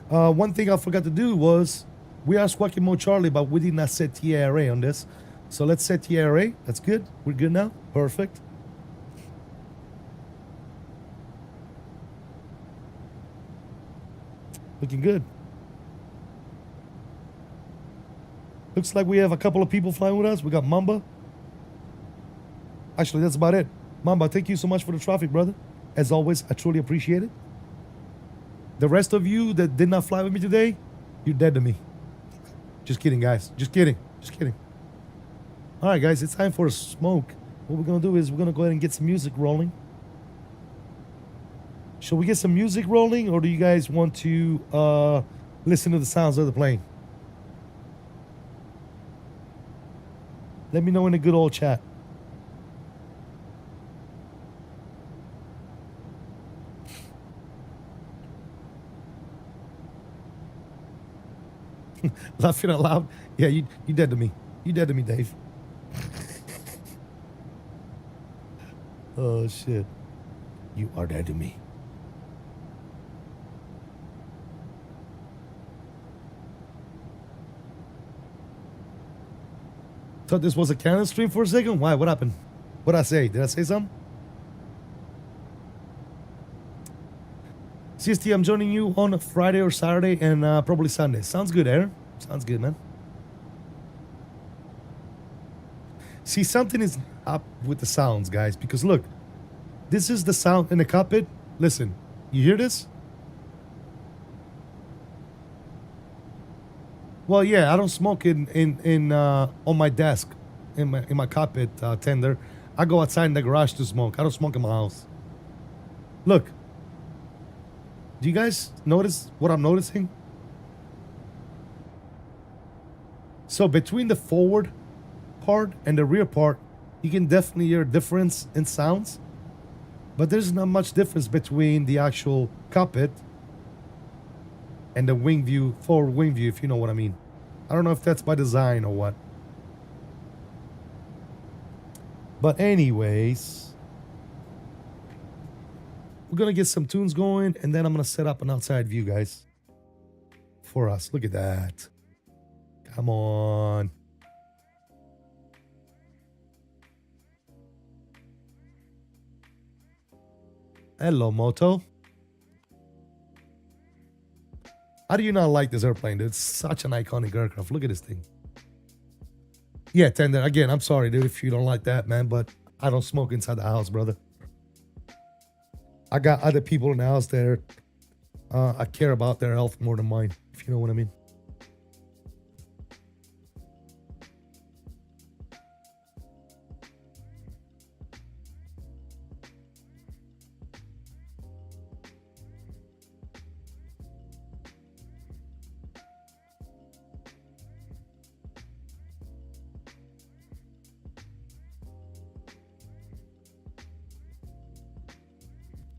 One thing I forgot to do was, we are squawking mode Charlie, but we did not set TARA on this. So let's set TARA. That's good. We're good now. Perfect. Looking good. Looks like we have a couple of people flying with us. We got Mamba. Actually, that's about it. Mamba, thank you so much for the traffic, brother. As always, I truly appreciate it. The rest of you that did not fly with me today, you're dead to me. Just kidding, guys. Just kidding. Just kidding. All right, guys, it's time for a smoke. What we're going to do is we're going to go ahead and get some music rolling. Should we get some music rolling, or do you guys want to listen to the sounds of the plane? Let me know in a good old chat. Laughing out loud. Yeah, you dead to me. You dead to me, Dave. Oh, shit. You are dead to me. Thought this was a Canon stream for a second. Why? What happened? What'd I say? Did I say something? CST, I'm joining you on Friday or Saturday and probably Sunday. Sounds good, Aaron. Sounds good, man. See, something is up with the sounds, guys, because look, this is the sound in the cockpit. Listen, you hear this? Well, yeah, I don't smoke in on my desk in my cockpit tender. I go outside in the garage to smoke. I don't smoke in my house. Look. Do you guys notice what I'm noticing? So between the forward part and the rear part, you can definitely hear a difference in sounds. But there's not much difference between the actual cockpit and the wing view, forward wing view, if you know what I mean. I don't know if that's by design or what. But anyways, we're gonna get some tunes going, and then I'm gonna set up an outside view, guys, for us. Look at that. Come on. Hello, Moto. How do you not like this airplane, dude? It's such an iconic aircraft. Look at this thing. Yeah, Tender, again, I'm sorry, dude, if you don't like that, man, but I don't smoke inside the house, brother. I got other people in the house there. I care about their health more than mine, if you know what I mean.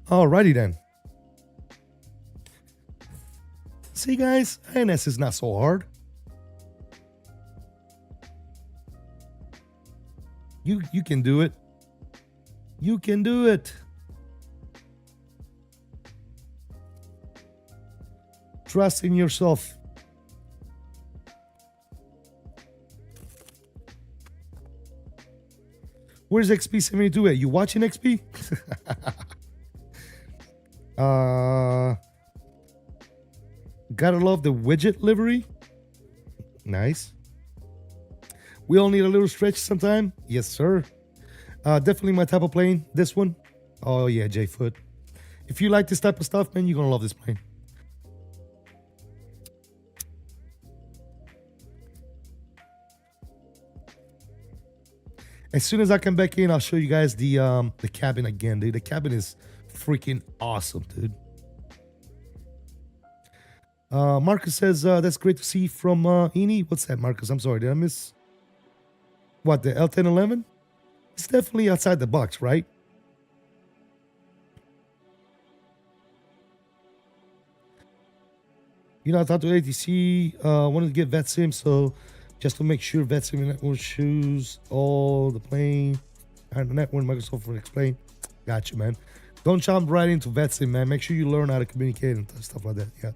Alrighty then. See, guys, INS is not so hard. You can do it. You can do it. Trust in yourself. Where's XP72 at? You watching XP? Gotta love the widget livery. Nice. We all need a little stretch sometime. Yes, sir. Definitely my type of plane. This one. Oh yeah, J-Foot. If you like this type of stuff, man, you're gonna love this plane. As soon as I come back in, I'll show you guys the cabin again, dude. The cabin is freaking awesome, dude. Marcus says, that's great to see from Ini. What's that, Marcus? I'm sorry, did I miss? What, the L1011? It's definitely outside the box, right? You know, I talked to ATC, wanted to get VetSim, so just to make sure VetSim network choose all the plane and the network Microsoft will explain. Gotcha, man. Don't jump right into VetSim, man. Make sure you learn how to communicate and stuff like that. Yeah.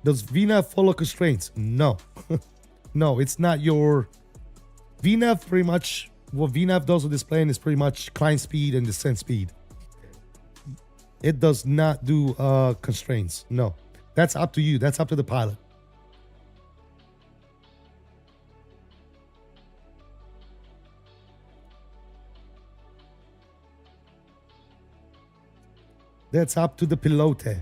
Does VNAV follow constraints? No. No, it's not your... VNAV pretty much... What VNAV does with this plane is pretty much climb speed and descent speed. It does not do constraints. No. That's up to you. That's up to the pilot. That's up to the pilote.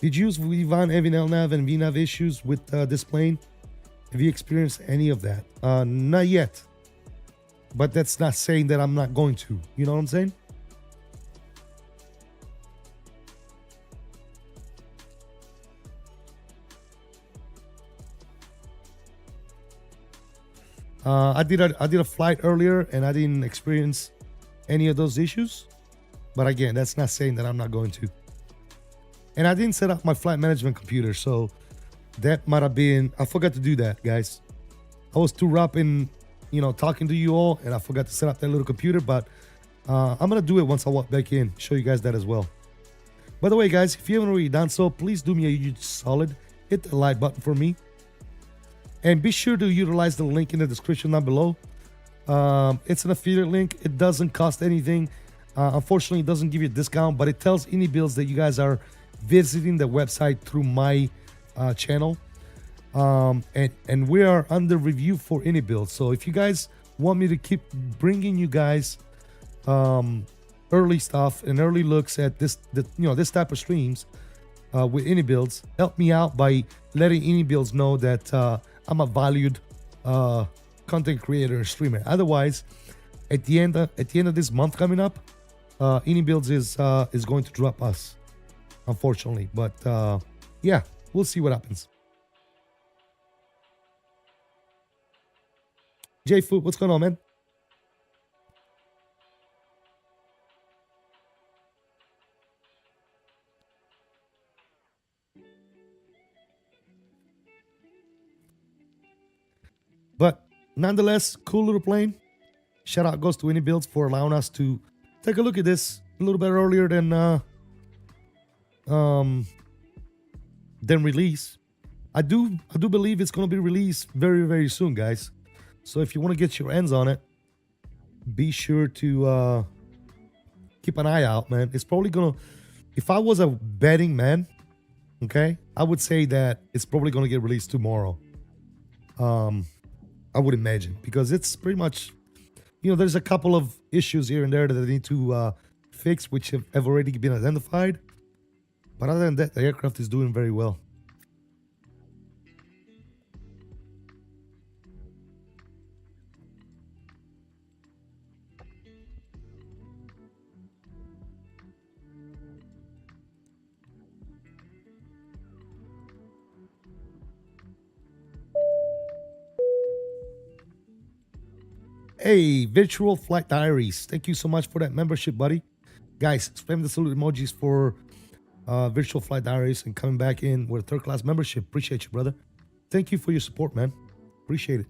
Did you use VVAN, AVNAV, and VNAV issues with this plane? Have you experienced any of that? Not yet. But that's not saying that I'm not going to. You know what I'm saying? I did a flight earlier and I didn't experience any of those issues. But again, that's not saying that I'm not going to. And I didn't set up my flight management computer, so that might have been... I forgot to do that, guys. I was too wrapped in, you know, talking to you all, and I forgot to set up that little computer, but I'm going to do it once I walk back in, show you guys that as well. By the way, guys, if you haven't already done so, please do me a huge solid. Hit the like button for me. And be sure to utilize the link in the description down below It's an affiliate link. It doesn't cost anything. Unfortunately, it doesn't give you a discount, but it tells Inibuilds that you guys are visiting the website through my channel. And we are under review for Inibuilds. So if you guys want me to keep bringing you guys early stuff and early looks at this type of streams with Inibuilds, help me out by letting Inibuilds know that I'm a valued content creator and streamer. Otherwise, at the end of this month coming up, Inibuilds is going to drop us, unfortunately. But yeah, we'll see what happens. J Food, what's going on, man? But nonetheless, cool little plane. Shout out goes to Inibuilds for allowing us to take a look at this a little bit earlier than release. I do believe it's going to be released very, very soon, guys. So if you want to get your hands on it, be sure to keep an eye out, man. It's probably gonna, if I was a betting man, okay, I would say that it's probably gonna get released tomorrow. I would imagine, because it's pretty much, there's a couple of issues here and there that they need to fix, which have already been identified. But other than that, the aircraft is doing very well. Hey, Virtual Flight Diaries. Thank you so much for that membership, buddy. Guys, spam the salute emojis for Virtual Flight Diaries and coming back in with a third class membership. Appreciate you, brother. Thank you for your support, man. Appreciate it.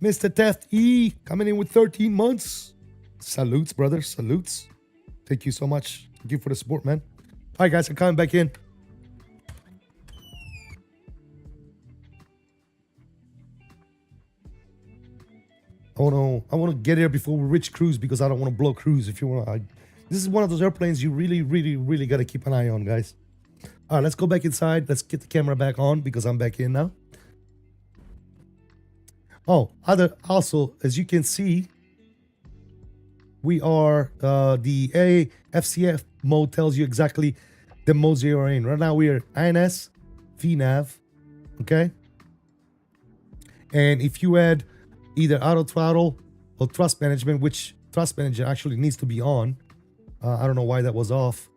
Mr. Theft E coming in with 13 months. Salutes, brother. Salutes. Thank you so much. Thank you for the support, man. All right, guys, I'm coming back in. I want to get here before we reach cruise, because I don't want to blow cruise. If you want, this is one of those airplanes you really, really, really got to keep an eye on, guys. All right, let's go back inside. Let's get the camera back on, because I'm back in now. Oh, also, as you can see, we are the FCF mode tells you exactly the modes you are in. Right now we are INS, VNAV, okay? And if you add either auto throttle or thrust management, which thrust management actually needs to be on, I don't know why that was off,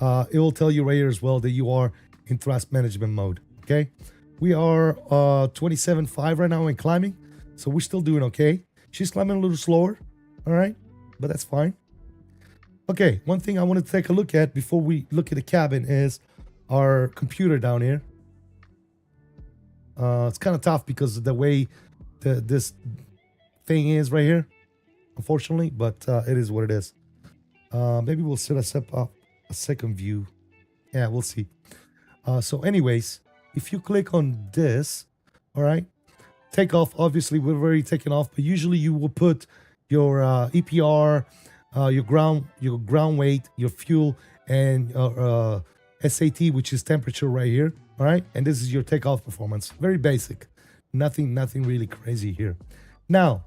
it will tell you right here as well that you are in thrust management mode, okay? We are 27.5 right now and climbing, so we're still doing okay. She's climbing a little slower, all right? But that's fine. Okay, one thing I want to take a look at before we look at the cabin is our computer down here. It's kind of tough because of the way this thing is right here, unfortunately, but it is what it is. Maybe we'll set us up a second view. Yeah, we'll see. So anyways, if you click on this, all right, takeoff, obviously we're already taken off, but usually you will put your EPR, your ground weight, your fuel, and SAT, which is temperature right here. All right, and this is your takeoff performance. Very basic, nothing really crazy here. Now,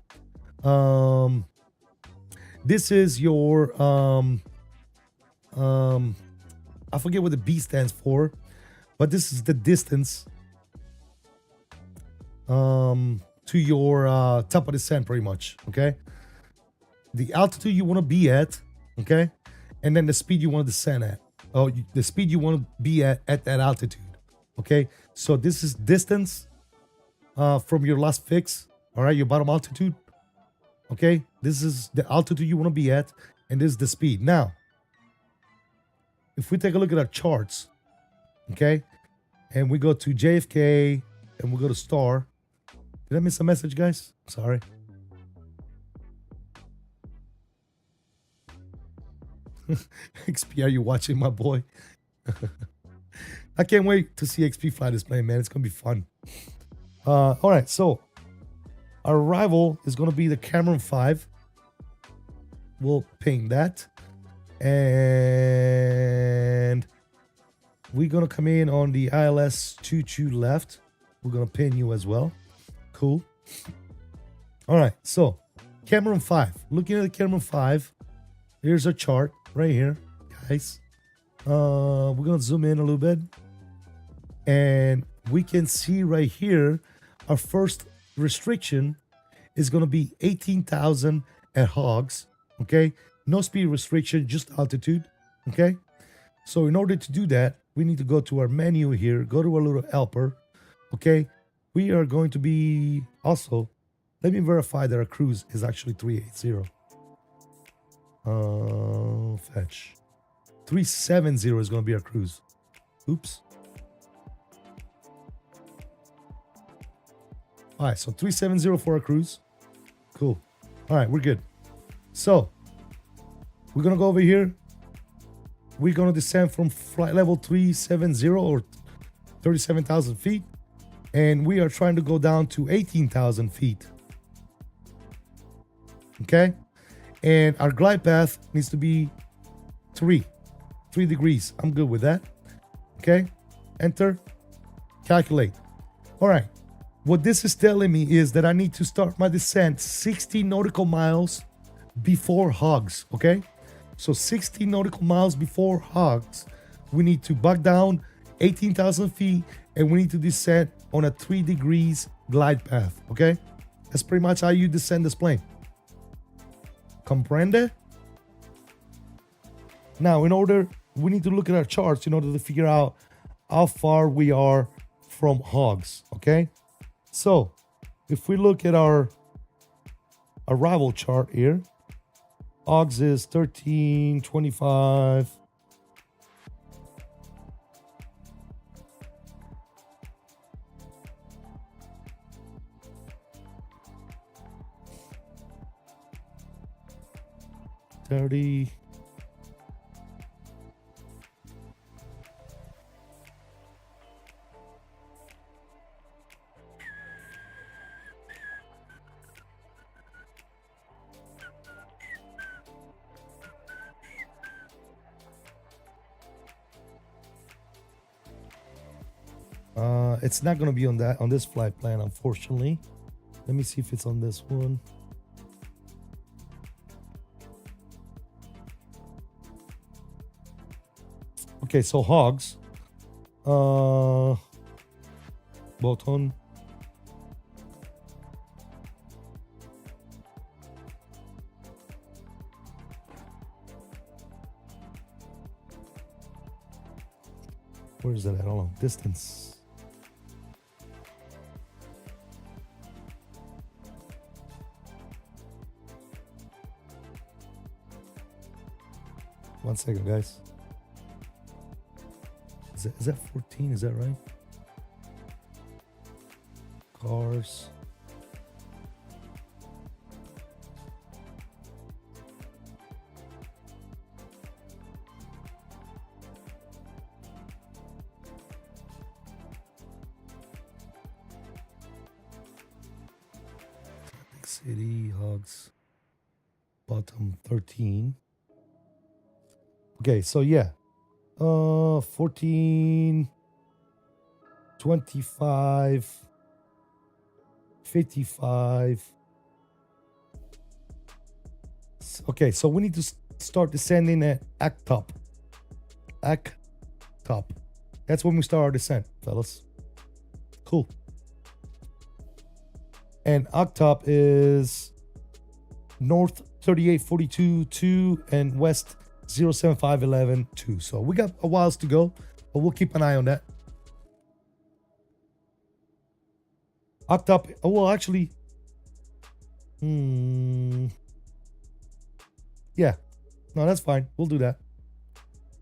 this is your I forget what the B stands for, but this is the distance to your top of the descent, pretty much. Okay, the altitude you want to be at, okay, and then the speed you want to descend at. Oh, the speed you want to be at that altitude. Okay, so this is distance from your last fix. All right, your bottom altitude. Okay, this is the altitude you want to be at, and this is the speed. Now, if we take a look at our charts, okay, and we go to JFK and we go to star, Did I miss a message, guys? Sorry. XP, are you watching, my boy? I can't wait to see XP fly this plane, man. It's gonna be fun. All right, so our rival is gonna be the Cameron 5. We'll ping that, and we're gonna come in on the ILS 22 left. We're gonna pin you as well. Cool. All right, so Cameron 5. Looking at the Cameron 5, here's a chart right here, guys. We're gonna zoom in a little bit, and we can see right here our first restriction is gonna be 18,000 at hogs. Okay, no speed restriction, just altitude. Okay, so in order to do that, we need to go to our menu here, go to our little helper. Okay, we are going to be also, let me verify that our cruise is actually 380. Fetch 370 is going to be our cruise. Oops. All right, so 370 for our cruise. Cool. All right, we're good. So we're gonna go over here. We're gonna descend from flight level 370 or 37,000 feet, and we are trying to go down to 18,000 feet. Okay, and our glide path needs to be 3 degrees. I'm good with that. Okay, enter, calculate. All right, what this is telling me is that I need to start my descent 60 nautical miles before hogs. Okay, so 60 nautical miles before hogs, we need to back down 18,000 feet, and we need to descend on a 3 degrees glide path. Okay, that's pretty much how you descend this plane. Comprende? Now, we need to look at our charts in order to figure out how far we are from hogs. Okay, so if we look at our arrival chart here, hogs is 1325. $30. It's not gonna be on this flight plan, unfortunately. Let me see if it's on this one. Okay, so hogs. Button. Where is that at? Hold on. Distance. One second, guys. Is that 14? Is that right? Cars. City, hogs. Bottom 13. Okay, so yeah. 14, 25, 55. Okay, so we need to start descending at ACTOP. ACTOP. That's when we start our descent, fellas. Cool. And ACTOP is north 3842-2 and west 07511-2. So we got a whiles to go, but we'll keep an eye on that. ACTOP, well, actually, yeah, no, that's fine. We'll do that.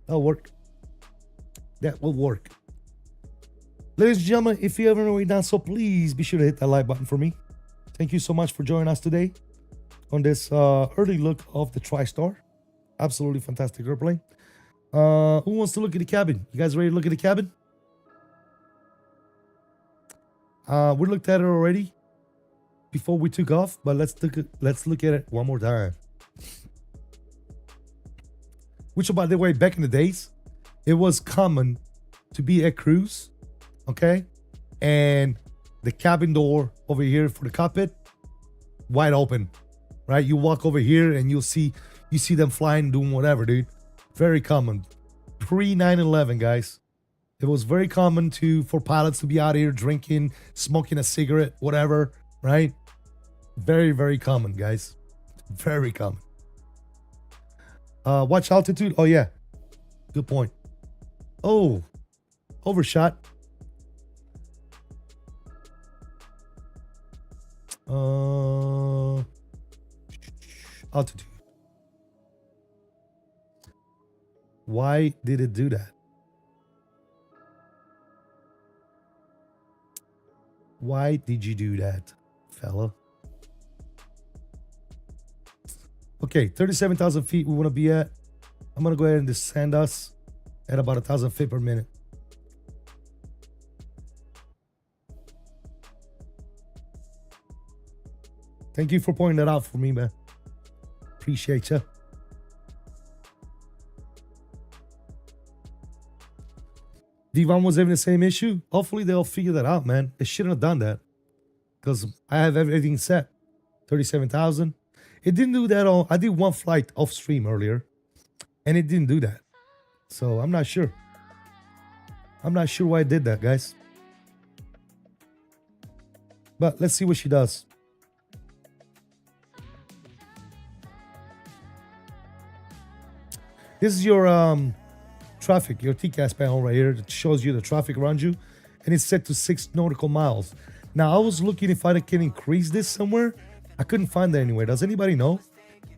That'll work. That will work. Ladies and gentlemen, if you haven't already done so, please be sure to hit that like button for me. Thank you so much for joining us today on this early look of the TriStar. Absolutely fantastic airplane. Who wants to look at the cabin? You guys ready to look at the cabin? We looked at it already before we took off, but let's look at it one more time. Which, by the way, back in the days, it was common to be at cruise, okay, and the cabin door over here for the cockpit wide open, right? You walk over here and you see them flying, doing whatever, dude. Very common. Pre 9/11, guys. It was very common for pilots to be out here drinking, smoking a cigarette, whatever, right? Very, very common, guys. Very common. Watch altitude. Oh, yeah. Good point. Oh, overshot. Altitude. Why did it do that? Why did you do that, fella? Okay, 37,000 feet we want to be at. I'm going to go ahead and descend us at about 1,000 feet per minute. Thank you for pointing that out for me, man. Appreciate you. Divan was having the same issue. Hopefully they'll figure that out, man. They shouldn't have done that because I have everything set. 37,000. It didn't do that I did one flight off stream earlier and it didn't do that. So I'm not sure. I'm not sure why it did that, guys. But let's see what she does. This is your traffic, your TCAS panel right here that shows you the traffic around you, and it's set to 6 nautical miles. Now, I was looking if I can increase this somewhere. I couldn't find that anywhere. Does anybody know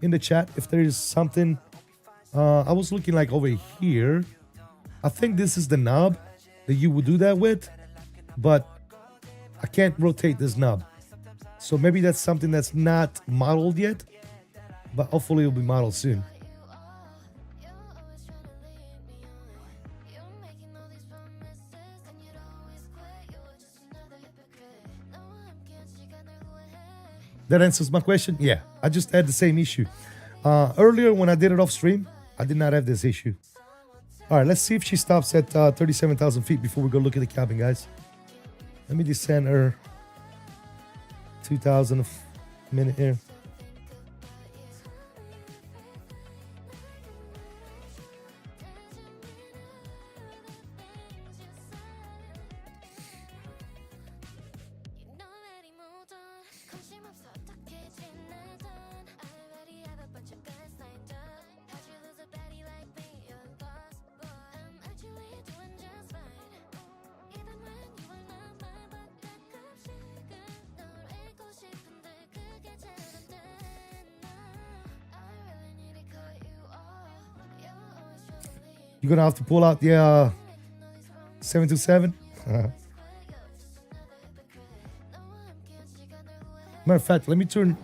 in the chat if there is something? I was looking like over here. I think this is the knob that you would do that with, but I can't rotate this knob. So maybe that's something that's not modeled yet, but hopefully it'll be modeled soon. That answers my question. Yeah, I just had the same issue. Earlier when I did it off stream, I did not have this issue. All right, let's see if she stops at 37,000 feet before we go look at the cabin, guys. Let me descend her 2,000 a minute here. You're gonna have to pull out the 727. Matter of fact, let me turn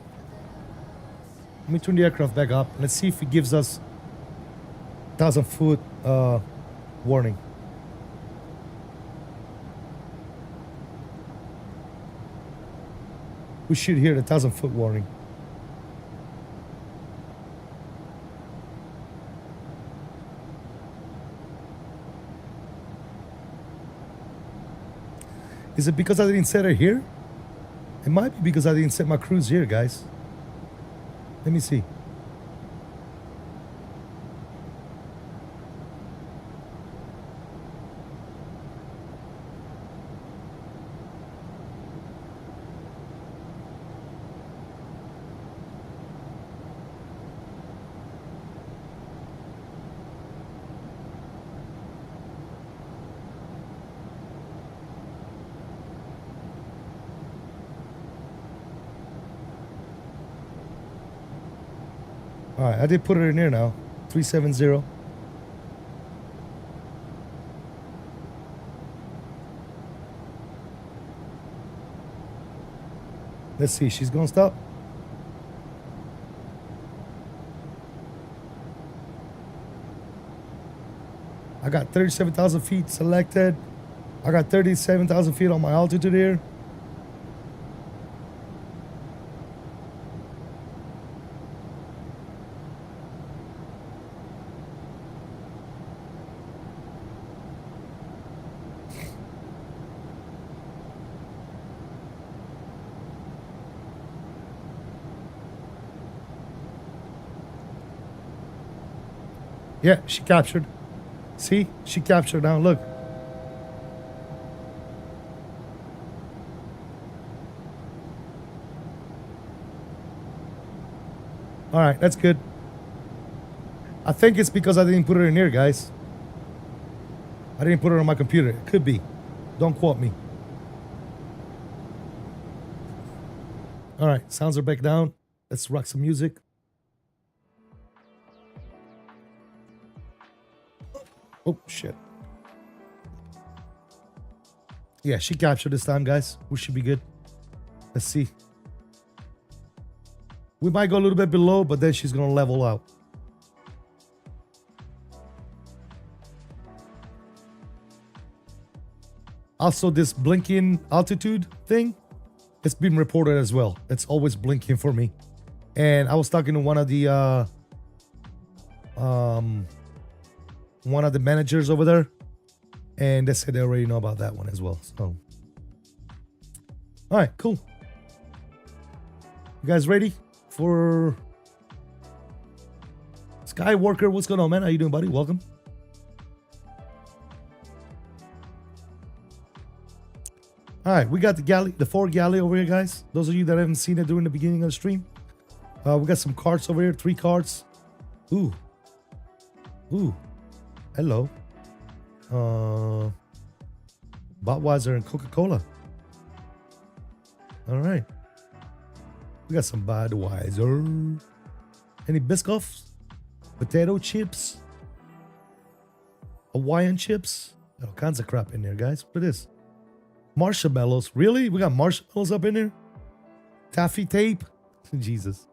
the aircraft back up. Let's see if it gives us 1,000-foot warning. We should hear the 1,000-foot warning. Is it because I didn't set her here? It might be because I didn't set my cruise here, guys. Let me see. All right, I did put her in there now. 370. Let's see. She's gonna stop. I got 37,000 feet selected. I got 37,000 feet on my altitude here. Yeah, she captured. See? She captured now. Look. All right, that's good. I think it's because I didn't put it in here, guys. I didn't put it on my computer. It could be. Don't quote me. All right, sounds are back down. Let's rock some music. Oh, shit. Yeah, she captured this time, guys. We should be good. Let's see. We might go a little bit below, but then she's going to level out. Also, this blinking altitude thing, it's been reported as well. It's always blinking for me. And I was talking to one of the managers over there, and they said they already know about that one as well. So, all right, cool. You guys ready for Skywalker? What's going on, man? How you doing, buddy? Welcome. All right, we got the galley, the Ford galley over here, guys. Those of you that haven't seen it during the beginning of the stream, we got some carts over here, 3 carts. Ooh. Hello. Budweiser and Coca-Cola. All right. We got some Budweiser. Any Biscoffs? Potato chips? Hawaiian chips? All kinds of crap in there, guys. What is this? Marshmallows. Really? We got marshmallows up in there? Taffy tape? Jesus.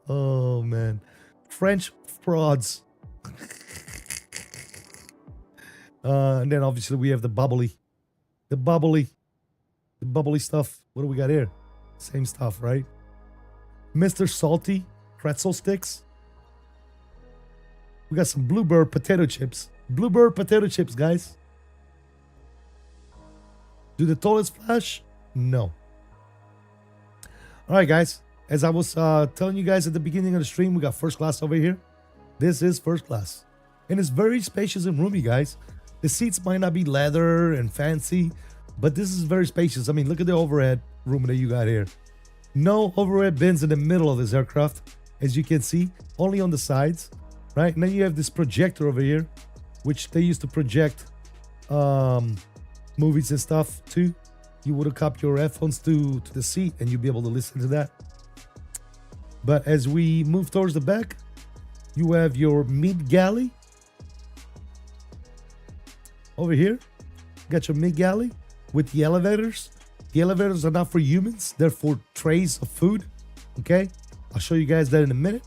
Oh, man. French frauds. And then obviously we have the bubbly stuff. What do we got here? Same stuff, right? Mr. Salty pretzel sticks. We got some Bluebird potato chips. Bluebird potato chips, guys. Do the toilets flash? No. All right, guys. As I was telling you guys at the beginning of the stream, we got first class over here. This is first class. And it's very spacious and roomy, guys. The seats might not be leather and fancy, but this is very spacious. I mean, look at the overhead room that you got here. No overhead bins in the middle of this aircraft, as you can see, only on the sides, right? And then you have this projector over here, which they used to project movies and stuff too. You would hook up your headphones to the seat and you'd be able to listen to that. But as we move towards the back, you have your mid galley. Over here, got your mid galley with the elevators. The elevators are not for humans, they're for trays of food. Okay, I'll show you guys that in a minute.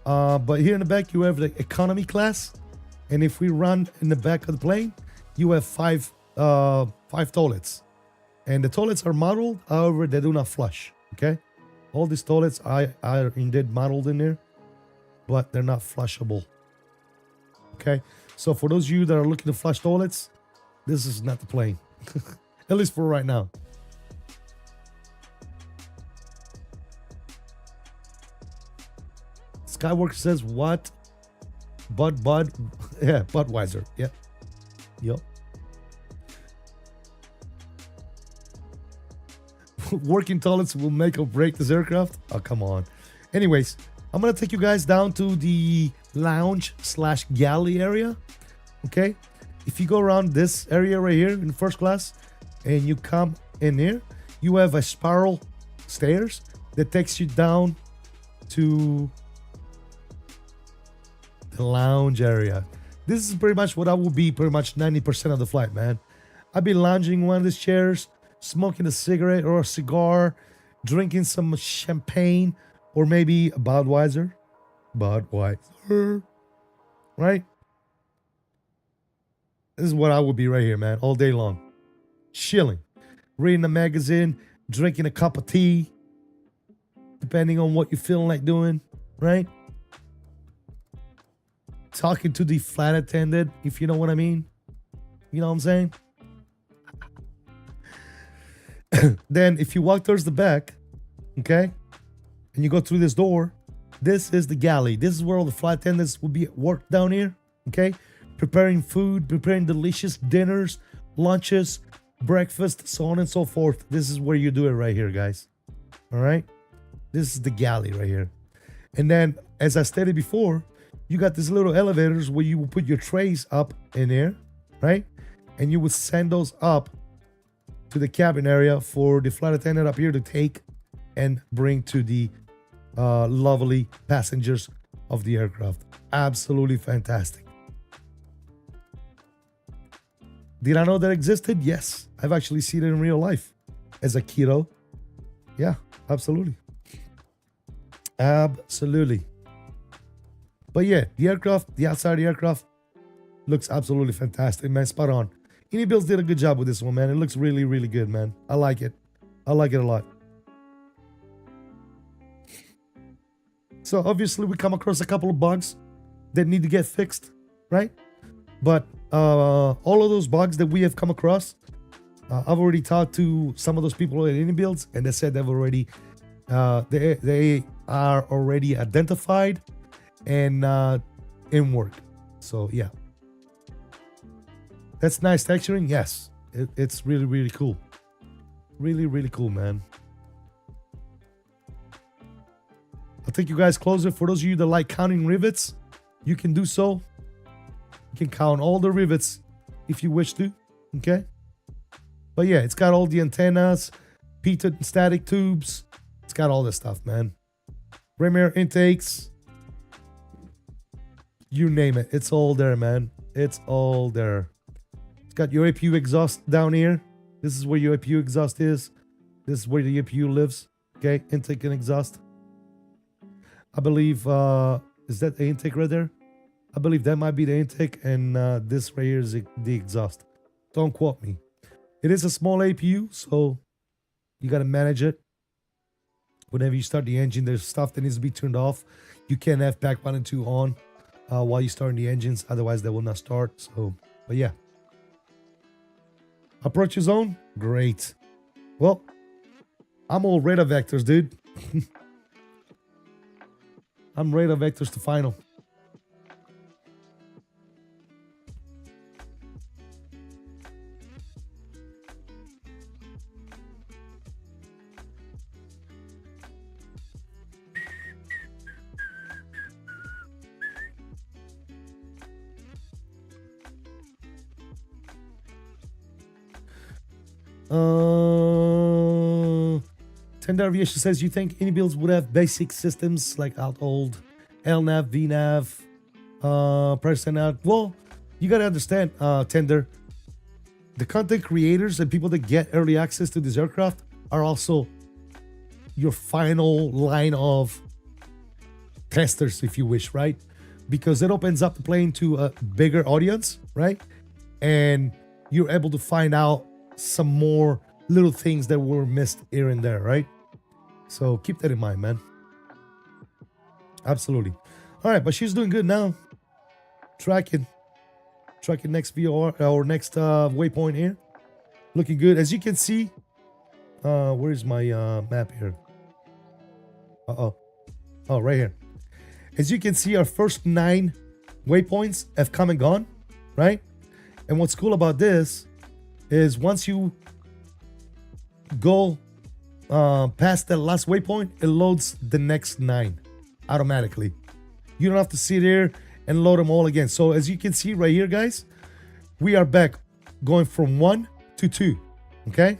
But here in the back, you have the economy class. And if we run in the back of the plane, you have five toilets. And the toilets are modeled, however, they do not flush. Okay, all these toilets are indeed modeled in there, but they're not flushable. Okay, so for those of you that are looking to flush toilets, this is not the plane. At least for right now. Skywalker says what? Bud, yeah, Budweiser. Yeah. Yep. Working toilets will make or break this aircraft. Oh, come on. Anyways, I'm gonna take you guys down to the lounge/galley area. Okay, if you go around this area right here in first class and you come in here, you have a spiral stairs that takes you down to the lounge area. This is pretty much what I will be pretty much 90% of the flight, man. I'll be lounging in one of these chairs, smoking a cigarette or a cigar, drinking some champagne, or maybe a Budweiser. Right? This is what I would be right here, man, all day long. Chilling, reading a magazine, drinking a cup of tea, depending on what you're feeling like doing, right? Talking to the flight attendant, if you know what I mean. You know what I'm saying? Then if you walk towards the back, okay, and you go through this door, this is the galley. This is where all the flight attendants will be at work down here, okay? Preparing food, preparing delicious dinners, lunches, breakfast, so on and so forth. This is where you do it right here, guys. All right? This is the galley right here. And then, as I stated before, you got these little elevators where you will put your trays up in there, right? And you would send those up to the cabin area for the flight attendant up here to take and bring to the lovely passengers of the aircraft. Absolutely fantastic. Did I know that existed? Yes. I've actually seen it in real life as a kiddo. Yeah, absolutely. Absolutely. But yeah, the aircraft, the outside of the aircraft looks absolutely fantastic, man. Spot on. Inibuilds did a good job with this one, man. It looks really, really good, man. I like it. I like it a lot. So obviously we come across a couple of bugs that need to get fixed, right? But all of those bugs that we have come across, I've already talked to some of those people at Inibuilds, and they said they've already they are already identified and in work. So yeah, that's nice texturing. Yes, it's really, really cool. Really, really cool, man. I'll take you guys closer. For those of you that like counting rivets, you can do so. You can count all the rivets if you wish to, okay? But yeah, it's got all the antennas, pitot static tubes. It's got all this stuff, man. Ram air intakes. You name it. It's all there, man. It's all there. It's got your APU exhaust down here. This is where your APU exhaust is. This is where the APU lives, okay? Intake and exhaust. I believe, is that the intake right there? I believe that might be the intake, and this right here is the exhaust. Don't quote me. It is a small APU, so you got to manage it. Whenever you start the engine, there's stuff that needs to be turned off. You can't have pack 1 and 2 on while you're starting the engines, otherwise they will not start. So, but yeah. Approach zone, great. Well, I'm all radar vectors, dude. I'm radar vectors to final. Tender Aviation says, you think Inibuilds would have basic systems like old LNAV, VNAV, press and out? Well, you got to understand, Tender, the content creators and people that get early access to this aircraft are also your final line of testers, if you wish, right? Because it opens up the plane to a bigger audience, right? And you're able to find out some more little things that were missed here and there, right? So keep that in mind, man. Absolutely. All right, but she's doing good now. Tracking next VOR or next waypoint here. Looking good. As you can see, where is my map here? Oh, right here. As you can see, our first 9 waypoints have come and gone, right? And what's cool about this is once you go past that last waypoint, it loads the next 9 automatically. You don't have to sit there and load them all again. So as you can see right here, guys, we are back going from 1 to 2, okay?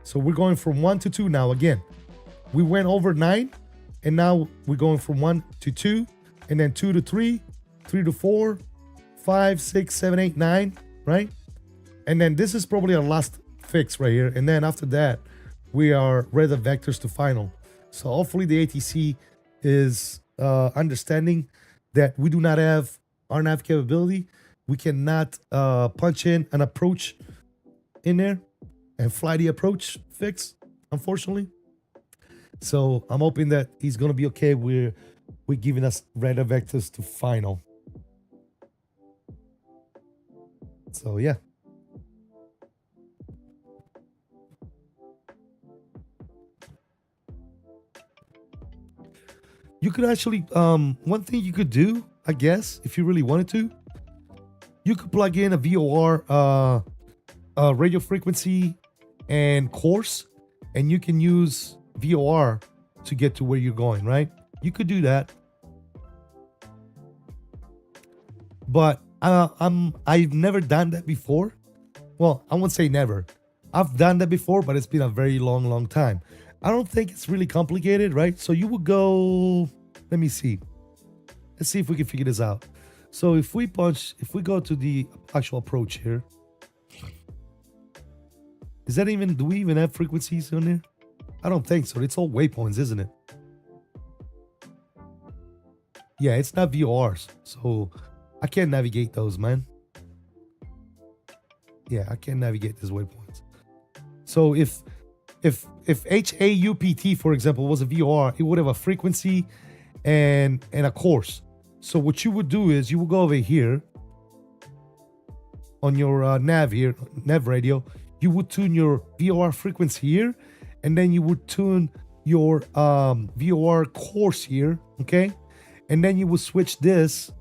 So we're going from 1 to 2 now again. We went over 9, and now we're going from 1 to 2, and then 2 to 3, 3 to 4, 5, 6, 7, 8, 9, right? And then this is probably our last fix right here. And then after that, we are radar vectors to final. So hopefully the ATC is understanding that we do not have RNAV capability. We cannot punch in an approach in there and fly the approach fix, unfortunately. So I'm hoping that he's gonna be okay with giving us radar vectors to final. So yeah. You could actually one thing you could do, I guess, if you really wanted to, you could plug in a VOR radio frequency and course, and you can use VOR to get to where you're going, right? You could do that. But I've never done that before. Well, I won't say never. I've done that before, but it's been a very long time. I don't think it's really complicated, right? So you would go, let me see. Let's see if we can figure this out. So if we go to the actual approach here, do we even have frequencies on there? I don't think so. It's all waypoints, isn't it? Yeah, it's not VORs. So I can't navigate those, man. Yeah, I can't navigate these waypoints. So if HAUPT, for example, was a VOR, it would have a frequency and a course. So what you would do is you would go over here on your nav radio. You would tune your VOR frequency here, and then you would tune your VOR course here, okay? And then you would switch this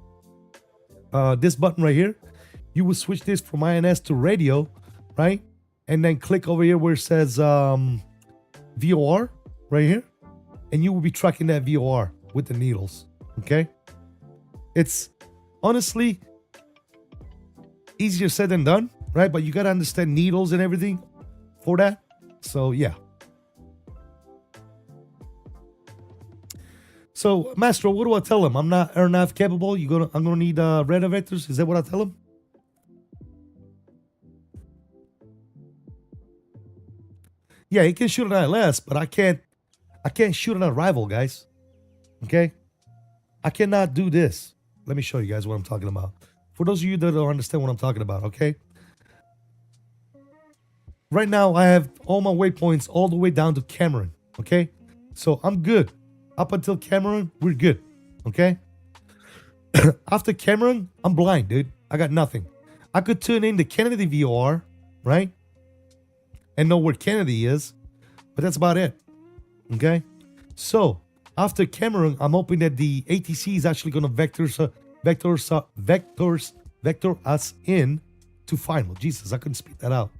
button right here. You would switch this from INS to radio, right? And then click over here where it says VOR right here, and you will be tracking that VOR with the needles, okay? It's honestly easier said than done, right? But you got to understand needles and everything for that. So yeah. So Mastro, what do I tell him? I'm not airnav capable. I'm gonna need radar vectors. Is that what I tell him? Yeah, he can shoot an ILS, but I can't shoot an arrival, guys. Okay? I cannot do this. Let me show you guys what I'm talking about. For those of you that don't understand what I'm talking about, okay? Right now, I have all my waypoints all the way down to Cameron, okay? So I'm good. Up until Cameron, we're good, okay? After Cameron, I'm blind, dude. I got nothing. I could tune in the Kennedy VOR, right? And know where Kennedy is, but that's about it, okay? So after Cameron, I'm hoping that the ATC is actually going to vector us in to final. Jesus, I couldn't speak that out.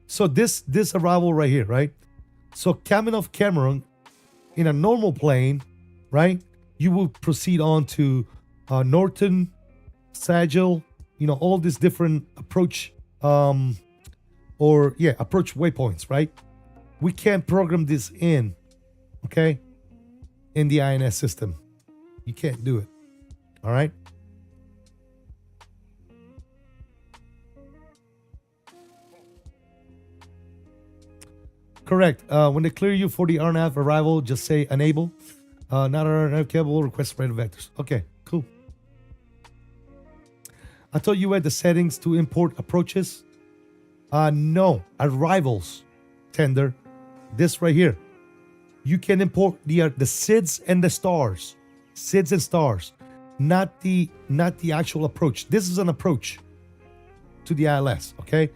So this arrival right here, right? So coming off Cameron in a normal plane, right? You will proceed on to Norton, Sagil, all these different approach approach waypoints, right? We can't program this in, okay, in the INS system. You can't do it, all right? Correct. When they clear you for the RNAV arrival, just say enable. Not RNAV capable, request radar vectors. Okay, cool. I thought you had the settings to import approaches. No, arrivals, tender. This right here. You can import the SIDS and the stars. SIDS and stars. Not the actual approach. This is an approach to the ILS, okay?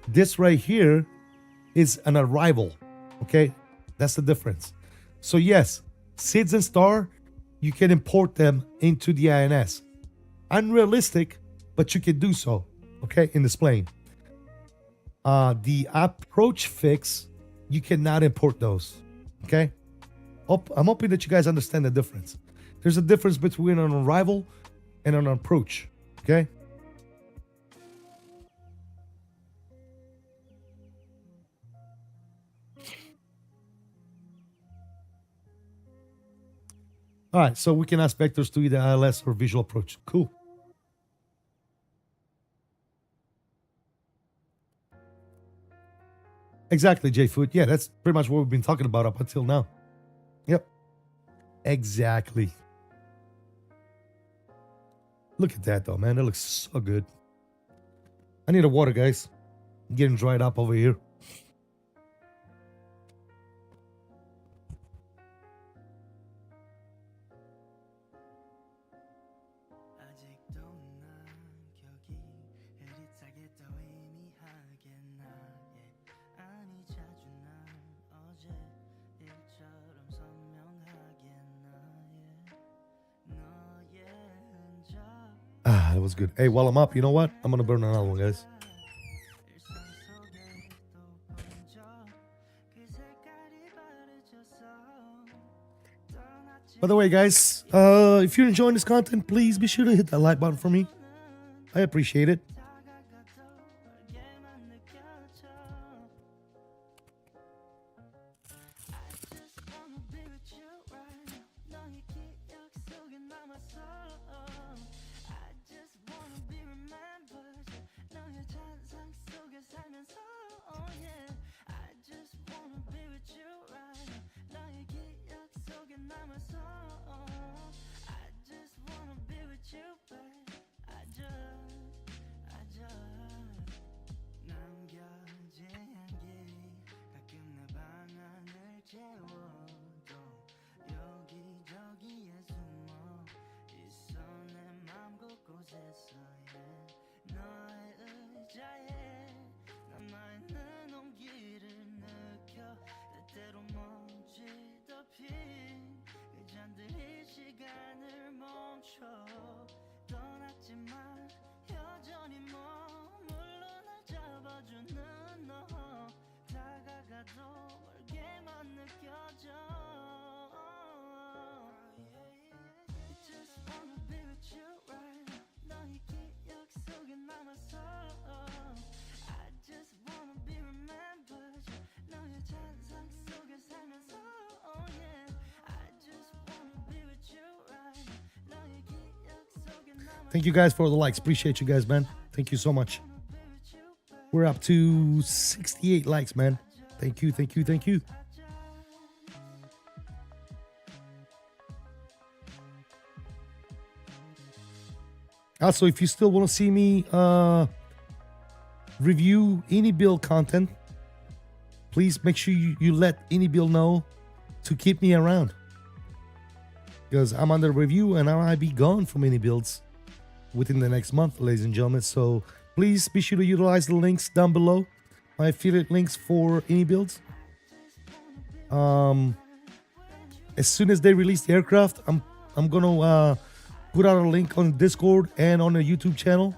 This right here is an arrival, okay? That's the difference. So yes, SIDS and star, you can import them into the INS. Unrealistic, but you can do so, okay, in this plane. The approach fix, you cannot import those, okay? I'm hoping that you guys understand the difference. There's a difference between an arrival and an approach, okay? All right, so we can ask vectors to either ILS or visual approach. Cool. Exactly, J-Foot. Yeah, that's pretty much what we've been talking about up until now. Yep. Exactly. Look at that, though, man. That looks so good. I need a water, guys. I'm getting dried up over here. Ah, that was good. Hey, while I'm up, you know what? I'm gonna burn another one, guys. By the way, guys, if you're enjoying this content, please be sure to hit that like button for me. I appreciate it. Thank you guys for the likes. Appreciate you guys, man. Thank you so much. We're up to 68 likes, man. Thank you, thank you, thank you. Also, if you still want to see me review Inibuild content, please make sure you let Inibuild know to keep me around. Because I'm under review and I might be gone from Inibuilds within the next month, ladies and gentlemen. So please be sure to utilize the links down below, my affiliate links for Inibuilds. As soon as they release the aircraft, I'm gonna put out a link on Discord and on the YouTube channel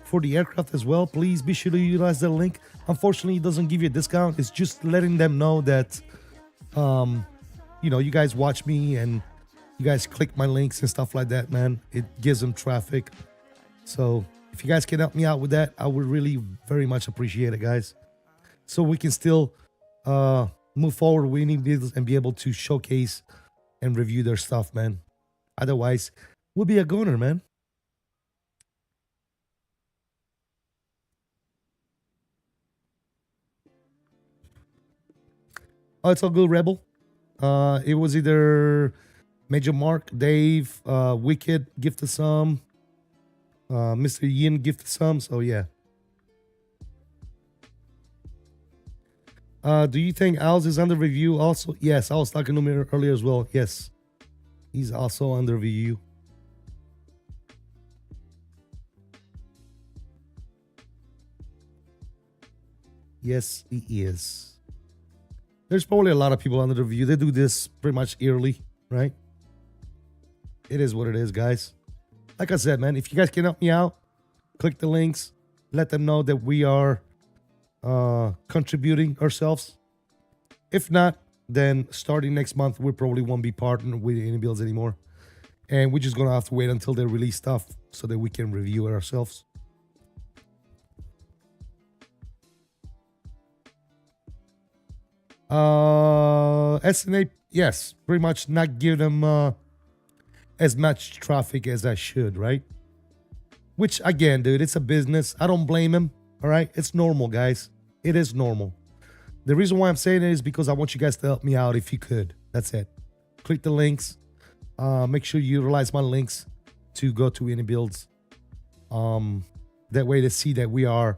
for the aircraft as well. Please be sure to utilize that link. Unfortunately, it doesn't give you a discount. It's just letting them know that you know, you guys watch me and you guys click my links and stuff like that, man. It gives them traffic. So if you guys can help me out with that, I would really very much appreciate it, guys. So we can still move forward with Inibuilds and be able to showcase and review their stuff, man. Otherwise, we'll be a goner, man. Oh, it's all good, Rebel. It was either Major Mark, Dave, Wicked gifted some, Mr. Yin gifted some, so yeah. Do you think Al's is under review also? Yes, I was talking to him earlier as well. Yes, he's also under review. Yes, he is. There's probably a lot of people under the review. They do this pretty much yearly, right? It is what it is, guys. Like I said, man, if you guys can help me out, click the links. Let them know that we are contributing ourselves. If not, then starting next month, we probably won't be partnering with Inibuilds anymore. And we're just going to have to wait until they release stuff so that we can review it ourselves. SNA, yes, pretty much not give them as much traffic as I should, right? Which again, dude, it's a business. I don't blame him. All right, it's normal, guys. It is normal. The reason why I'm saying it is because I want you guys to help me out if you could. That's it. Click the links. Make sure you utilize my links to go to Inibuilds. That way they see that we are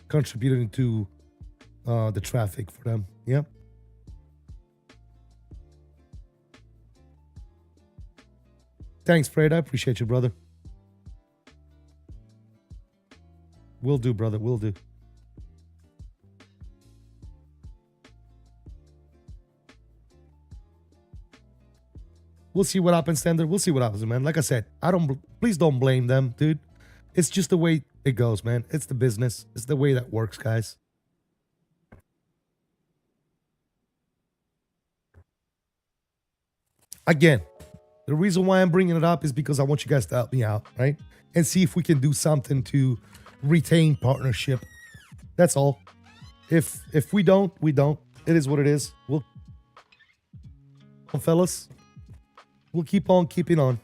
contributing to the traffic for them. Yep. Thanks, Fred. I appreciate you, brother. Will do, brother. Will do. We'll see what happens, Standard. We'll see what happens, man. Like I said, please don't blame them, dude. It's just the way it goes, man. It's the business. It's the way that works, guys. Again, the reason why I'm bringing it up is because I want you guys to help me out, right? And see if we can do something to retain partnership. That's all. If we don't, we don't. It is what it is. We'll, fellas, we'll keep on keeping on.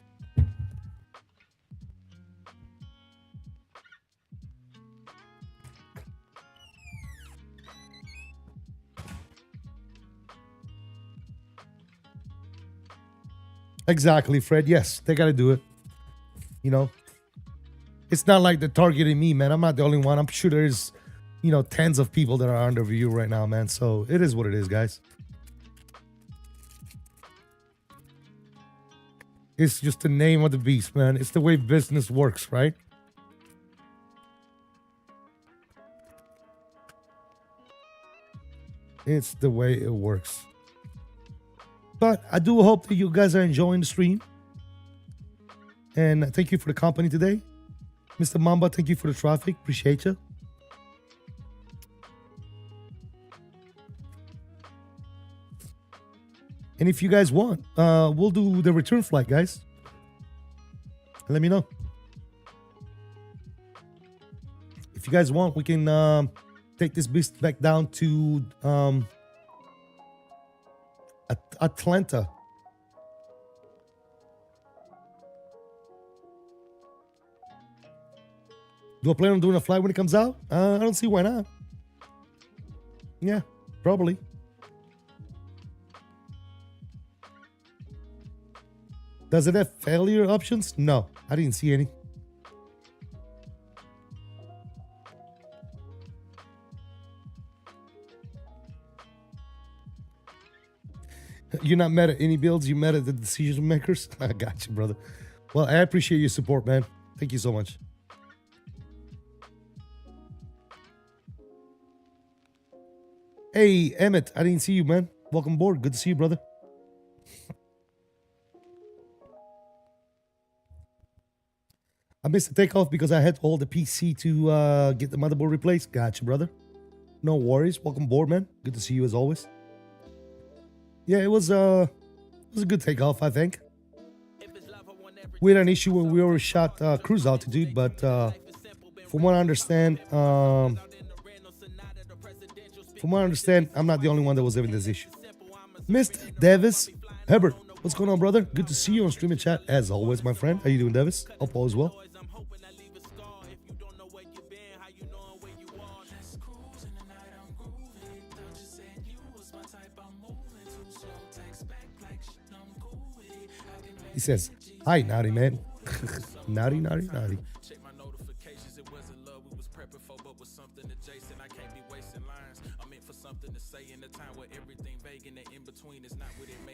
Exactly, Fred. Yes, they got to do it. You know, it's not like they're targeting me, man. I'm not the only one. I'm sure there's, you know, tens of people that are under review right now, man. So it is what it is, guys. It's just the name of the beast, man. It's the way business works, right? It's the way it works. But I do hope that you guys are enjoying the stream. And thank you for the company today. Mr. Mamba, thank you for the traffic. Appreciate you. And if you guys want, we'll do the return flight, guys. Let me know. If you guys want, we can take this beast back down to Atlanta. Do I plan on doing a flight when it comes out? I don't see why not. Yeah, probably. Does it have failure options? No, I didn't see any. You're not mad at any builds, you mad at the decision makers? I got you, brother. Well, I appreciate your support, man. Thank you so much. Hey, Emmett, I didn't see you, man. Welcome aboard. Good to see you, brother. I missed the takeoff because I had to hold the PC to get the motherboard replaced. Gotcha, brother. No worries. Welcome aboard, man. Good to see you as always. Yeah, it was a good takeoff, I think. We had an issue where we overshot cruise altitude, but from what I understand, I'm not the only one that was having this issue. Mr. Davis Herbert, what's going on, brother? Good to see you on stream and chat as always, my friend. How you doing, Davis? Hope all is well. He says, hi, naughty man. Naughty, naughty, naughty.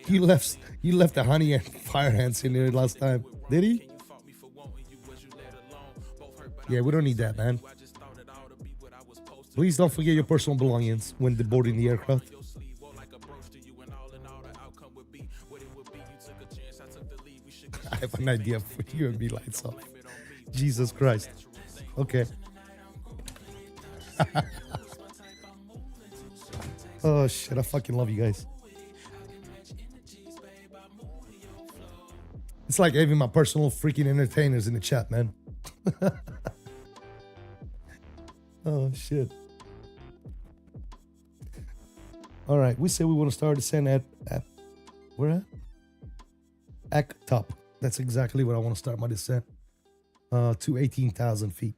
You left the honey and fire ants in there last time. Did he? Yeah, we don't need that, man. Please don't forget your personal belongings when boarding the aircraft. I have an idea for you and me lights off. Jesus Christ. Okay. Oh shit, I fucking love you guys. It's like having my personal freaking entertainers in the chat, man. Oh shit. All right, we say we want to start descent at where at? Top. That's exactly where I want to start my descent. To 18,000 feet.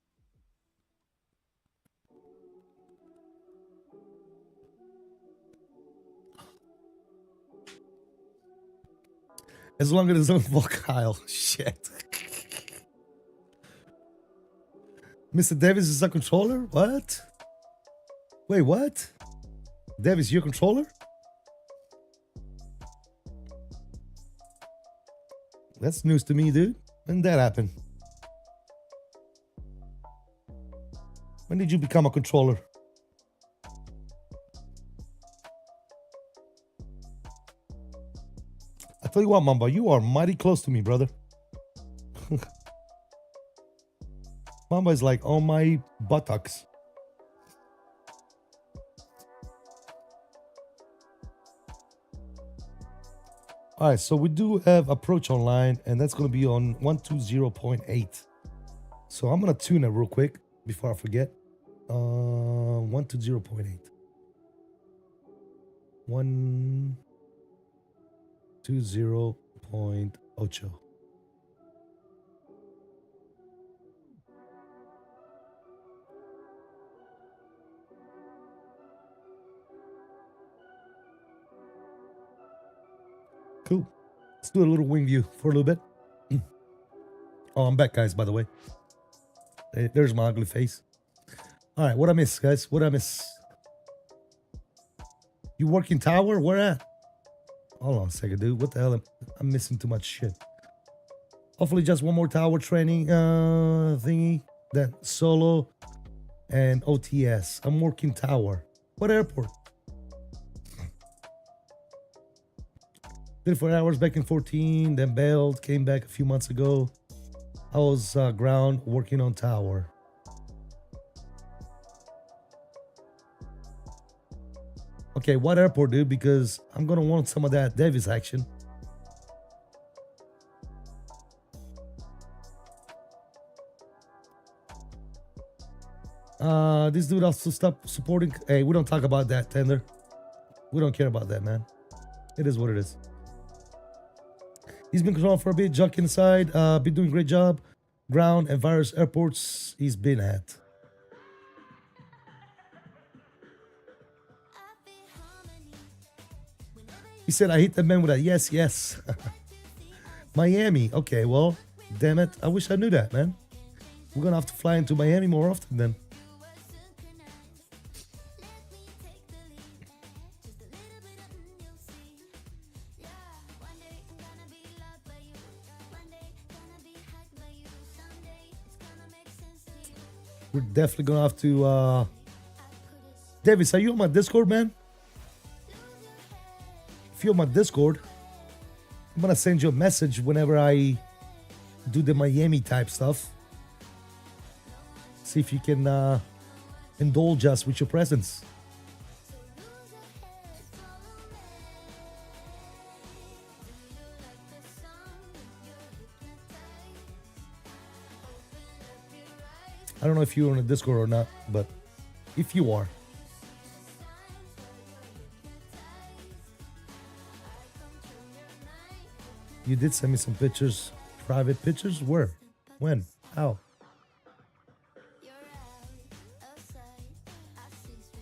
As long as it's not volatile. Shit. Mr. Davis is a controller? What? Wait, what? Davis, you're a controller? That's news to me, dude. When did that happen? When did you become a controller? I tell you what, Mamba, you are mighty close to me, brother. Mamba is like on my buttocks. All right, so we do have approach online, and that's going to be on 120.8. So I'm going to tune it real quick before I forget. 120.8. 120.8. Cool. Let's do a little wing view for a little bit. Oh, I'm back, guys, by the way. There's my ugly face. All right, what I miss, guys? What I miss? You working tower? Where at? Hold on a second, dude. What the hell? I'm missing too much shit. Hopefully just one more tower training thingy. Then solo and OTS. I'm working tower. What airport? Did 4 hours back in 14, then bailed, came back a few months ago. I was ground working on tower. Okay, what airport, dude? Because I'm gonna want some of that Davis action. This dude also stopped supporting. Hey, we don't talk about that, Tender. We don't care about that, man. It is what it is. He's been controlled for a bit, junk inside, been doing a great job. Ground and various airports he's been at. He said, I hit the man with a yes, yes. Miami. Okay, well, damn it. I wish I knew that, man. We're going to have to fly into Miami more often then. We're definitely going to have to... Davis, are you on my Discord, man? If you're on my Discord, I'm going to send you a message whenever I do the Miami type stuff. See if you can indulge us with your presence. I don't know if you're on the Discord or not, but if you are, you did send me some pictures, private pictures. Where? When? How?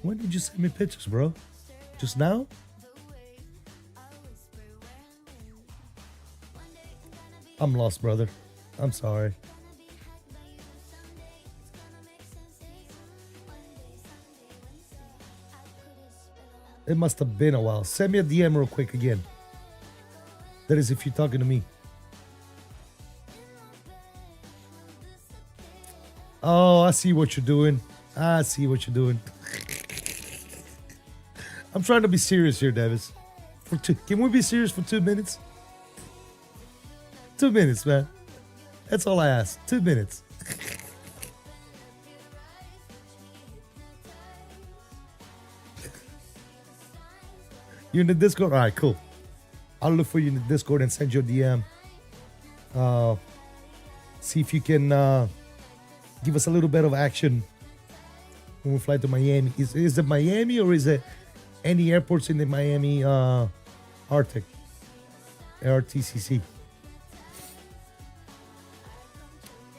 When did you send me pictures, bro? Just now? I'm lost, brother. I'm sorry. It must have been a while. Send me a DM real quick again. That is if you're talking to me. Oh, I see what you're doing. I see what you're doing. I'm trying to be serious here, Davis. Can we be serious for 2 minutes? 2 minutes, man. That's all I ask. 2 minutes. You in the Discord? All right, cool. I'll look for you in the Discord and send you a DM. See if you can give us a little bit of action when we fly to Miami. Is it Miami or is it any airports in the Miami Arctic? ARTCC.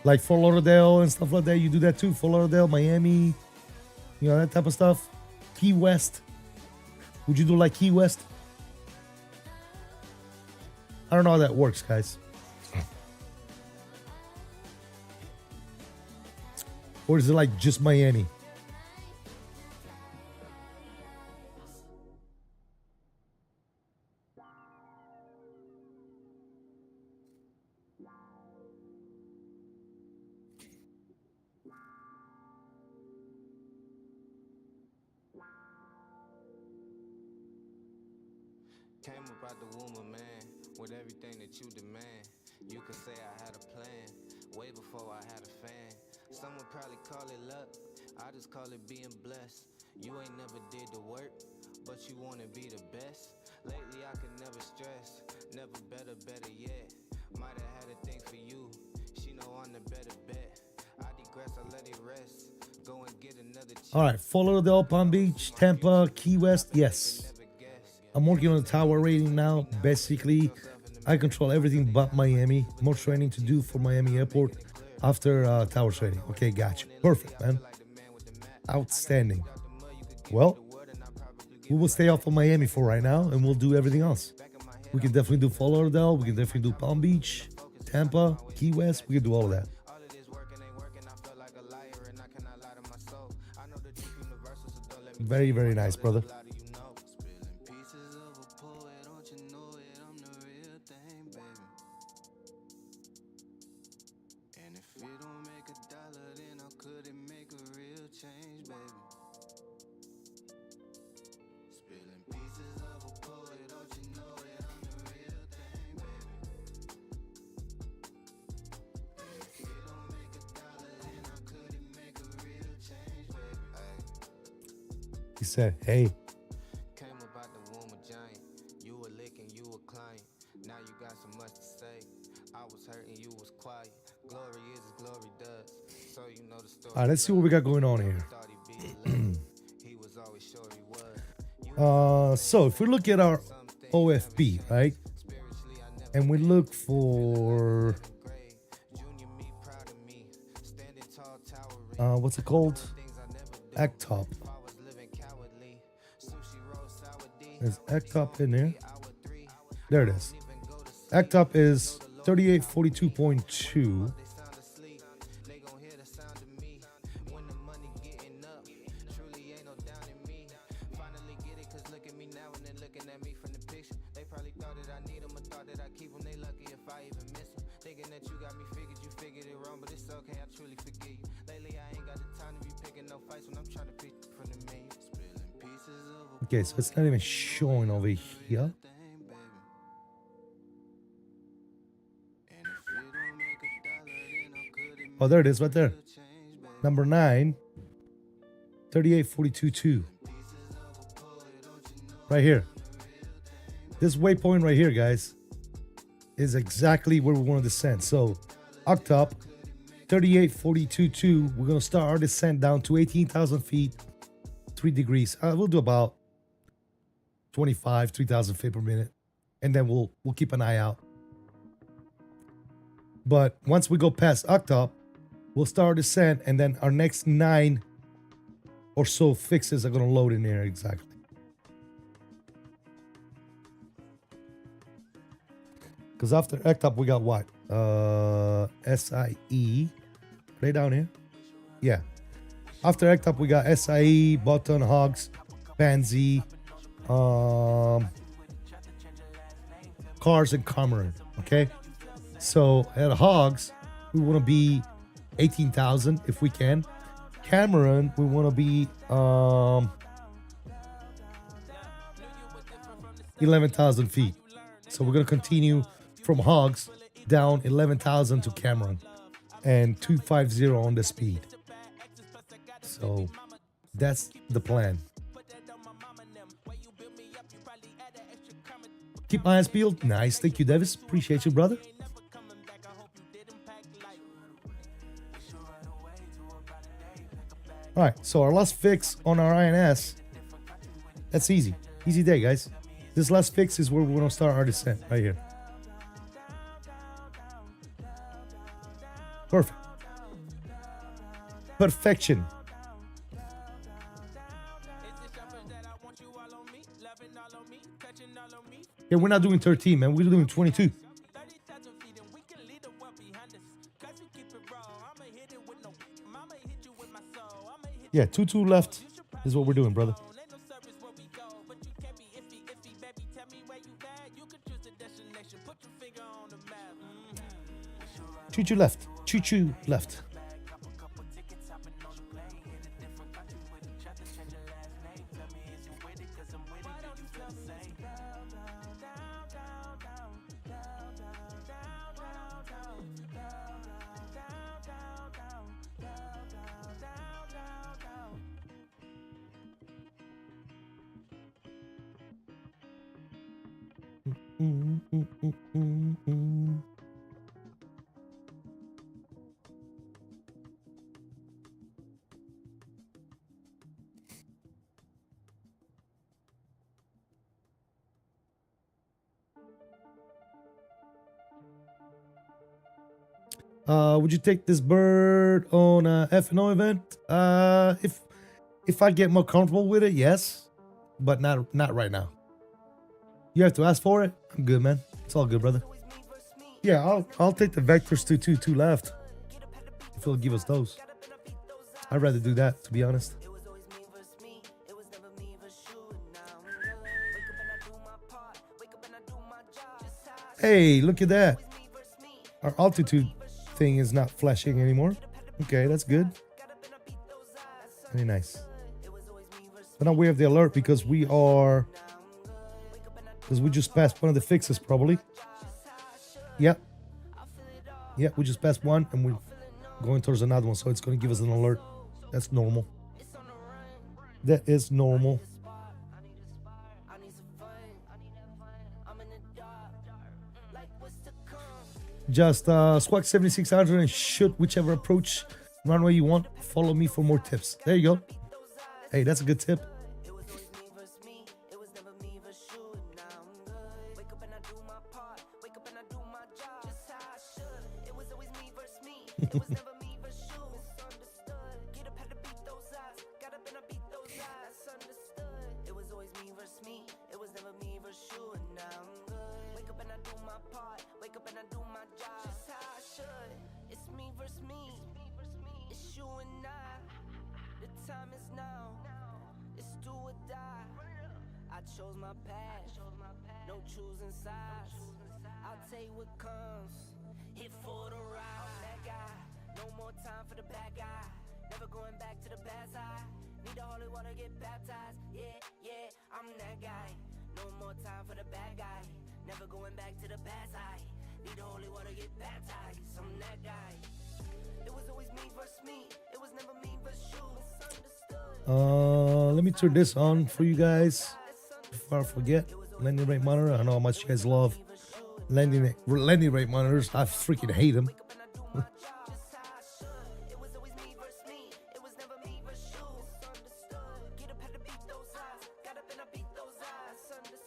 Like Fort Lauderdale and stuff like that. You do that too. Fort Lauderdale, Miami, you know, that type of stuff. Key West. Would you do like Key West? I don't know how that works, guys. Or is it like just Miami? Came up out the womb of man with everything that you demand. You could say I had a plan way before I had a fan. Some would probably call it luck, I just call it being blessed. You ain't never did the work, but you wanna be the best. Lately I could never stress, never better yet. Might have had a thing for you, she know I'm the better bet. I digress, I let it rest, go and get another chance. All right, Fort Lauderdale, Palm Beach, Tampa, Key West, yes. I'm working on the tower rating now. Basically, I control everything but Miami. More training to do for Miami Airport after tower rating. Okay, gotcha. Perfect, man. Outstanding. Well, we will stay off of Miami for right now, and we'll do everything else. We can definitely do Fort Lauderdale. We can definitely do Palm Beach, Tampa, Key West. We can do all of that. Very, very nice, brother. He said, hey. Came about the womb of giant. You were licking, you were client. Now you got so much to say. I was hurting, you was quiet. Glory is as glory does. So you know the story. All right, let's see what we got going on here. He was always sure he was. So if we look at our OFB, right? And we look for what's it called? ACTOP. There's ACTOP in there. There it is. ACTOP is 3842.2. Okay, so it's not even showing over here. Oh, there it is right there. Number 9, 3842.2. Right here. This waypoint right here, guys, is exactly where we want to descend. So, octop, 3842.2. We're going to start our descent down to 18,000 feet, 3 degrees. We'll do about 3,000 feet per minute, and then we'll keep an eye out. But once we go past octop, we'll start our descent, and then our next 9 or so fixes are going to load in there exactly. Because after octop, we got what? SIE. Right down here. Yeah. After octop, we got SIE, Button, Hogs, Pansy, Cars, and Cameron. Okay, so at Hogs we want to be 18,000 if we can. Cameron we want to be 11,000 feet. So we're gonna continue from Hogs down 11,000 to Cameron and 250 on the speed. So that's the plan. Keep my eyes peeled. Nice. Thank you, Davis. Appreciate you, brother. All right. So our last fix on our INS, that's easy. Easy day, guys. This last fix is where we're going to start our descent right here. Perfect. perfection. Yeah, we're not doing 13, man. We're doing 22. Yeah, 2 left is what we're doing, brother. Choo-choo left. Choo-choo left. Would you take this bird on a F&O event? If I get more comfortable with it, yes, but not right now. You have to ask for it. I'm good, man. It's all good, brother. Yeah, I'll take the vectors to 2 left if he'll give us those. I'd rather do that, to be honest. Hey, look at that. Our altitude thing is not flashing anymore. Okay, that's good. Very nice. So now we have the alert because we just passed one of the fixes probably. Yep. Yeah, we just passed one and we're going towards another one, so it's going to give us an alert. That's normal. That is normal. Just squawk 7600 and shoot whichever approach runway you want. Follow me for more tips. There you go. Hey, that's a good tip. Chose my path, no choosing sides. I'll take what comes, hit for the ride. That guy, no more time for the bad guy. Never going back to the bad side. Need the holy water, get baptized. Yeah, yeah, I'm that guy. No more time for the bad guy. Never going back to the bad side. Need the holy water, get baptized. I'm that guy. It was always me versus me. It was never me versus you. Let me turn this on for you guys. Before I forget, landing rate monitor. I know how much you guys love landing rate monitors. I freaking hate them.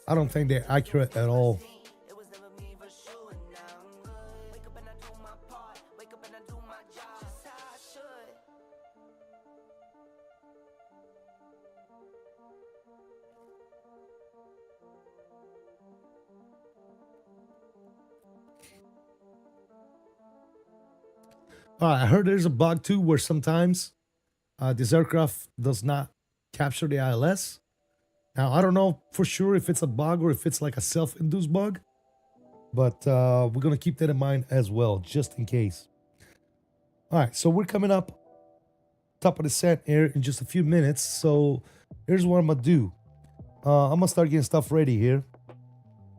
I don't think they're accurate at all. I heard there's a bug too where sometimes this aircraft does not capture the ILS. Now, I don't know for sure if it's a bug or if it's like a self-induced bug, but we're going to keep that in mind as well, just in case. All right, so we're coming up top of the set here in just a few minutes. So here's what I'm going to do. I'm going to start getting stuff ready here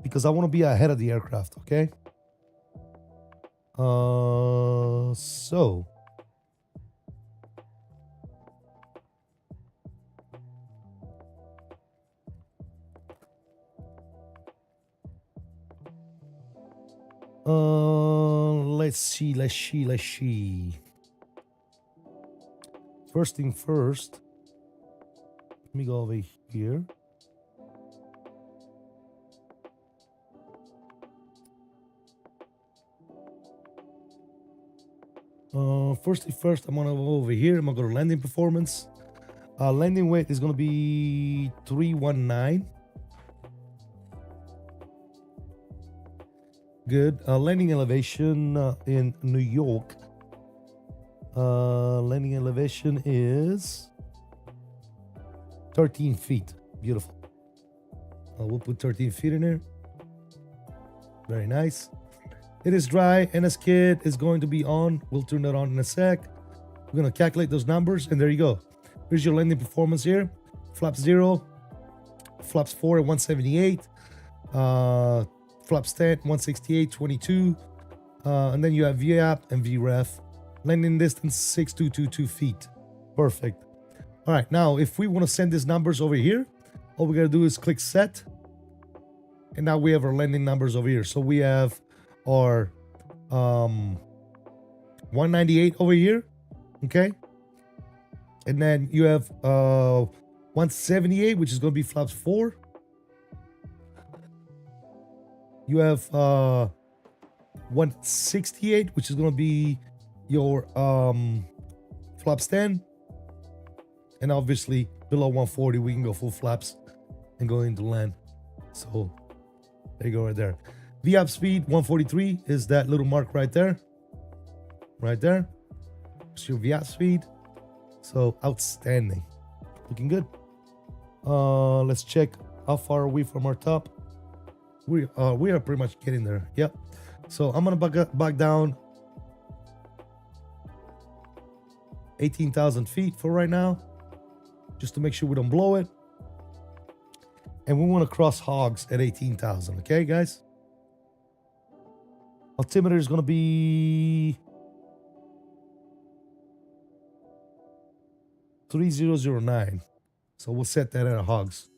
because I want to be ahead of the aircraft, okay? So let's see. First thing first, let me go over here. First, I'm gonna go over here. I'm gonna go to landing performance. Landing weight is gonna be 319. Good. Landing elevation in New York. Landing elevation is 13 feet. Beautiful. We'll put 13 feet in there. Very nice. It is dry. NS kit is going to be on. We'll turn that on in a sec. We're going to calculate those numbers, and there you go. Here's your landing performance here. Flaps 0, flaps 4 at 178, flaps 10, 168, 22, and then you have VAP and VREF. Landing distance 6222 feet. Perfect. All right, now if we want to send these numbers over here, all we got to do is click set. And now we have our landing numbers over here. So we have our 198 over here, okay? And then you have 178, which is going to be flaps 4. You have 168, which is going to be your flaps 10. And obviously below 140 we can go full flaps and go into land. So there you go, right there. VAP speed 143 is that little mark right there. Right there. It's your VAP speed. So outstanding. Looking good. Let's check how far are we from our top. We are pretty much getting there. Yep. So I'm gonna back down 18,000 feet for right now, just to make sure we don't blow it. And we want to cross hogs at 18,000. Okay, guys. Altimeter is going to be 3009. So we'll set that at hogs.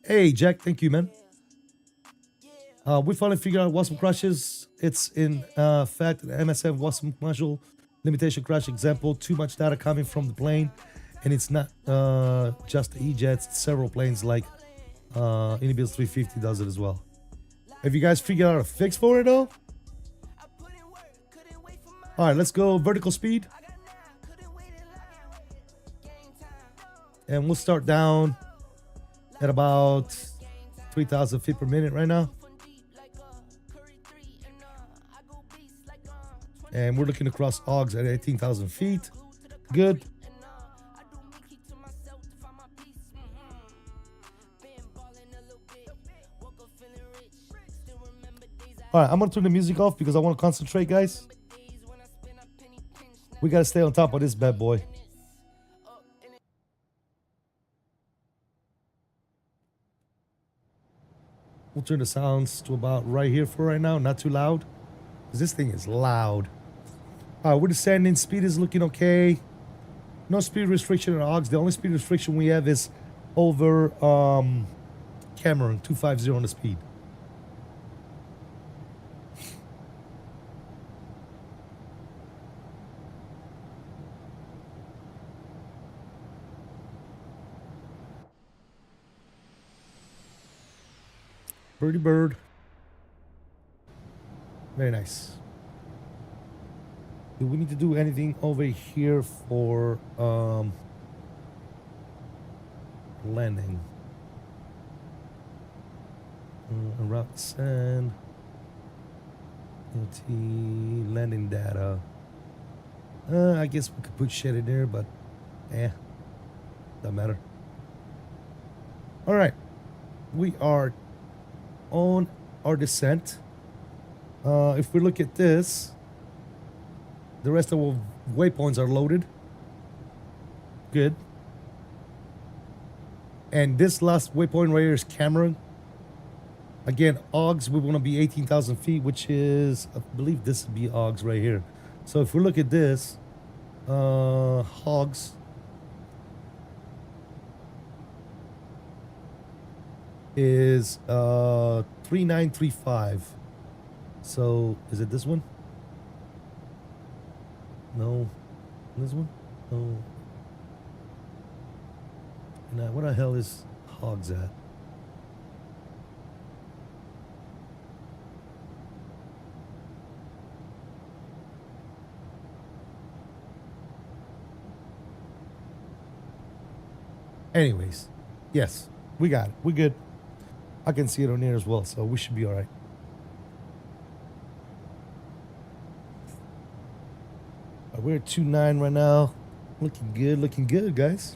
Hey, Jack. Thank you, man. We finally figured out WASM crashes. It's in fact an MSF WASM module limitation crash example. Too much data coming from the plane. And it's not just the E-jets. Several planes like Inibuilds 350 does it as well. Have you guys figured out a fix for it though? All right, let's go vertical speed. And we'll start down at about 3,000 feet per minute right now. And we're looking across hogs at 18,000 feet. Good. All right, I'm going to turn the music off because I want to concentrate, guys. We got to stay on top of this bad boy. We'll turn the sounds to about right here for right now. Not too loud, because this thing is loud. All right, we're descending. Speed is looking okay. No speed restriction at hogs. The only speed restriction we have is over Cameron, 250 on the speed. Birdie bird. Very nice. Do we need to do anything over here for landing? Route send. LT landing data. I guess we could put shit in there, but doesn't matter. All right, we are on our descent. If we look at this, the rest of our waypoints are loaded. Good. And this last waypoint right here is Cameron. Again, Oggs, we want to be 18,000 feet, which is, I believe this would be Oggs right here. So if we look at this, Hogs is 3935. So is it this one? No. This one? No. Now, where the hell is Hogs at? Anyways, yes, we got it. We're good. I can see it on here as well, so we should be all right. We're at 2.9 right now. Looking good, guys.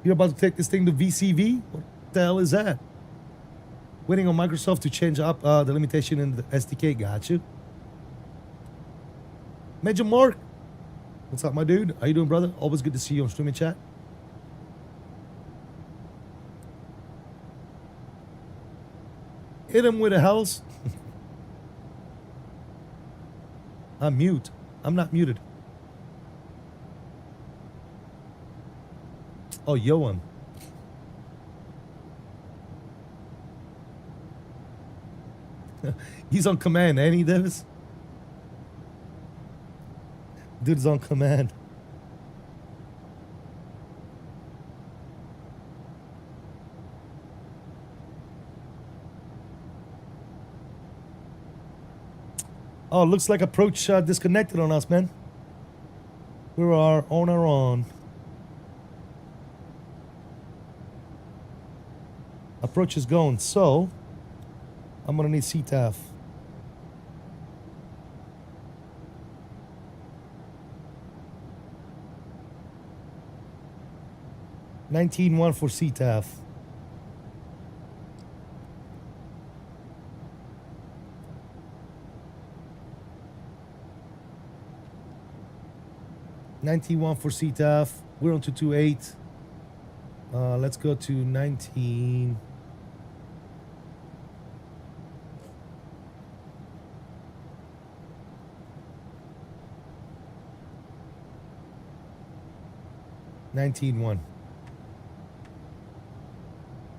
You're about to take this thing to VCV? What the hell is that? Waiting on Microsoft to change up the limitation in the SDK. Got you. Major Mark. What's up, my dude? How you doing, brother? Always good to see you on streaming chat. Hit him with a house. I'm mute. I'm not muted. Oh, Yoam. He's on command, ain't he, Davis? Dude's on command. Oh, looks like approach disconnected on us, man. We are on our own. Approach is going, so I'm gonna need CTAF. $19.1 for CTAF. $19.1 for CTAF. We're on to 2.8. Let's go to 19. $19.1.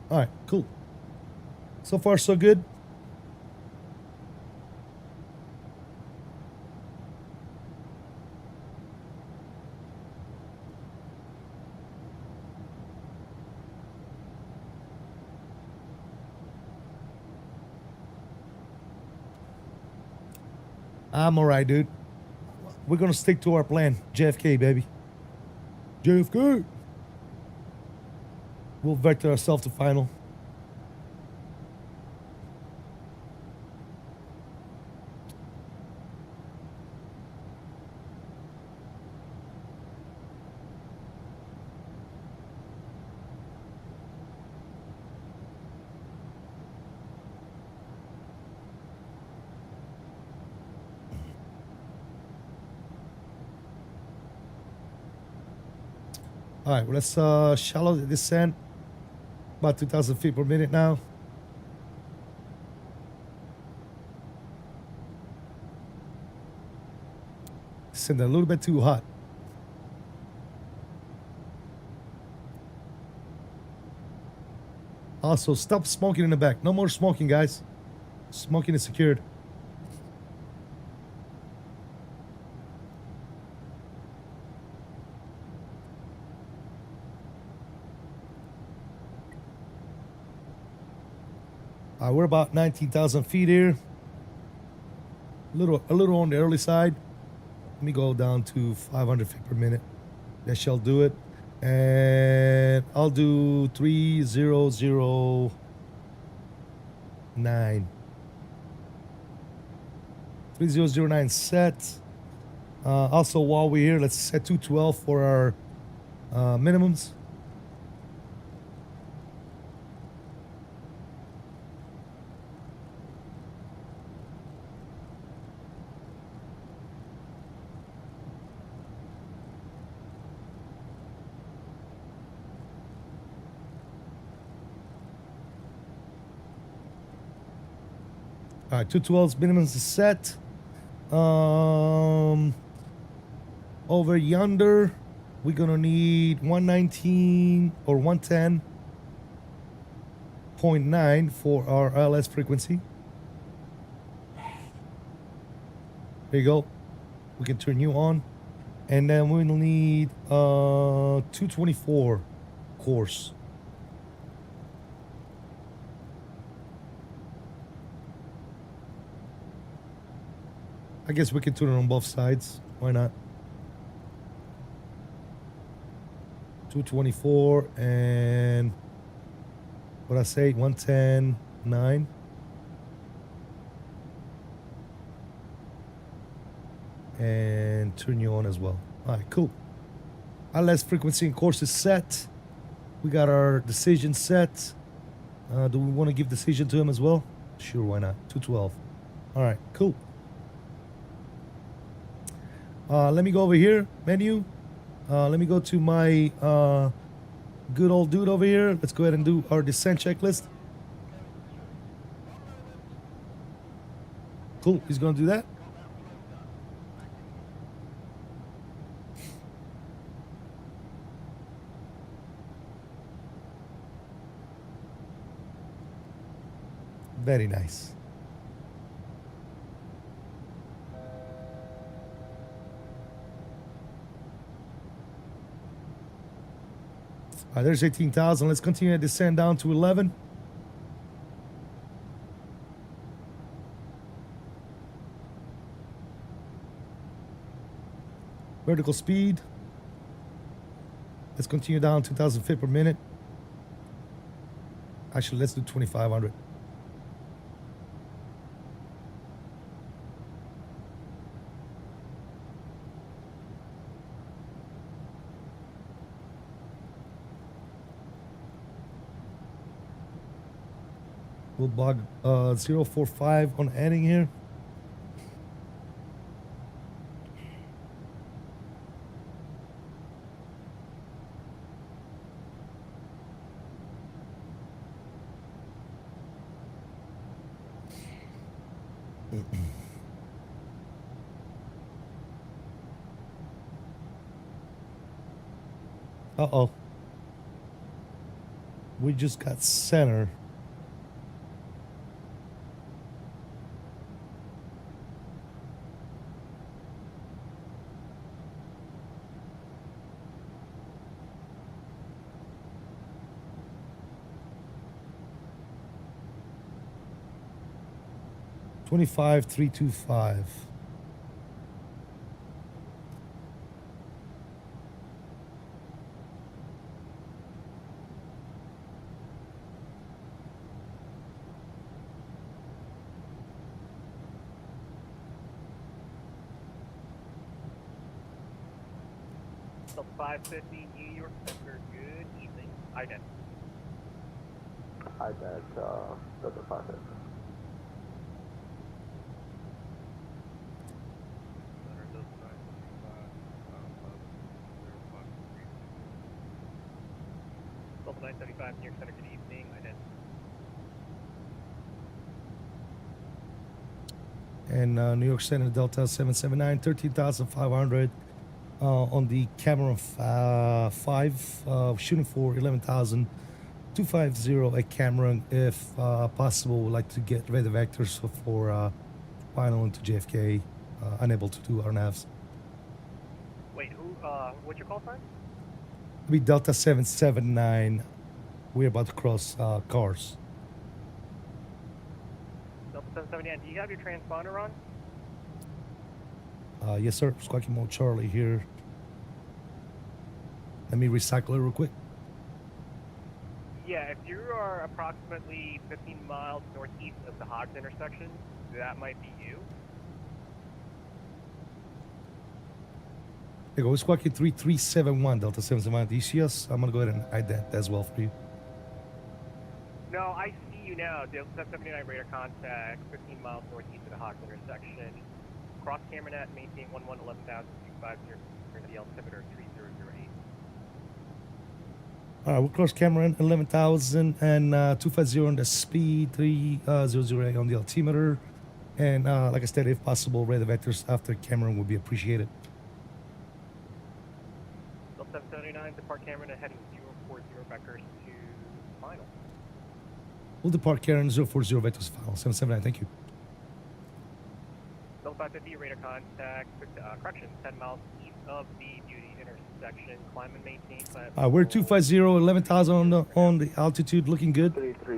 All right, cool. So far, so good. I'm all right, dude. We're gonna stick to our plan. JFK, baby. JFK. We'll vector ourselves to final. All right, well, let's shallow the descent. About 2,000 feet per minute now. Send a little bit too hot. Also, stop smoking in the back. No more smoking, guys. Smoking is secured. We're about 19,000 feet here. A little on the early side. Let me go down to 500 feet per minute. That shall do it. And I'll do 3009. 3009 set. Also, while we're here, let's set 212 for our minimums. All right, 212's minimum is set. Over yonder, we're gonna need 119 or 110.9 for our LS frequency. There you go. We can turn you on. And then we'll need 224 course. I guess we can tune it on both sides. Why not? 224 and what I say, 110.9. And turn you on as well. All right, cool. ILS frequency and course is set. We got our decision set. Do we want to give decision to him as well? Sure, why not? 212. All right, cool. Let me go over here, menu. Let me go to my good old dude over here. Let's go ahead and do our descent checklist. Cool, he's gonna do that. Very nice. All right, there's 18,000. Let's continue to descend down to 11. Vertical speed. Let's continue down 2,000 feet per minute. Actually, let's do 2,500. We'll bug 045 on adding here. Uh-oh. We just got center. $25,325. So 550 New York Center, good evening. IDET. IDET, Delta 550. Delta 975 New York Center, good evening. IDET. And New York Center Delta 779, 13,500 on the camera 5, shooting for 11,250 at Cameron. If possible, would like to get weather vectors for final into JFK. Unable to do our navs. Wait, who, what's your call sign? It'll be Delta 779. We're about to cross cars. Delta 779, do you have your transponder on? Yes, sir. Squawky Mode Charlie here. Let me recycle it real quick. Yeah, if you are approximately 15 miles northeast of the Hogs intersection, that might be you. There you go. Squawky 3371 Delta 771. Do you see us? I'm gonna go ahead and hide that as well for you. No, I see you now. Delta 779 radar contact, 15 miles northeast of the Hogs intersection. Cross camera net, maintain 11,250 for the altimeter 3008. All right, we'll cross Cameron 11,000 and 250 on the speed, 3008 on the altimeter. And like I said, if possible, radar vectors after Cameron would be appreciated. Delta 779, depart Cameron heading 040 vectors to final. We'll depart Cameron 040 vectors final. 779, thank you. Delta 550 radar contact, correction, 10 miles east of the Beauty intersection. Climb and maintain. We're 250, 11,000 on the altitude, looking good. 33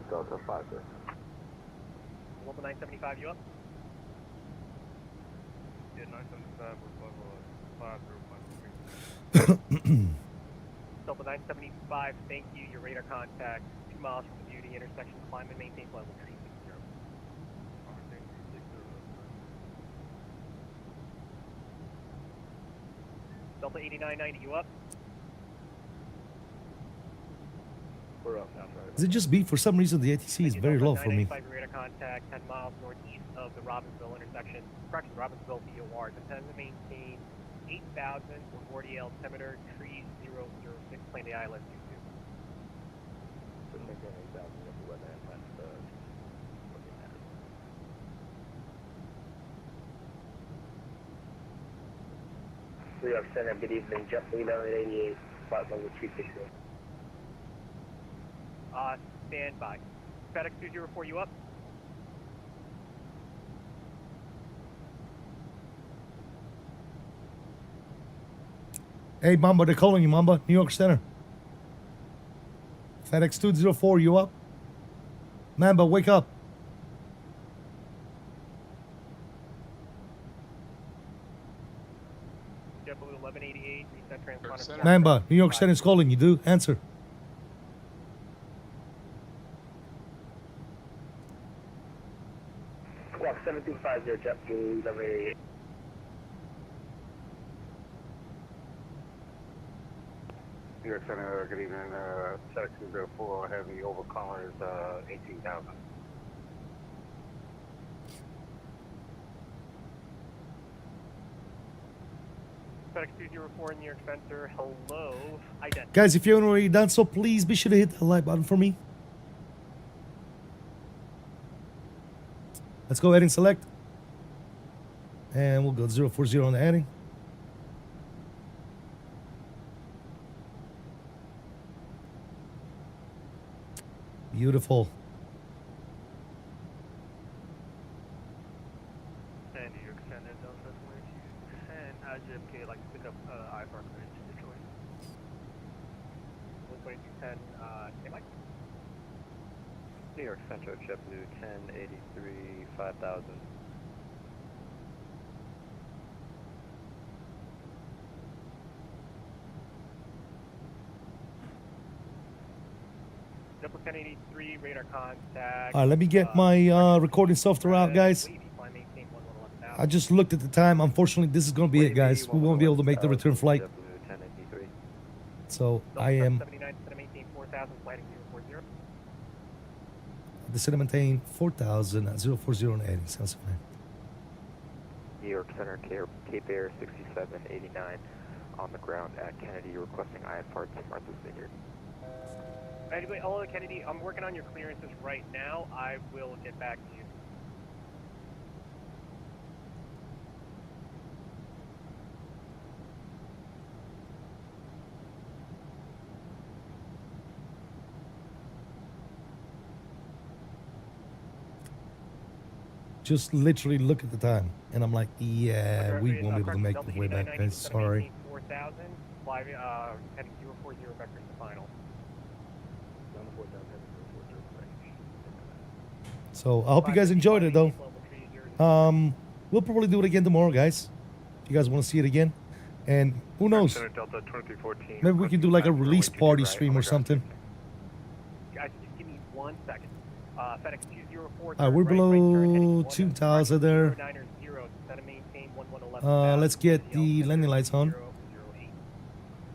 Delta 550. Delta 975, you up? Yeah, 975 was level 505. Delta 975, thank you. Your radar contact, 2 miles from the Beauty intersection. Climb and maintain level 360. Delta 8990, you up? We're up now, sorry. Is it just me? For some reason, the ATC is very low for me. Delta 995, radar contact, 10 miles northeast of the Robbinsville intersection. Correction, Robbinsville VOR. Intend to maintain 8,000 or 40 altimeter, 3006, plane to ILS 22. Just maintain 8,000 if we let that pass the looking at it. New York Center, good evening. Jet 1188, flight level 360. Stand by. FedEx 204, you up? Hey, Mamba, they're calling you, Mamba. New York Center. FedEx 204, you up? Mamba, wake up. JetBlue 1188, reset transponder. Mamba, New York Center is calling you, dude. Answer. Squawk 7250, JetBlue 1188. New York Center, good evening. FedEx 204, heavy overcallers, 18,000. FedEx 204, New York Center, hello. Identity. Guys, if you haven't already done so, please be sure to hit that like button for me. Let's go ahead and select. And we'll go 040 on the heading. Beautiful. And New York Center, Delta 2210, JFK, like to pick up IFR credit to Detroit. 2210, hey Mike. New York Central, JetBlue 1083, 5000. JetBlue 1083, radar contact. All right, let me get my recording software out, guys. I just looked at the time. Unfortunately, this is going to be it, guys. We won't be able to make the return flight. So I am descend and maintain 4,000 at 040 on 80. Sounds fine. New York Center, Cape Air 6789 on the ground at Kennedy, requesting IFR to Martha's Vineyard. Anyway, hello Kennedy, I'm working on your clearances right now. I will get back to you. Just literally look at the time, and I'm like, yeah, we won't be able to make the way back, guys. Sorry. 4,000, heading 040 vectors to final. So I hope you guys enjoyed it, though. We'll probably do it again tomorrow, guys. If you guys want to see it again, and who knows? Maybe we can do like a release party stream or something. Guys, just give me 1 second. FedEx 204. We're below 2,000 there. Let's get the landing lights on.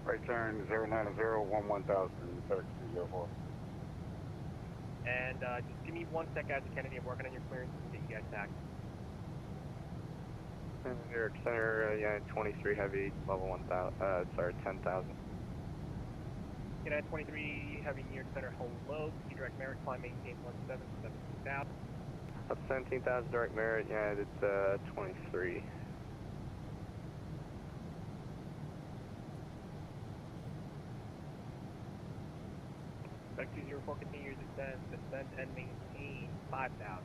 Right turn 090-11000, FedEx 204. And just give me 1 sec, guys. Kennedy, I'm working on your clearance and get you guys back. New York Center, yeah, 23 heavy, level 1,000, sorry, 10,000. United 23 heavy, New York Center, hello. Direct merit, climb, maintain 17,000. Up 17,000 direct merit, yeah, it's 23. FedEx 204 continues descend and maintain 5,000.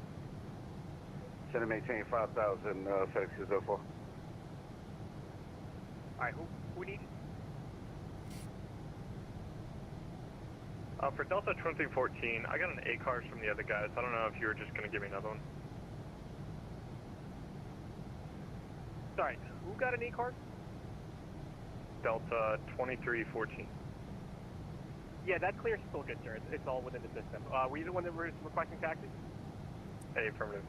Center maintain 5,000, FedEx 204. Alright, who needs? For Delta 2314, I got an A cars from the other guys. I don't know if you were just going to give me another one. Sorry, who got an A card? Delta 2314. Yeah, that clear is still good, sir. It's all within the system. Were you the one that was requesting taxi? Hey, affirmative.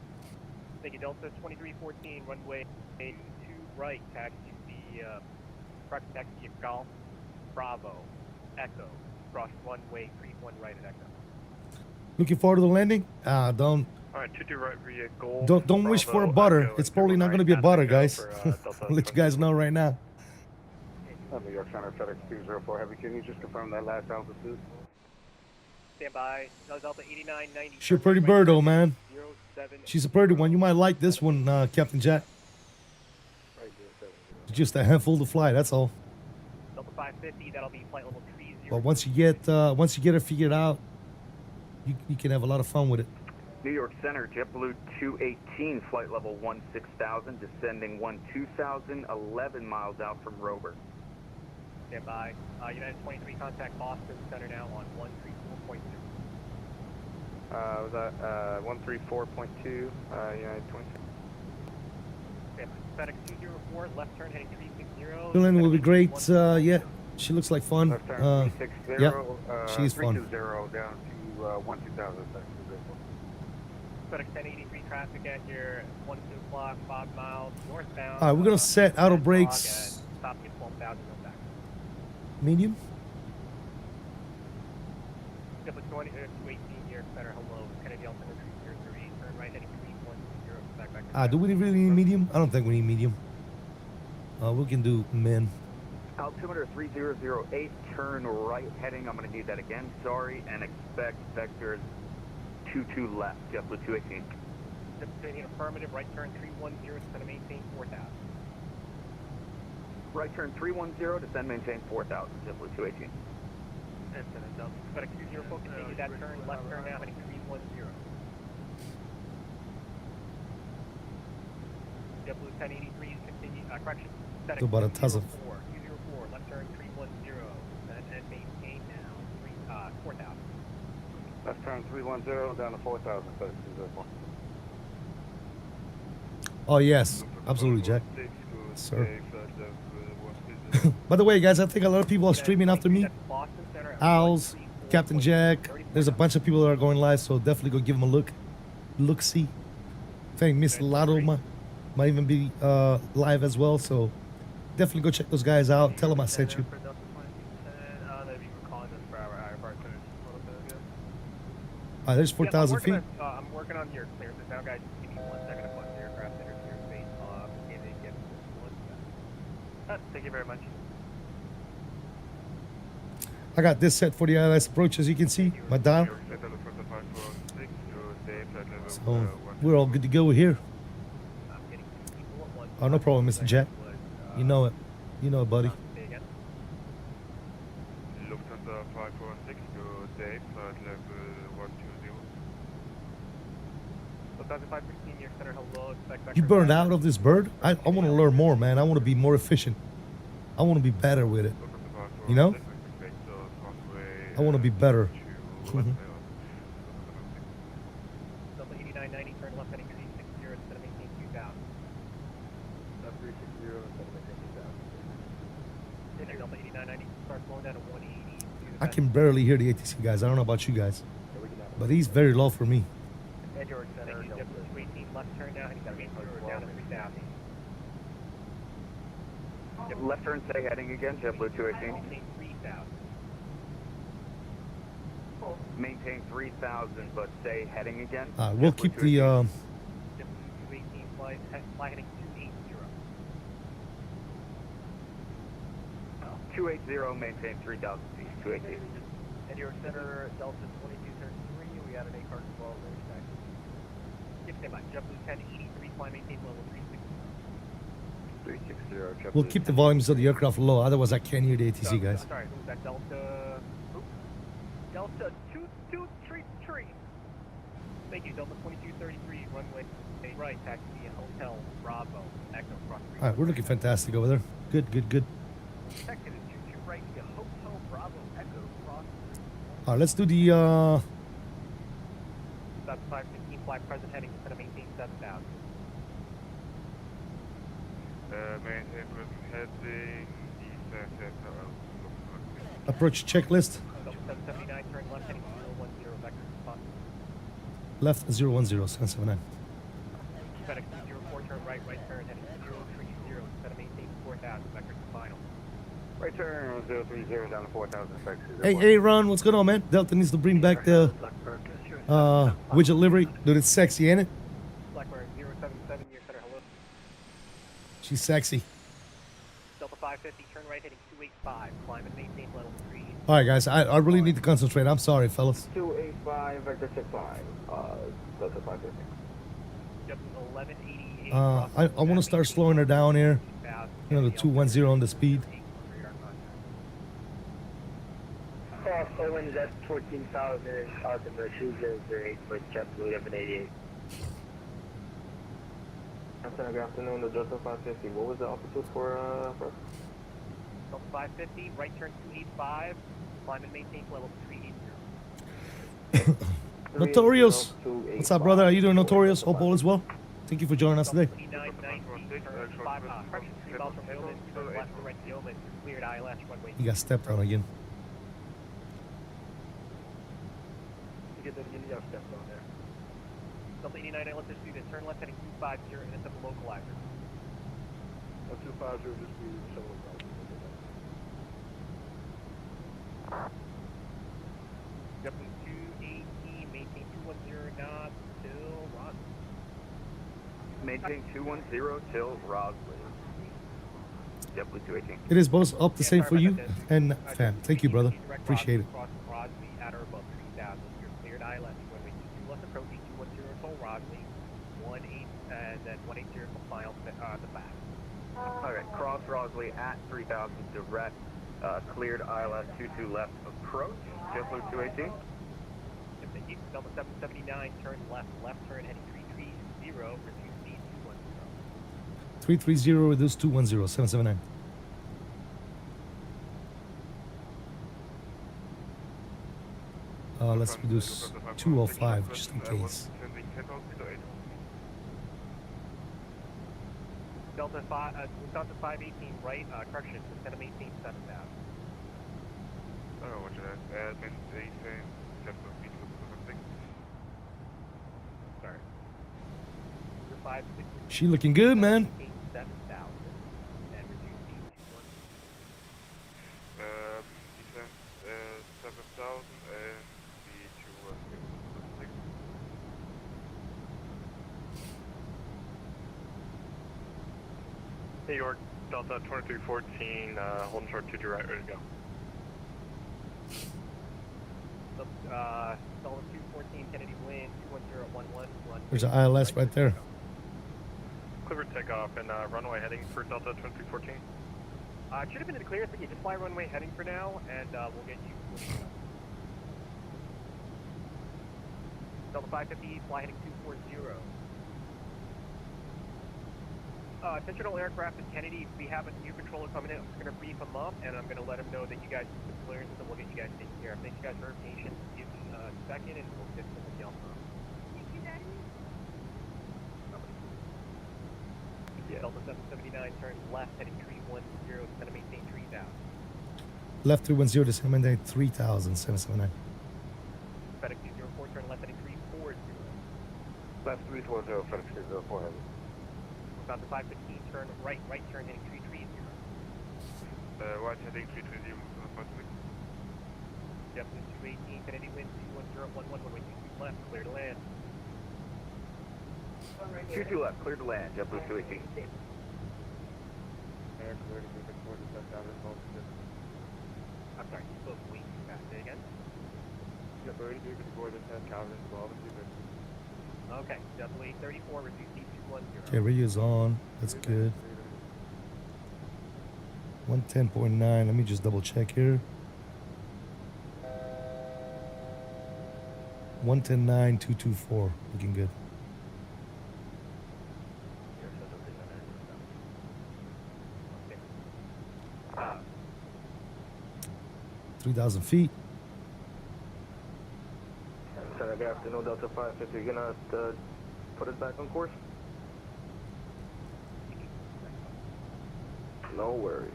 Thank you, Delta 2314, runway 2 right, taxi the correct taxi Golf Bravo Echo, cross runway 31 right at Echo. Looking forward to the landing? Don't Alright, 22 right via Gold. don't wish for a Bravo, butter. Echo, It's and probably not going to be a at butter, Echo guys. for, Delta I'll let you guys know right now. New York Center, FedEx 204 Heavy. Can you just confirm that last altitude? Stand by. Delta 8990. She's a pretty bird, though, man. She's a pretty one. You might like this one, Captain Jack. It's just a handful to fly. That's all. Delta 550. That'll be flight level 30. But once you get it figured out, you can have a lot of fun with it. New York Center, JetBlue 218, flight level 16,000, descending 12,000, 11 miles out from Rober. Stand by. United 23, contact Boston Center now on 134.2. Was that 134.2, United 23? Stand by. FedEx 204, left turn heading 360. Dylan will be great. Yeah, she looks like fun. Left turn 360. Yeah, she's fun. 320 down to 12,000. FedEx 1083 traffic at your 1 2 o'clock, 5 miles northbound. All right, we're gonna set auto brakes. Stop at 12,000 back. Medium. Double 218 York Center, hello. Kennedy L-1011 TriStar, turn right heading 310, back. Do we really need medium? I don't think we need medium. We can do min. Altimeter 3008, turn right heading. I'm going to need that again. Sorry, and expect vectors 22 left. JetBlue 218. JetBlue affirmative, right turn 310, descend maintain 4,000. Right turn 310, descend maintain 4,000. JetBlue 218. FedEx 204, continue that turn, left turn now heading 310. JetBlue 1083, continue, correction. FedEx Do about a dozen. 204, left turn 310, and maintain now 4,000. Left turn 310 down to 4,000. FedEx 204. Oh yes, absolutely, Jack. Sir. By the way, guys, I think a lot of people are streaming after me. Owls, Captain Jack. There's a bunch of people that are going live, so definitely go give them a look, see. I think Miss Lotto might even be live as well, so definitely go check those guys out. Tell them I sent you. There's 4,000 feet. I'm working on your clearances now, guys. Give me 1 second to put the aircraft into airspace. Thank you very much. I got this set for the ILS approach, as you can see, my dial. So we're all good to go here. Oh, no problem, Mr. Jack. You know it. You know it, buddy. Lufthansa 546 to Dave, flight level 120. Lufthansa 516, York Center, hello. You burned out of this bird? I want to learn more, man. I want to be more efficient. I want to be better with it. You know? I want to be better. Delta 8990, turn left heading 360, instead of maintain 2,000. 360, instead of maintaining 2,000. Delta 8990, start slowing down to 180. I can barely hear the ATC guys. I don't know about you guys, but he's very low for me. And York Center, JetBlue 218, left turn now, heading down to 3,000. Left turn, say heading again. JetBlue 218. Maintain 3,000. Maintain 3,000, but say heading again. We'll keep the. JetBlue 218, fly heading 280. 280, maintain 3,000 feet. 218. And York Center, Delta 2233, we have an A-car 12 range taxi. Yep, stand by. JetBlue 1083, fly maintain level 360. 360, We'll keep the volumes of the aircraft low, otherwise I can't hear the ATC guys. Sorry, what was that? Delta 2233. Thank you, Delta 2233, runway right, taxi Hotel Bravo, Echo cross. All right, we're looking fantastic over there. Good. Detected is 22 right via Hotel Bravo, Echo cross. All right, let's do the. That's 515, fly present heading, instead of maintain 7,000. Maintain present heading, Approach checklist. Delta 779, turn left heading 010, vector response. Left 010, 779. FedEx 204, turn right, right turn heading 030, set a maintain 4000, vector to final. Right turn 030 down to 4000, Hey, Ron, what's going on, man? Delta needs to bring back the widget livery. Dude, it's sexy, ain't it? Blackburn 077, near center, hello. She's sexy. Delta 550, turn right heading 285, climb and maintain level 3. All right, guys, I really need to concentrate. I'm sorry, fellas. 285, vector 65, Delta 550. Yep, 1188. I want to start slowing her down here. You know, the 210 on the speed. Cross Owens at 14,000, altimeter 208 with JetBlue 1188. Good afternoon, the Delta 550. What was the altitude for Delta 550, right turn 285, climb and maintain level 380. Notorious. What's up, brother? How you doing, Notorious? Hope all is well. Thank you for joining us today. 2990, turn 5, correction 3 miles from Yeoman, turn left to right Yeoman, cleared ILS runway. He got stepped on again. You got stepped on there. Delta 89, let's just do this. Turn left heading 250, and it's a localizer. 250, just be some localizer. Yep, 280, maintain 210 knots till Rosley. Maintain 210 till Rosley. JetBlue 218. It is both up the same for you and fam. Thank you, brother. Appreciate it. Cross Rosley at or above 3000. You're cleared ILS runway 22 left approaching 210 till Rosley, 18 and then 180 for final the back. Alright, cross Rosley at 3000 direct, cleared ILS 22 left approach, JetBlue 218. Delta 779, turn left, turn heading 330, reduce speed 210. 330, reduce 210, 779. Let's reduce 205 just in case. Delta 518, right, correction, instead of maintain 7000. Oh, what should I add? Maintain, Sorry. 560. She looking good, man. 7,000 and reduce speed to 7,000 and the 2 Hey York, Delta 2314, holding short 2 right, ready to go. Delta 214, Kennedy wind, 21011. There's an ILS right there. Clear for takeoff and runway heading for Delta 2314. It should have been in the clearance, but you just fly runway heading for now, and we'll get you. Delta 550, fly heading 240. Sentinel aircraft in Kennedy, we have a new controller coming in. I'm just going to brief him up, and I'm going to let him know that you guys took the clearances, and we'll get you guys taken care of. Thank you guys for your patience. Give me a second, and we'll get something else on. Thank you, Daddy. Delta 779, turn left, heading 310, set to maintain 3000. Left 310 to 779, 3000, 779. FedEx 204, turn left, heading 340. Left 310, FedEx 204 heavy. About the 515, turn right, turn heading 330. Watch heading 330, Yep, 218, Kennedy wind, 21011, runway 22 left, clear to land. 22 left, clear to land, JetBlue 218. I'm sorry, you spoke way too fast. Say again? Okay, JetBlue 34, reduce C210. Okay, radio's on. That's good. 110.9. Let me just double check here. 110.9, 224. Looking good. 3,000 feet. Good afternoon, Delta 550. You're gonna put us back on course? No worries.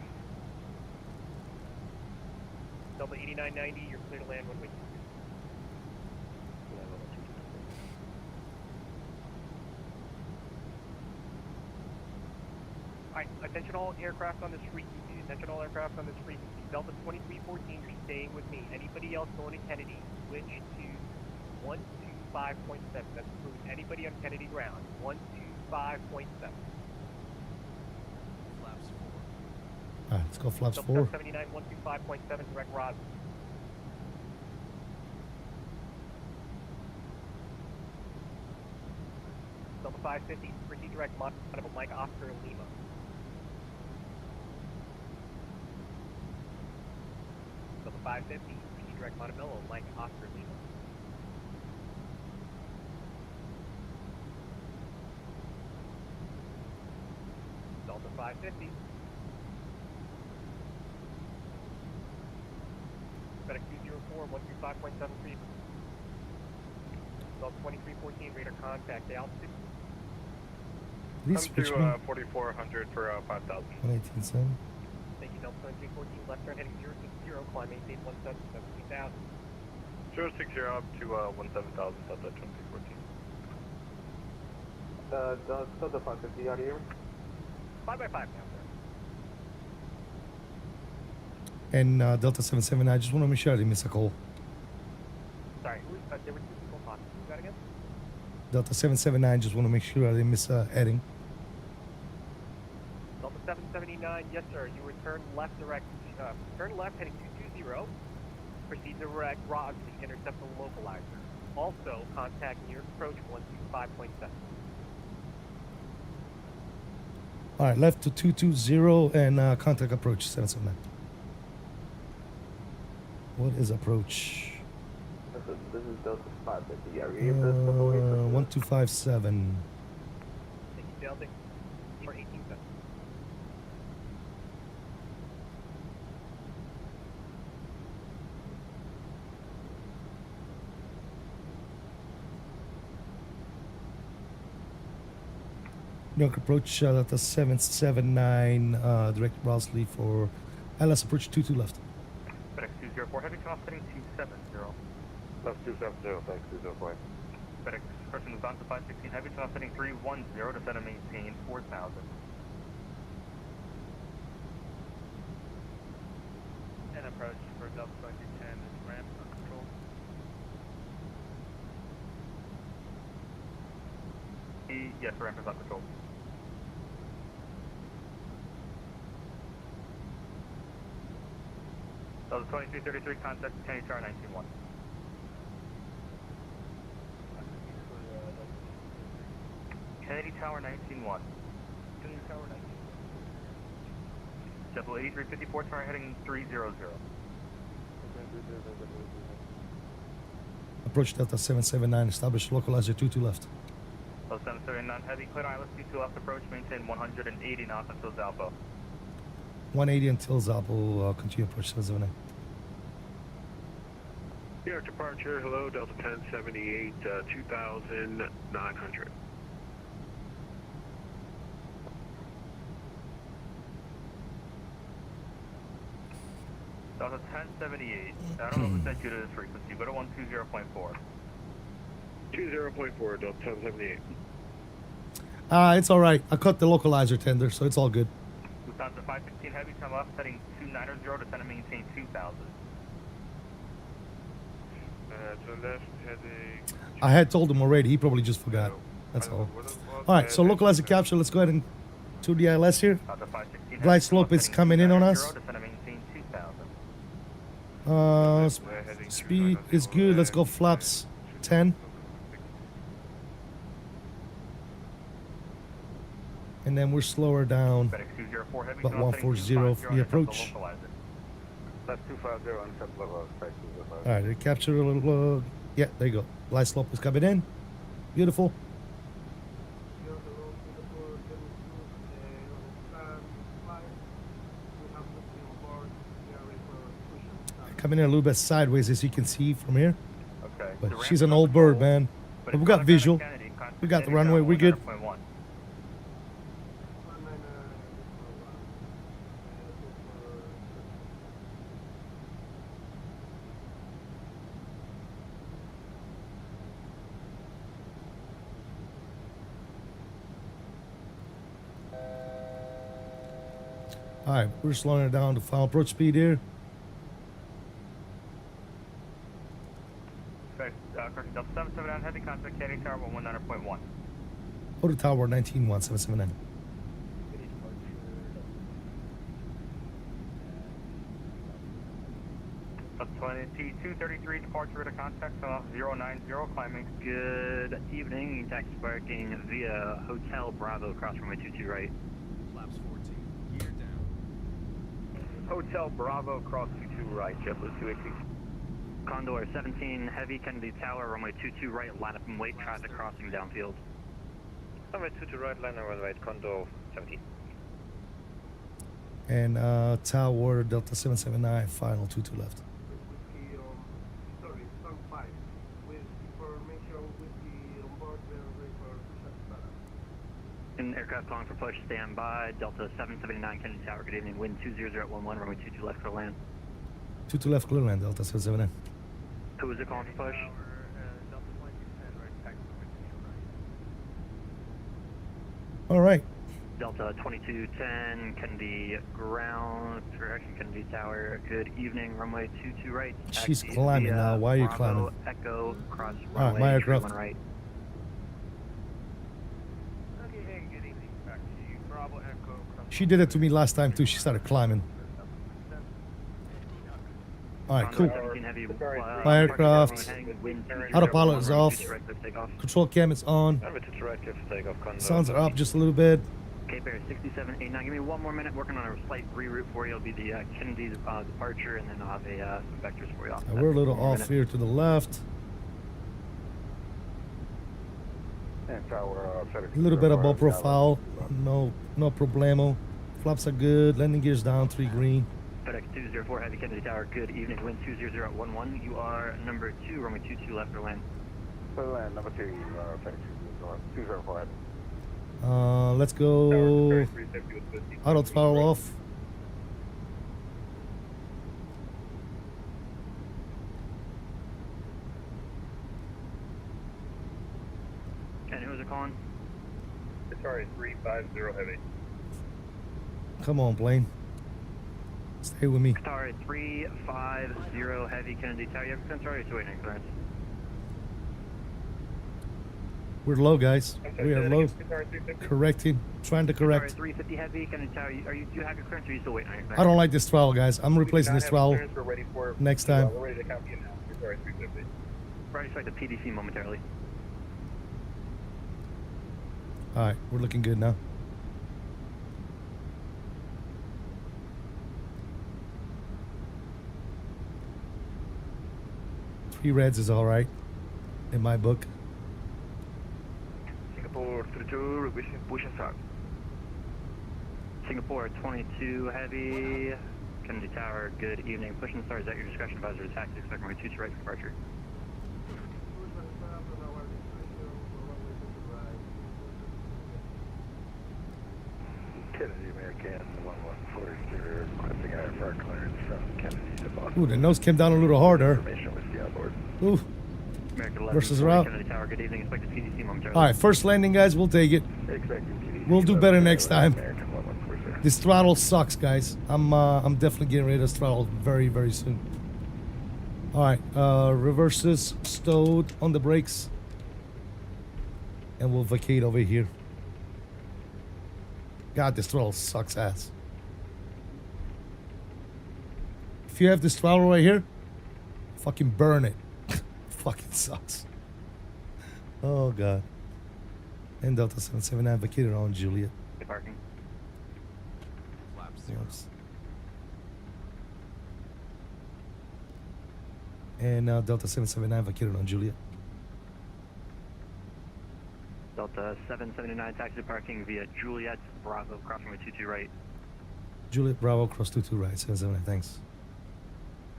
Delta 8990, you're clear to land when we. Alright, attention all aircraft on this frequency. Attention all aircraft on this frequency. Delta 2314, you're staying with me. Anybody else going to Kennedy, switch to 125.7. That includes anybody on Kennedy ground. 125.7. Flaps 4. Alright, let's go flaps Delta 4. 79, 125.7, direct rod. Delta 550, proceed direct modifiable Mike Oscar Lima. Delta 550, proceed direct modifiable Mike Oscar Lima. Delta 550. FedEx 204, 125.73. Delta 2314, radar contact, altitude. Please Come switch to me. 4400 for 5000. 118.7. Thank you, Delta 2314, left turn heading 060, climb maintain 177,000. 060 up to 17000, Delta 2314. Delta 550 out of here. 5x5 now, sir. And Delta 779, I just want to make sure I didn't miss a call. Sorry, there were two people talking. Do that again? Delta 779, just want to make sure I didn't miss heading. Delta 779, yes sir, you return left direct, turn left heading 220. Proceed direct Rossley, intercept the localizer. Also, contact New York approach 125.7. Alright, left to 220 and contact approach 779. What is approach? This is Delta 550. Are you able to 1257. Thank you, Delta. For 18 seconds. New York approach Delta 779, direct Rossley for LS approach 22 left. FedEx 204, heavy come off heading 270. Left 270, thanks, 204. FedEx person is on to 516, heavy come off heading 310, descend and maintain 4000. And approach for Delta 2210 is ramp on control. Yes, ramp is on control. Delta 2333, contact Kennedy Tower 191. Kennedy Tower 191. Kennedy Tower 19. JetBlue 8354, tower heading 300. Approach Delta 779, establish localizer 22 left. Delta 779, heavy clear ILS 22 left approach, maintain 180 knots until Zalpo. 180 until Zappel, continue approach 779. New York departure, hello, Delta 1078, 2900. Delta 1078, I don't know who sent you to this frequency, go to 120.4. 20.4, Delta 1078. It's alright. I cut the localizer tender, so it's all good. Lufthansa 516 heavy, come up, heading 290, descend and maintain 2000. To the left, heading... I had told him already. He probably just forgot. That's all. Alright, so localizer capture. Let's go ahead and to the ILS here. Glide slope is coming in on us. Speed is good. Let's go flaps 10. And then we're slower down. About 140 for the approach. Left 250, unaccept level, right 205. Alright, they capture a little. Yeah, there you go. Glide slope is coming in. Beautiful. Coming in a little bit sideways, as you can see from here. Okay. But she's an old bird, man. But we got visual. We got the runway. We're good. All right, we're slowing it down to final approach speed here. Okay, correction, Delta 779 heavy contact, Kennedy Tower 119.1. Go to tower 191779. Plus 2233 departure to contact 090, climbing. Good evening, taxi parking via Hotel Bravo, across from my 22 right. Flaps 14. Gear down. Hotel Bravo, cross 22 right, JetBlue 286. Condor 17 heavy, Kennedy Tower, runway 22 right, line up and wait, traffic crossing downfield. Runway 22 right, line up and wait, Condor 17. And tower Delta 779, final 22 left. Sorry, stand 5. With information with the onboard record Shutdown. An aircraft calling for push, stand by. Delta 779 Kennedy Tower, good evening, wind 200 at 11, runway 22 left for land. 22 left, clear land, Delta 779. Who is it calling for push? Delta 2210 right, taxi All right. Delta 2210, Kennedy ground, correction, Kennedy Tower, good evening, runway 22 right. She's Taxi climbing via now. Why are you Bravo, climbing? Echo, cross All right, runway my aircraft. 31 right. Okay, hey, good evening, taxi Bravo Echo. She did it to me last time too. She started climbing. All right, cool. 17 heavy, My aircraft. wind 200 Autopilot is off. 22 right, clear for takeoff. Control cam is on. Runway 22 right, clear for takeoff, Condor. Sounds are up just a little bit. Cape Air 6789. Give me one more minute. Working on a slight reroute for you. It'll be the Kennedy departure, and then I'll have some vectors for you. Off We're a little off here to the left. And tower, A little bit above profile. No problemo. Flaps are good. Landing gears down. 3 green. FedEx 204 Heavy Kennedy Tower. Good evening. Wind 200 at 11. You are number 2. Runway 22 left for land. So land number 2, FedEx 204. Let's go. Auto throttle off. And who is it calling? Sorry, 350 heavy. Come on, plane. Stay with me. Qatar 350 Heavy Kennedy Tower. You have a Sorry, it's waiting clearance. We're low, guys. We are low. Correcting. Trying to correct. 350 Heavy Kennedy Tower. Do you have your clearance or are you still waiting on your clearance? I don't like this throttle, guys. I'm replacing this throttle We're ready for next time. We're ready to copy it now. Sorry, 350. Ready to select the PDC momentarily. All right, we're looking good now. Three reds is all right in my book. Singapore 32, requesting push and start. Singapore 22 Heavy Kennedy Tower. Good evening. Push and start is at your discretion. Advisor to taxi. Expect runway 22 right for departure. Kennedy American 1140, requesting IFR clearance from Kennedy to Boston. Ooh, the nose came down a little harder. Information with the outboard. Ooh. American 11 Versus route. Kennedy Tower. Good evening. Expect the PDC momentarily. All right, first landing, guys. We'll take it. Expecting PDC. We'll do better next time. American 1140. This throttle sucks, guys. I'm definitely getting rid of this throttle very, very soon. All right, reverses stowed on the brakes, and we'll vacate over here. God, this throttle sucks ass. If you have this throttle right here, fucking burn it. Fucking sucks. Oh God. And Delta 779 vacated on Juliet. Parking. Yes. And Delta 779 vacated on Juliet. Delta 779 taxi parking via Juliet Bravo, crossing with 22 right. Juliet Bravo, cross 22 right, 779, thanks.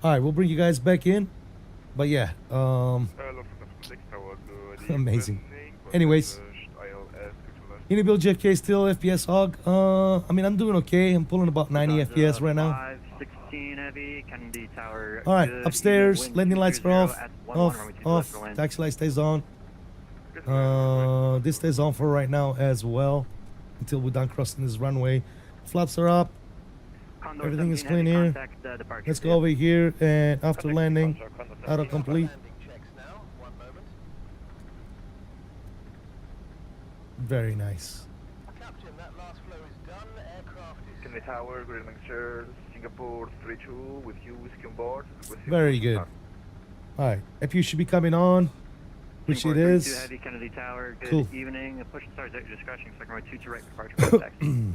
All right, we'll bring you guys back in. But yeah, amazing. Anyways, Inibuilds JFK still FPS hog. I mean, I'm doing okay. I'm pulling about 90 FPS right now. 516 Heavy Kennedy Tower. All right, good upstairs, evening, landing lights are off, 20 off, runway 22 off. left for land. Taxi light stays on. This stays on for right now as well until we're done crossing this runway. Flaps are up. Condor Everything is 17, clean heavy here. contact, departure. Let's go over here and after landing, autocomplete. Very nice. Captain, that last flow is done. Aircraft is Kennedy Tower, good evening, sir. Singapore 32 with you, whiskey on board. Very good. Alright, FU should be coming on, which it Singapore 32 is. Heavy, Kennedy Tower, good Cool. evening. Push and start at your discretion, second right 2 to right, departure for taxi.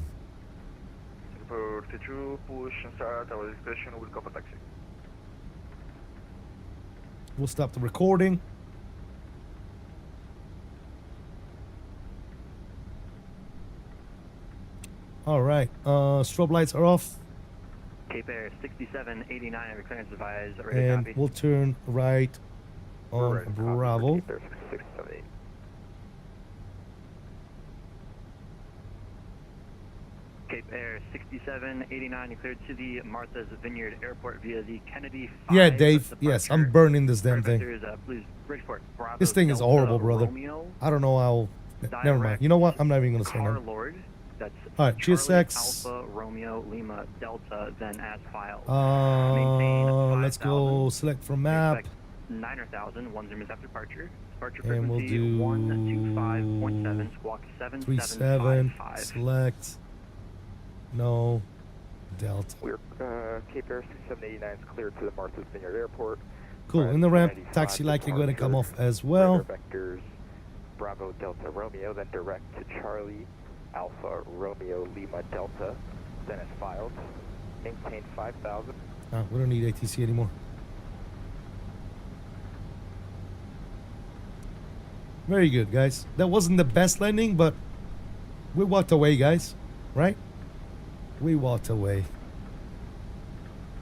Singapore 32, push and start our discretion with copper taxi. We'll stop the recording. Alright, strobe lights are off. Cape Air 6789, every clearance advised, ready to And copy. we'll turn right on Bravo. Cape Air 678. Cape Air 6789, you cleared to the Martha's Vineyard Airport via the Kennedy 5 Yeah, Dave. Yes, I'm burning this damn thing. Bridgeport, Bravo, This thing is Delta, horrible, brother. Romeo, I don't know how. Never mind. You know what? I'm not even gonna say Car nothing. Lord, that's Alright, Charlie, GSX. Alpha, Romeo, Lima, Delta, then as filed. Maintain Let's go select from map. Expect 9,000, 10 minutes after departure. Departure And we'll frequency do 125.7, squawk 37. 7755. Select. No. Delta. We're Cape Air 6789 is cleared to the Martha's Vineyard Airport. Cool. In the ramp, taxi light can go ahead and come off as well. Vectors Bravo Delta Romeo, then direct to Charlie Alpha Romeo Lima Delta, then as filed. Maintain 5,000. We don't need ATC anymore. Very good, guys. That wasn't the best landing, but we walked away, guys. Right? We walked away.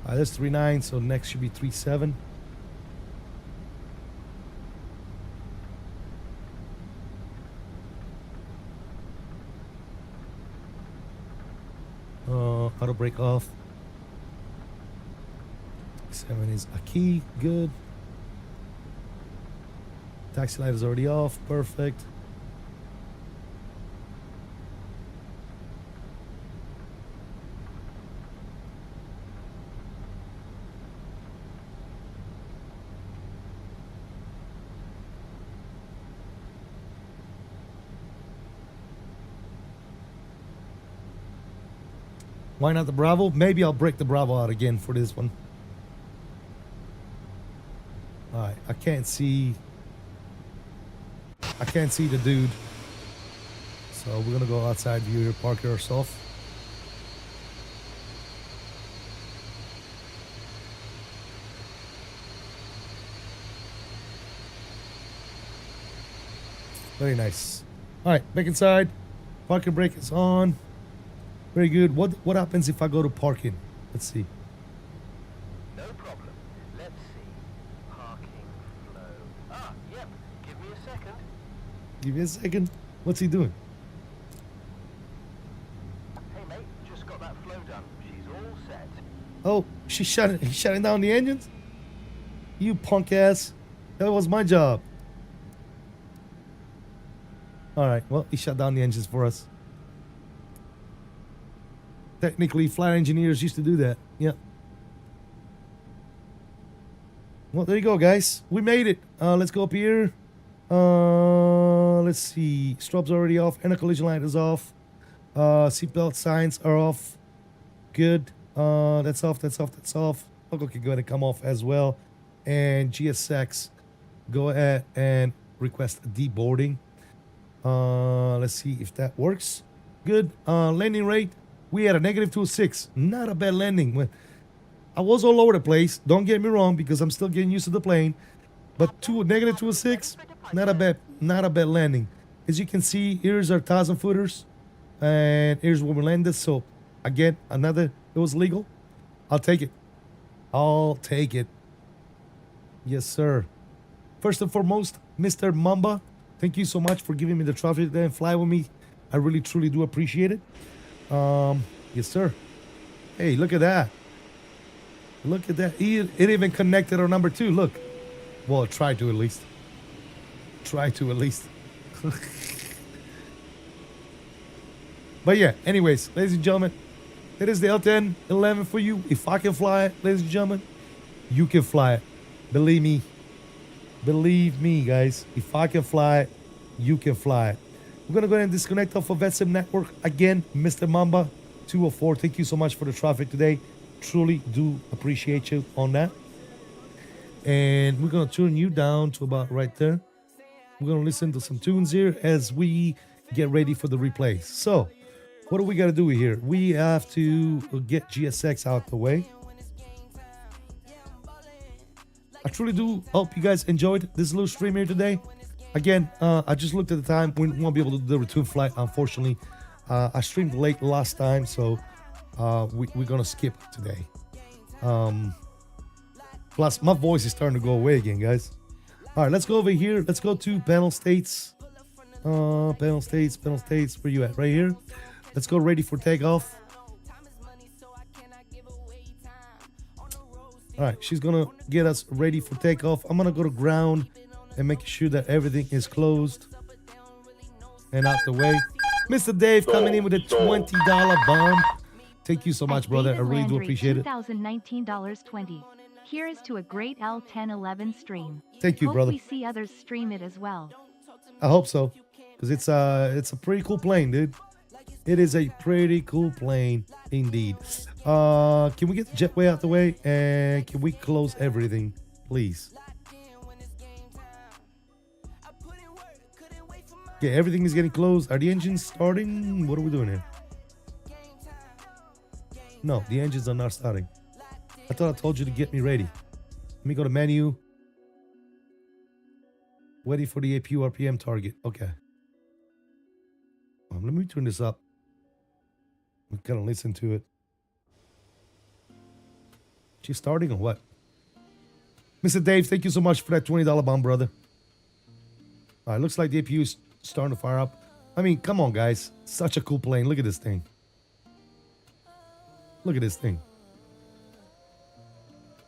That's 39, so next should be 37. Auto brake off. 7 is a key. Good. Taxi light is already off. Perfect. Why not the Bravo? Maybe I'll break the Bravo out again for this one. Alright, I can't see the dude. So we're gonna go outside view here, park ourselves. Very nice. Alright, back inside. Parking brake is on. Very good. What happens if I go to parking? Let's see. no problem. Let's see. Parking flow. Ah, yep. Give me a second. Give me a second. What's he doing? Hey mate, just got that flow done. She's all set. Oh, he's shutting down the engines? You punk ass. That was my job. Alright, well, he shut down the engines for us. Technically, flight engineers used to do that. Yeah. Well, there you go, guys. We made it. Let's go up here. Let's see. Strobes already off. Anti-collision light is off. Seatbelt signs are off. Good. That's off. That's off. That's off. Logo can go ahead and come off as well. And GSX, go ahead and request deboarding. Let's see if that works. Good. Landing rate. We had a -206. Not a bad landing. I was all over the place. Don't get me wrong, because I'm still getting used to the plane. But -206, not a bad landing. As you can see, here's our 1,000 footers, and here's where we landed. So again, it was legal. I'll take it. I'll take it. Yes, sir. First and foremost, Mr. Mamba, thank you so much for giving me the trophy today and fly with me. I really, truly do appreciate it. Yes, sir. Hey, look at that. Look at that. It even connected our number 2. Look. Well, try to at least. Try to at least. But yeah, anyways, ladies and gentlemen, It is the L1011 for you. If I can fly it, ladies and gentlemen, you can fly it. Believe me. Believe me, guys. If I can fly it, you can fly it. We're going to go ahead and disconnect off of VetSim Network. Again, Mr. Mamba 204, thank you so much for the traffic today. Truly do appreciate you on that. And we're going to turn you down to about right there. We're going to listen to some tunes here as we get ready for the replay. So, what do we got to do here? We have to get GSX out the way. I truly do hope you guys enjoyed this little stream here today. Again, I just looked at the time. We won't be able to do the return flight, unfortunately. I streamed late last time, so we're going to skip today. Plus, my voice is starting to go away again, guys. All right, let's go over here. Let's go to panel states. Panel states. Where you at? Right here. Let's go ready for takeoff. All right, she's going to get us ready for takeoff. I'm going to go to ground and make sure that everything is closed and out the way. Mr. Dave coming in with a $20 bomb. Thank you so much, brother. I really do appreciate it. $2019.20. Here is to a great L1011 stream. Thank you, Hope brother. we see others stream it as well. I hope so, because it's a pretty cool plane, dude. It is a pretty cool plane indeed. Can we get the jetway out the way, and can we close everything, please? Yeah, everything is getting closed. Are the engines starting? What are we doing here? No, the engines are not starting. I thought I told you to get me ready. Let me go to menu. Ready for the APU RPM target. Okay. Let me turn this up. We gotta listen to it. She's starting or what? Mr. Dave, thank you so much for that $20 bomb, brother. All right, looks like the APU is starting to fire up. I mean, come on, guys. Such a cool plane. Look at this thing. Look at this thing.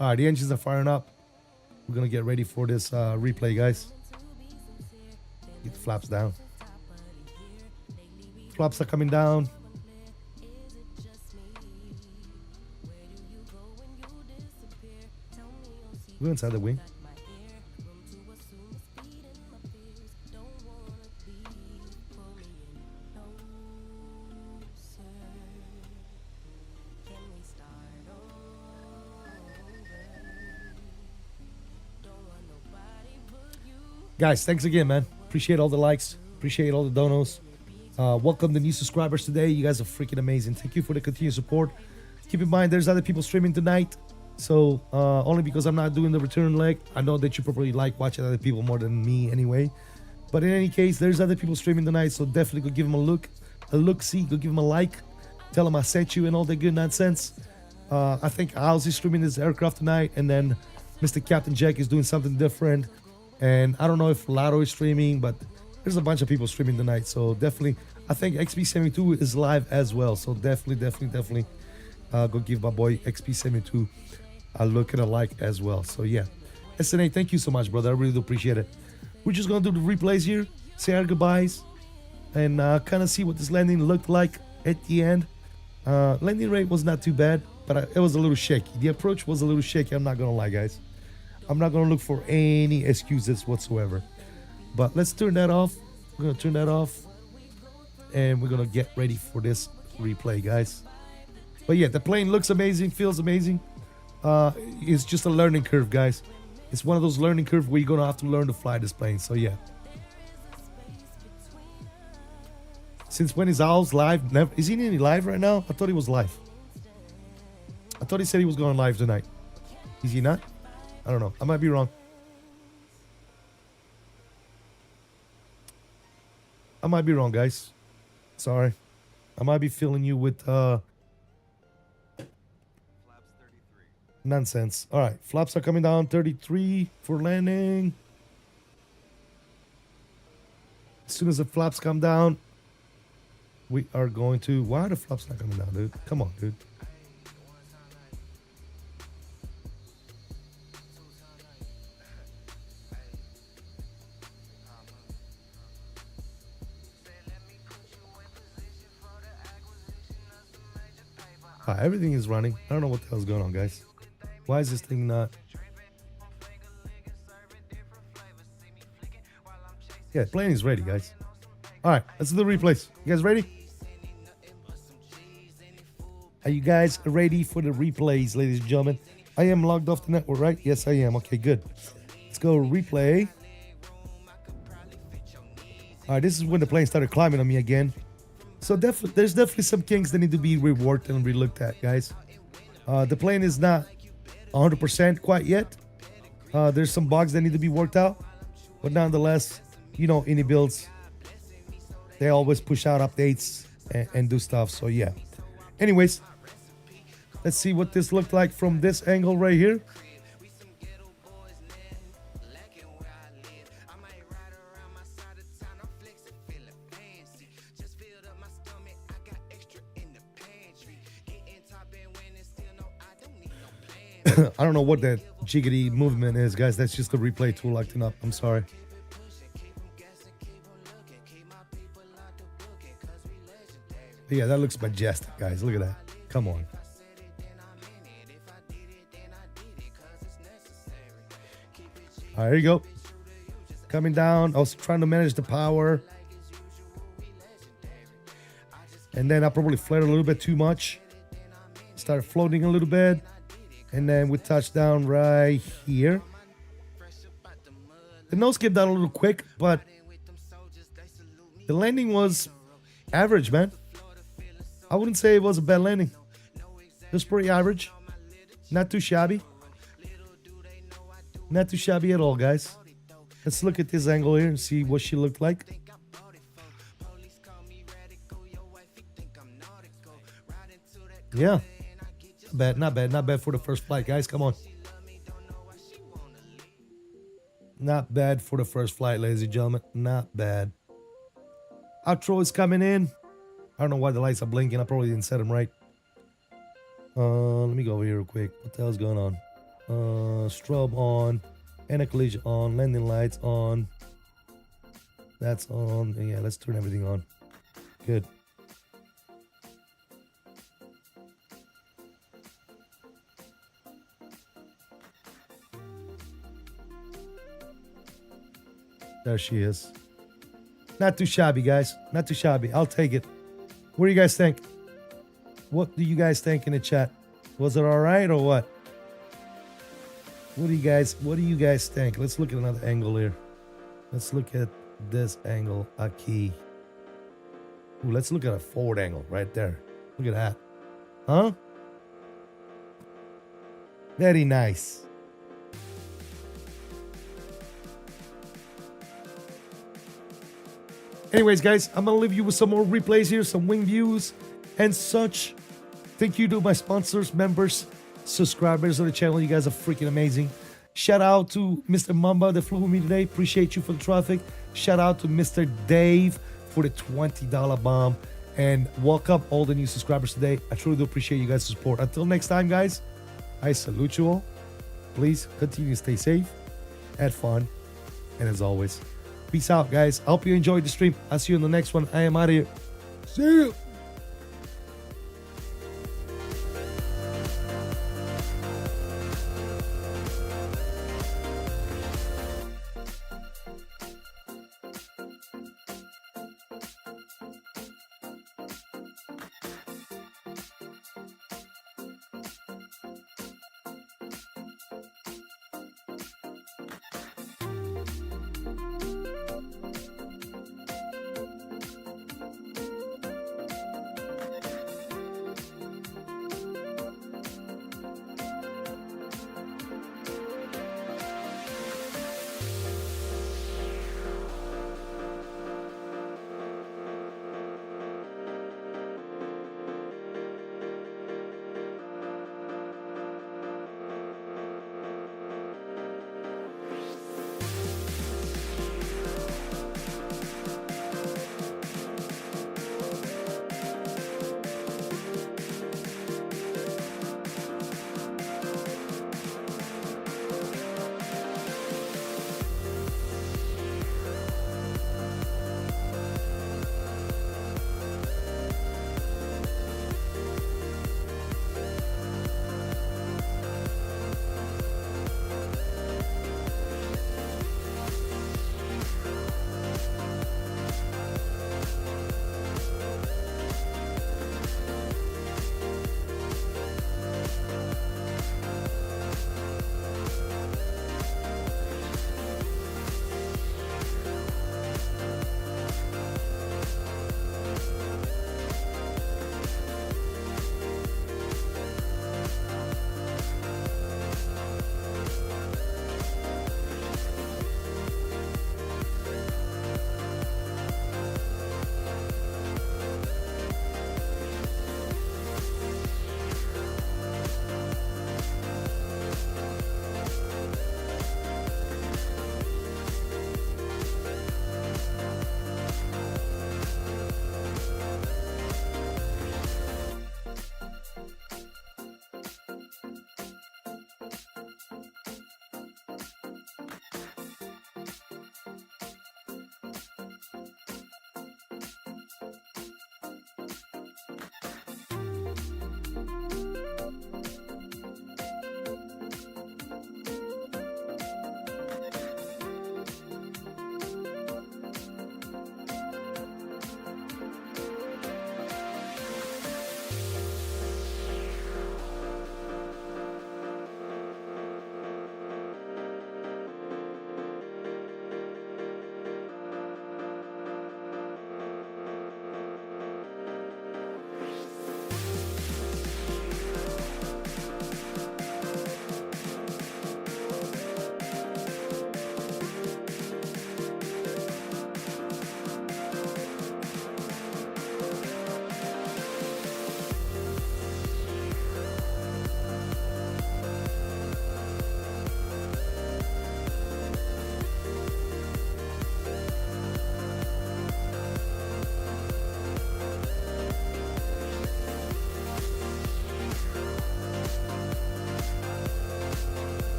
All right, the engines are firing up. We're going to get ready for this replay, guys. Get the flaps down. Flaps are coming down. Go inside the wing. Guys, thanks again, man. Appreciate all the likes. Appreciate all the donos. Welcome the new subscribers today. You guys are freaking amazing. Thank you for the continued support. Keep in mind, there's other people streaming tonight. So, only because I'm not doing the return leg, I know that you probably like watching other people more than me anyway. But in any case, there's other people streaming tonight, so definitely go give them a look-see. Go give them a like. Tell them I sent you and all that good nonsense. I think Al's is streaming this aircraft tonight, and then Mr. Captain Jack is doing something different. And I don't know if Lotto is streaming, but there's a bunch of people streaming tonight. So definitely, I think XP72 is live as well. So definitely go give my boy XP72 a look and a like as well. So yeah, SNA, thank you so much, brother. I really do appreciate it. We're just going to do the replays here, say our goodbyes, and kind of see what this landing looked like at the end. Landing rate was not too bad, but it was a little shaky. The approach was a little shaky. I'm not going to lie, guys. I'm not going to look for any excuses whatsoever. But let's turn that off. We're going to turn that off. And we're going to get ready for this replay, guys. But yeah, the plane looks amazing, feels amazing. It's just a learning curve, guys. It's one of those learning curves where you're going to have to learn to fly this plane. So yeah. Since when is Owls live? Never. Is he in any live right now? I thought he was live. I thought he said he was going live tonight. Is he not? I don't know. I might be wrong. I might be wrong, guys. Sorry. I might be filling you with nonsense. All right. Flaps are coming down. 33 for landing. As soon as the flaps come down, we are going to... Why are the flaps not coming down, dude? Come on, dude. everything is running. I don't know what the hell's going on, guys. Why is this thing not? Yeah, plane is ready, guys. All right, let's do the replays. You guys ready? Are you guys ready for the replays, ladies and gentlemen? I am logged off the network, right? Yes, I am. Okay, good. Let's go replay. All right, this is when the plane started climbing on me again. So there's definitely some kinks that need to be reworked and relooked at, guys. The plane is not 100% quite yet. There's some bugs that need to be worked out. But nonetheless, you know, Inibuilds, they always push out updates and do stuff. So yeah. Anyways, let's see what this looked like from this angle right here. I don't know what that jiggity movement is, guys. That's just the replay tool acting up. I'm sorry. But yeah, that looks majestic, guys. Look at that. Come on. All right, here you go. Coming down. I was trying to manage the power. And then I probably flared a little bit too much. Started floating a little bit. And then we touched down right here. The nose came down a little quick, but the landing was average, man. I wouldn't say it was a bad landing. It was pretty average. Not too shabby. Not too shabby at all, guys. Let's look at this angle here and see what she looked like. Yeah. Not bad for the first flight, guys. Come on. Not bad for the first flight, ladies and gentlemen. Not bad. Outro is coming in. I don't know why the lights are blinking. I probably didn't set them right. Let me go over here real quick. What the hell's going on? Strobe on. Anti-collision on. Landing lights on. That's on. Yeah, let's turn everything on. Good. There she is. Not too shabby, guys. Not too shabby. I'll take it. What do you guys think? What do you guys think in the chat? Was it all right or what? What do you guys think? Let's look at another angle here. Let's look at this angle. Aquí. Ooh, let's look at a forward angle right there. Look at that. Huh? Very nice. Anyways, guys, I'm going to leave you with some more replays here, some wing views and such. Thank you to my sponsors, members, subscribers of the channel. You guys are freaking amazing. Shout out to Mr. Mamba that flew with me today. Appreciate you for the traffic. Shout out to Mr. Dave for the $20 bomb. And welcome all the new subscribers today. I truly do appreciate you guys' support. Until next time, guys, I salute you all. Please continue to stay safe, have fun, and as always, peace out, guys. I hope you enjoyed the stream. I'll see you in the next one. I am out of here. See you.